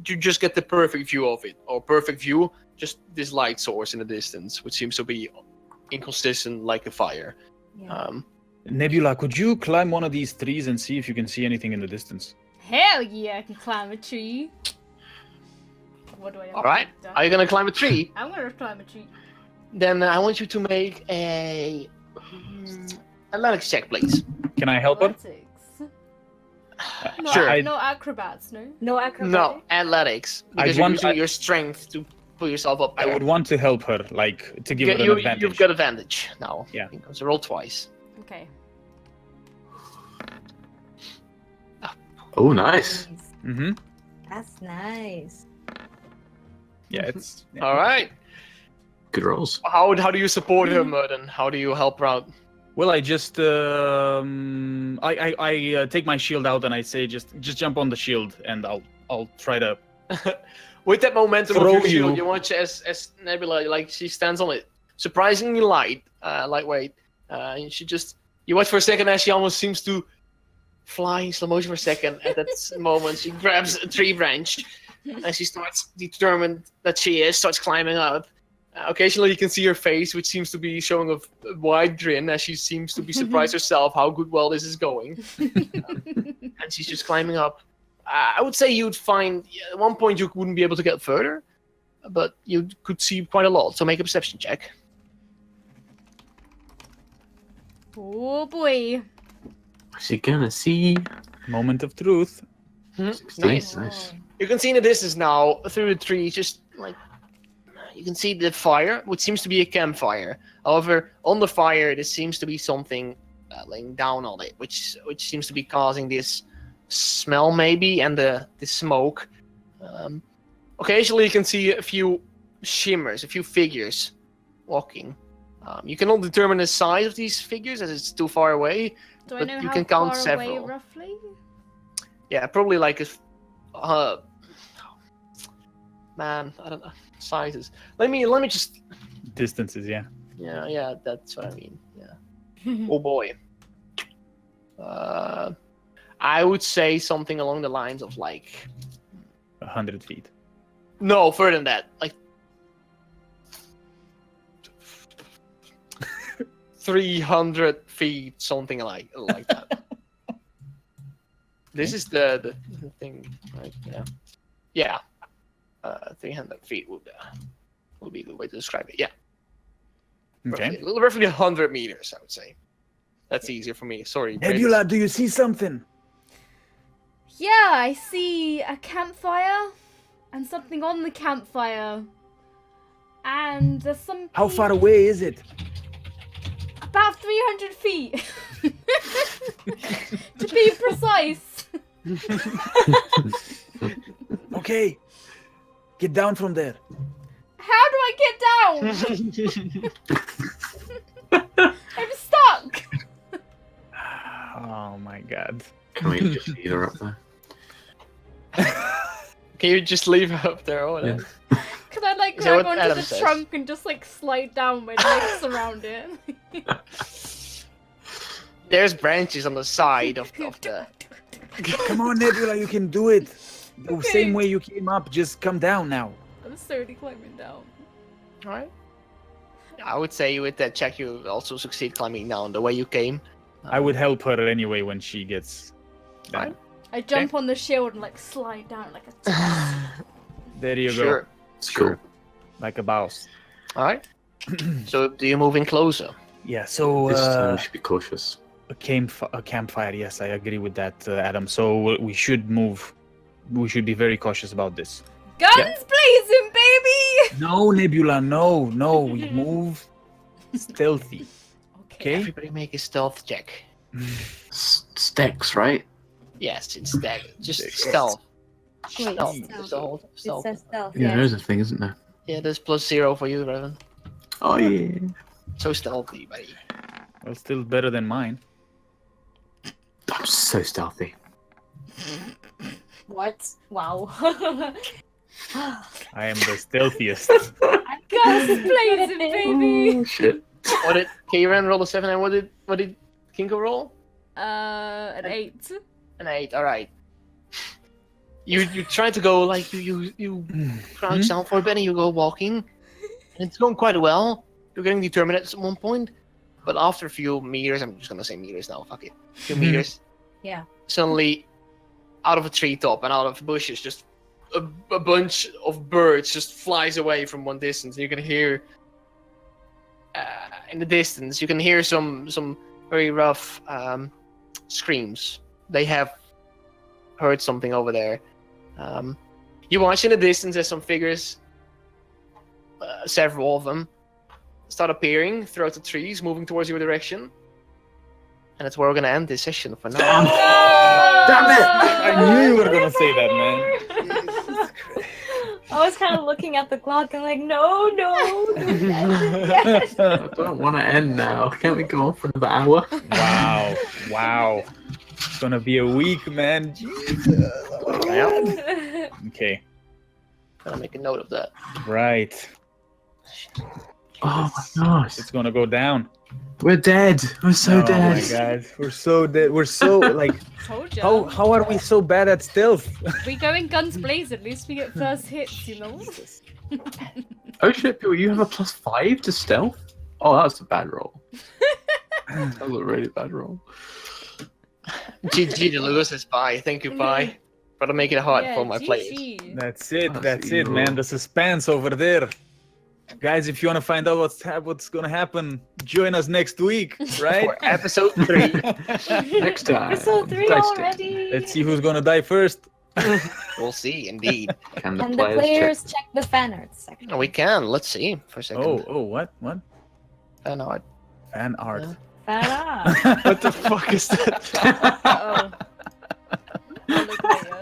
Speaker 1: you just get the perfect view of it, or perfect view, just this light source in the distance, which seems to be inconsistent like a fire.
Speaker 5: Yeah.
Speaker 2: Nebula, could you climb one of these trees and see if you can see anything in the distance?
Speaker 4: Hell yeah, I can climb a tree. What do I have?
Speaker 1: All right, are you gonna climb a tree?
Speaker 4: I'm gonna climb a tree.
Speaker 1: Then I want you to make a athletics check, please.
Speaker 2: Can I help her?
Speaker 4: Athletics. No,
Speaker 1: Sure.
Speaker 4: no acrobats, no.
Speaker 5: No acrobatics?
Speaker 1: No, athletics, because you're using your strength to pull yourself up
Speaker 2: I
Speaker 1: there.
Speaker 2: would want to help her, like to give her an advantage.
Speaker 1: You've got advantage now.
Speaker 2: Yeah.
Speaker 1: So roll twice.
Speaker 4: Okay.
Speaker 3: Oh, nice.
Speaker 2: Mm-hmm.
Speaker 5: That's nice.
Speaker 2: Yeah, it's. Yeah.
Speaker 1: All right.
Speaker 3: Good rolls.
Speaker 1: How do you support her, Merden? How do you help her out?
Speaker 2: Well, I just I take my shield out and I say just jump on the shield and I'll try to.
Speaker 1: With that momentum of
Speaker 2: Throw
Speaker 1: your shield,
Speaker 2: you.
Speaker 1: you watch as Nebula, like, she stands on it, surprisingly lightweight. And you watch for a second as she almost seems to fly in slow motion for a second. At that moment, she grabs a tree branch and she starts, determined that she is, starts climbing up. Occasionally, you can see her face, which seems to be showing a wide grin as she seems to be surprised herself how well this is going. And she's just climbing up. I would say you'd find at one point you wouldn't be able to get further, but you could see quite a lot. So make a perception check.
Speaker 4: Oh boy.
Speaker 3: What's he gonna see?
Speaker 2: Moment of truth.
Speaker 1: Nice.
Speaker 3: Nice.
Speaker 1: You can see in the distance now through the trees, just like you can see the fire, which seems to be a campfire. However, on the fire, there seems to be something laying down on it, which seems to be causing this smell, maybe, and the smoke. Occasionally, you can see a few shimmers, a few figures walking. You cannot determine the size of these figures as it's too far away.
Speaker 4: Do I
Speaker 1: But
Speaker 4: know
Speaker 1: you
Speaker 4: how
Speaker 1: can count
Speaker 4: far
Speaker 1: several.
Speaker 4: away roughly?
Speaker 1: Yeah, probably like man, I don't know sizes. Let me just.
Speaker 2: Distances, yeah.
Speaker 1: Yeah, that's what I mean. Yeah. Oh boy. I would say something along the lines of like
Speaker 2: 100 feet.
Speaker 1: no further than that, like 300 feet, something like that. This is the thing, right? Yeah. 300 feet would be a good way to describe it. Yeah.
Speaker 2: Okay.
Speaker 1: Roughly 100 meters, I would say. That's easier for me. Sorry.
Speaker 2: Nebula, do you see something?
Speaker 4: Yeah, I see a campfire and something on the campfire. And there's some.
Speaker 2: How far away is it?
Speaker 4: About 300 feet. To be precise.
Speaker 2: Okay. Get down from there.
Speaker 4: How do I get down? I'm stuck.
Speaker 2: Oh my god.
Speaker 3: Can we just leave her up there?
Speaker 1: Can you just leave her up there? Oh,
Speaker 3: Yeah.
Speaker 4: Can I like
Speaker 1: Is that
Speaker 4: grab
Speaker 1: what
Speaker 4: onto
Speaker 1: Adam
Speaker 4: the
Speaker 1: says?
Speaker 4: trunk and just like slide down my legs around it?
Speaker 1: There's branches on the side of the.
Speaker 2: Come on, Nebula, you can do it. The
Speaker 4: Okay.
Speaker 2: same way you came up, just come down now.
Speaker 4: I'm slowly climbing down.
Speaker 1: All right. I would say with that check, you also succeed climbing down the way you came.
Speaker 2: I would help her anyway when she gets down.
Speaker 1: Fine.
Speaker 4: I jump on the shield and like slide down like a.
Speaker 2: There you
Speaker 1: Sure.
Speaker 2: go.
Speaker 3: Sure.
Speaker 2: Like a boss.
Speaker 1: All right. So do you move in closer?
Speaker 2: Yeah, so
Speaker 3: This time we should be cautious.
Speaker 2: a campfire, yes, I agree with that, Adam. So we should move. We should be very cautious about this.
Speaker 4: Guns
Speaker 2: Yeah.
Speaker 4: blazing, baby!
Speaker 2: No, Nebula, no. We move stealthy. Okay?
Speaker 1: Everybody make a stealth check.
Speaker 3: Stacks, right?
Speaker 1: Yes, it's that. Just
Speaker 2: Six.
Speaker 1: stealth.
Speaker 5: Wait,
Speaker 1: Stealth.
Speaker 5: stealth.
Speaker 1: Just the whole
Speaker 5: It
Speaker 1: stealth.
Speaker 5: says stealth.
Speaker 3: Yeah,
Speaker 5: Yeah.
Speaker 3: there is a thing, isn't there?
Speaker 1: Yeah, there's +0 for you, Revan.
Speaker 3: Oh yeah.
Speaker 1: So stealthy, buddy.
Speaker 2: Well, still better than mine.
Speaker 3: I'm so stealthy.
Speaker 5: What? Wow.
Speaker 2: I am the stealthiest.
Speaker 4: Guns blazing, baby!
Speaker 3: Oh shit.
Speaker 1: What did Kieran roll a 7 and what did Kinko roll?
Speaker 4: An 8.
Speaker 1: An 8. All right. You try to go like you crouch down for a bit and you go walking, and it's going quite well. You're getting determined at one point, but after a few meters, I'm just gonna say meters now. Fuck it. A few meters.
Speaker 5: Yeah.
Speaker 1: Suddenly, out of a treetop and out of bushes, just a bunch of birds just flies away from one distance. You can hear in the distance. You can hear some very rough screams. They have heard something over there. You watch in the distance as some figures, several of them, start appearing throughout the trees, moving towards your direction. And that's where we're gonna end this session for now.
Speaker 3: Damn it!
Speaker 2: I knew you were gonna say that, man.
Speaker 5: I was kind of looking at the clock and like, no. Yes.
Speaker 3: I don't want to end now. Can't we go on for another hour?
Speaker 2: Wow. It's gonna be a week, man. Jesus. Okay,
Speaker 1: Gotta make a note of that.
Speaker 2: right.
Speaker 3: Oh my gosh.
Speaker 2: It's gonna go down.
Speaker 3: We're dead. We're so
Speaker 2: Oh
Speaker 3: dead.
Speaker 2: my god, we're so dead. We're so like,
Speaker 4: Told ya.
Speaker 2: how are we so bad at stealth?
Speaker 4: We going guns blazing. At least we get first hits, you know.
Speaker 3: Oh shit, Bill, you have a +5 to stealth? Oh, that's a bad roll. That was a really bad roll.
Speaker 1: GG to Lewis is bye. Thank you, bye. Gotta make it hard for my players.
Speaker 4: GG.
Speaker 2: That's it.
Speaker 3: That's
Speaker 2: That's it,
Speaker 3: evil.
Speaker 2: man. The suspense over there. Guys, if you want to find out what's gonna happen, join us next week, right?
Speaker 1: For episode 3.
Speaker 3: Next time.
Speaker 5: Episode 3
Speaker 3: Dice Den.
Speaker 5: already.
Speaker 2: Let's see who's gonna die first.
Speaker 1: We'll see, indeed.
Speaker 3: Can the
Speaker 5: And the
Speaker 3: players,
Speaker 5: players
Speaker 3: check?
Speaker 5: check the fan art section.
Speaker 1: We can. Let's see for a second.
Speaker 2: Oh, what?
Speaker 1: Fan art.
Speaker 2: Fan art.
Speaker 1: Yeah.
Speaker 5: Fan art.
Speaker 1: What the fuck is that?
Speaker 4: Uh-oh. I'll look later.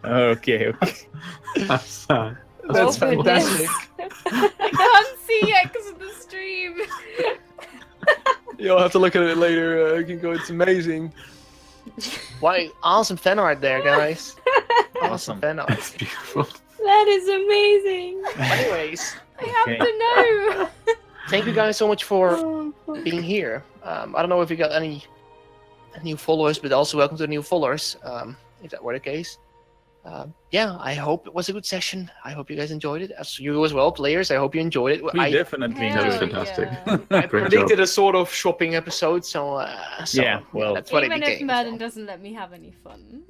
Speaker 2: Okay.
Speaker 3: That's
Speaker 1: That's
Speaker 5: Oh, goodness.
Speaker 1: fantastic.
Speaker 4: I can't see yet because of the stream.
Speaker 1: You'll have to look at it later. You can go. It's amazing. Why? Awesome fan art there, guys. Awesome
Speaker 2: Awesome.
Speaker 1: fan art.
Speaker 3: That's beautiful.
Speaker 5: That is amazing.
Speaker 1: Anyways,
Speaker 4: I have
Speaker 2: Okay.
Speaker 4: to know.
Speaker 1: thank you guys so much for
Speaker 5: Oh,
Speaker 1: being here. I don't know if you got any new followers, but also welcome to the new followers, if that were the case. Yeah, I hope it was a good session. I hope you guys enjoyed it. As you as well, players. I hope you enjoyed it.
Speaker 2: We
Speaker 1: I
Speaker 2: definitely
Speaker 3: That was
Speaker 4: Hell
Speaker 2: do.
Speaker 3: fantastic.
Speaker 4: yeah.
Speaker 3: Great
Speaker 1: predicted
Speaker 3: job.
Speaker 1: a sort of shopping episode, so
Speaker 2: Yeah, well-
Speaker 1: that's what
Speaker 4: Even
Speaker 1: it
Speaker 4: if
Speaker 1: became.
Speaker 4: Merlin doesn't let me have any fun.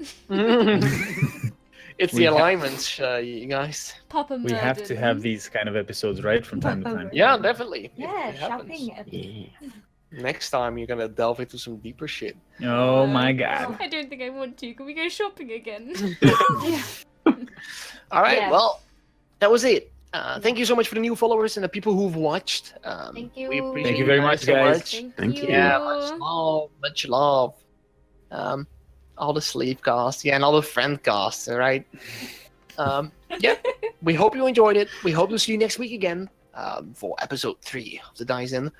Speaker 1: It's
Speaker 2: We
Speaker 1: the
Speaker 2: have-
Speaker 1: alignments, you guys.
Speaker 4: Papa
Speaker 2: We have to have these kind of episodes, right, from time to time.
Speaker 1: Yeah, definitely.
Speaker 5: yeah,
Speaker 1: It happens.
Speaker 5: shopping episode.
Speaker 3: Yeah.
Speaker 1: Next time you're gonna delve into some deeper shit.
Speaker 2: Oh my god.
Speaker 4: I don't think I want to. Can we go shopping again?
Speaker 1: All right,
Speaker 5: Yeah.
Speaker 1: well, that was it. Thank you so much for the new followers and the people who've watched.
Speaker 5: Thank you.
Speaker 1: We appreciate
Speaker 2: Thank you very much,
Speaker 1: so
Speaker 2: guys.
Speaker 1: much.
Speaker 3: Thank you.
Speaker 1: Yeah, much love. All the sleep casts, yeah, and all the friend casts, all right? Yeah, we hope you enjoyed it. We hope to see you next week again for episode 3 of the Dice In.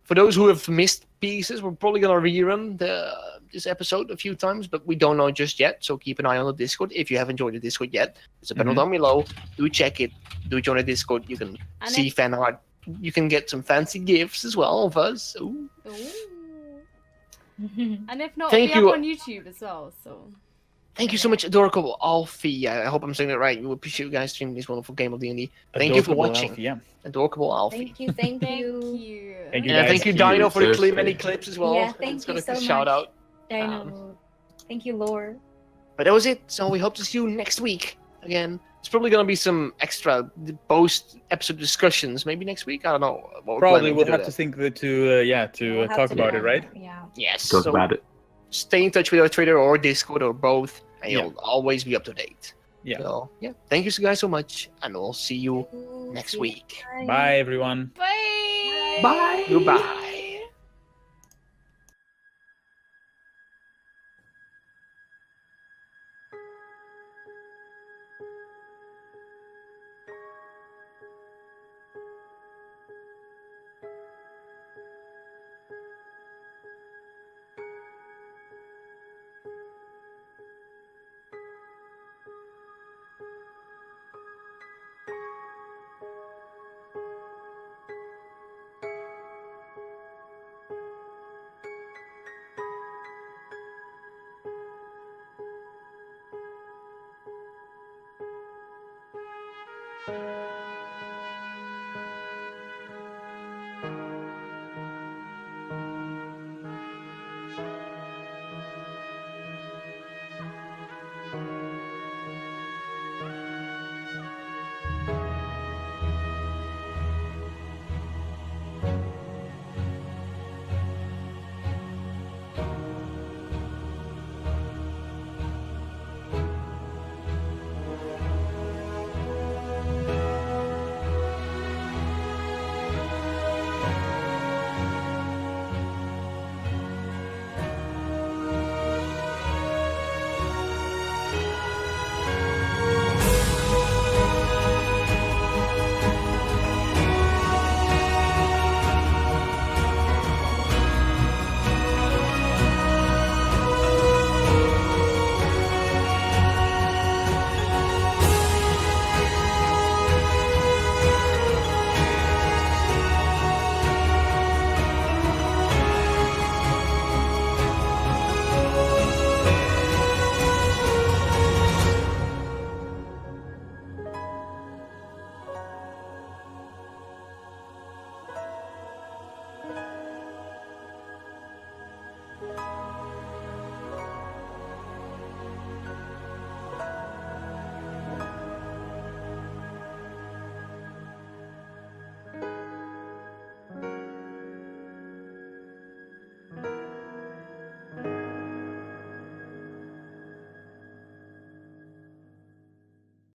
Speaker 1: For those who have missed pieces, we're probably going to rerun this episode a few times, but we don't know just yet, so keep an eye on the Discord. If you haven't joined the Discord yet, there's a button
Speaker 2: Mhm.
Speaker 1: down below. Do check it. Do join the Discord. You can
Speaker 4: And
Speaker 1: see fan art. You can get some fancy gifts as well of us. Ooh.
Speaker 4: Ooh. And if not,
Speaker 1: Thank
Speaker 4: it'll be
Speaker 1: you.
Speaker 4: up on YouTube as well. So
Speaker 1: Thank you so much, Adorable Alfie. I hope I'm saying it right. We appreciate you guys streaming this wonderful game of D&D. Thank you for
Speaker 2: Adorable
Speaker 1: watching.
Speaker 2: Alf, yeah.
Speaker 1: Adorable Alfie.
Speaker 5: Thank you, thank
Speaker 4: thank
Speaker 5: you.
Speaker 4: you.
Speaker 2: Thank you,
Speaker 1: Yeah,
Speaker 2: guys.
Speaker 1: thank you,
Speaker 3: Thank you,
Speaker 1: Dino, for the
Speaker 3: seriously.
Speaker 1: many clips as well.
Speaker 5: Yeah, thank
Speaker 1: It's
Speaker 5: you
Speaker 1: got
Speaker 5: so
Speaker 1: a shout
Speaker 5: much.
Speaker 1: out.
Speaker 5: Dino. Thank you, Lore.
Speaker 1: But that was it. So we hope to see you next week again. It's probably going to be some extra post-episode discussions. Maybe next week. I don't know. What we're
Speaker 2: Probably
Speaker 1: planning
Speaker 2: we'll
Speaker 1: do
Speaker 2: have
Speaker 1: that.
Speaker 2: to think to
Speaker 5: We'll have
Speaker 2: talk
Speaker 5: to
Speaker 2: about
Speaker 5: do
Speaker 2: it, right?
Speaker 5: Yeah.
Speaker 1: Yes.
Speaker 3: Talk
Speaker 1: so
Speaker 3: about it.
Speaker 1: stay in touch with our Twitter or Discord or both, and
Speaker 2: Yeah.
Speaker 1: you'll always be up to date.
Speaker 2: Yeah.
Speaker 1: So yeah, thank you guys so much, and we'll see you next week.
Speaker 2: Bye, everyone.
Speaker 4: Bye.
Speaker 3: Bye.
Speaker 1: Goodbye.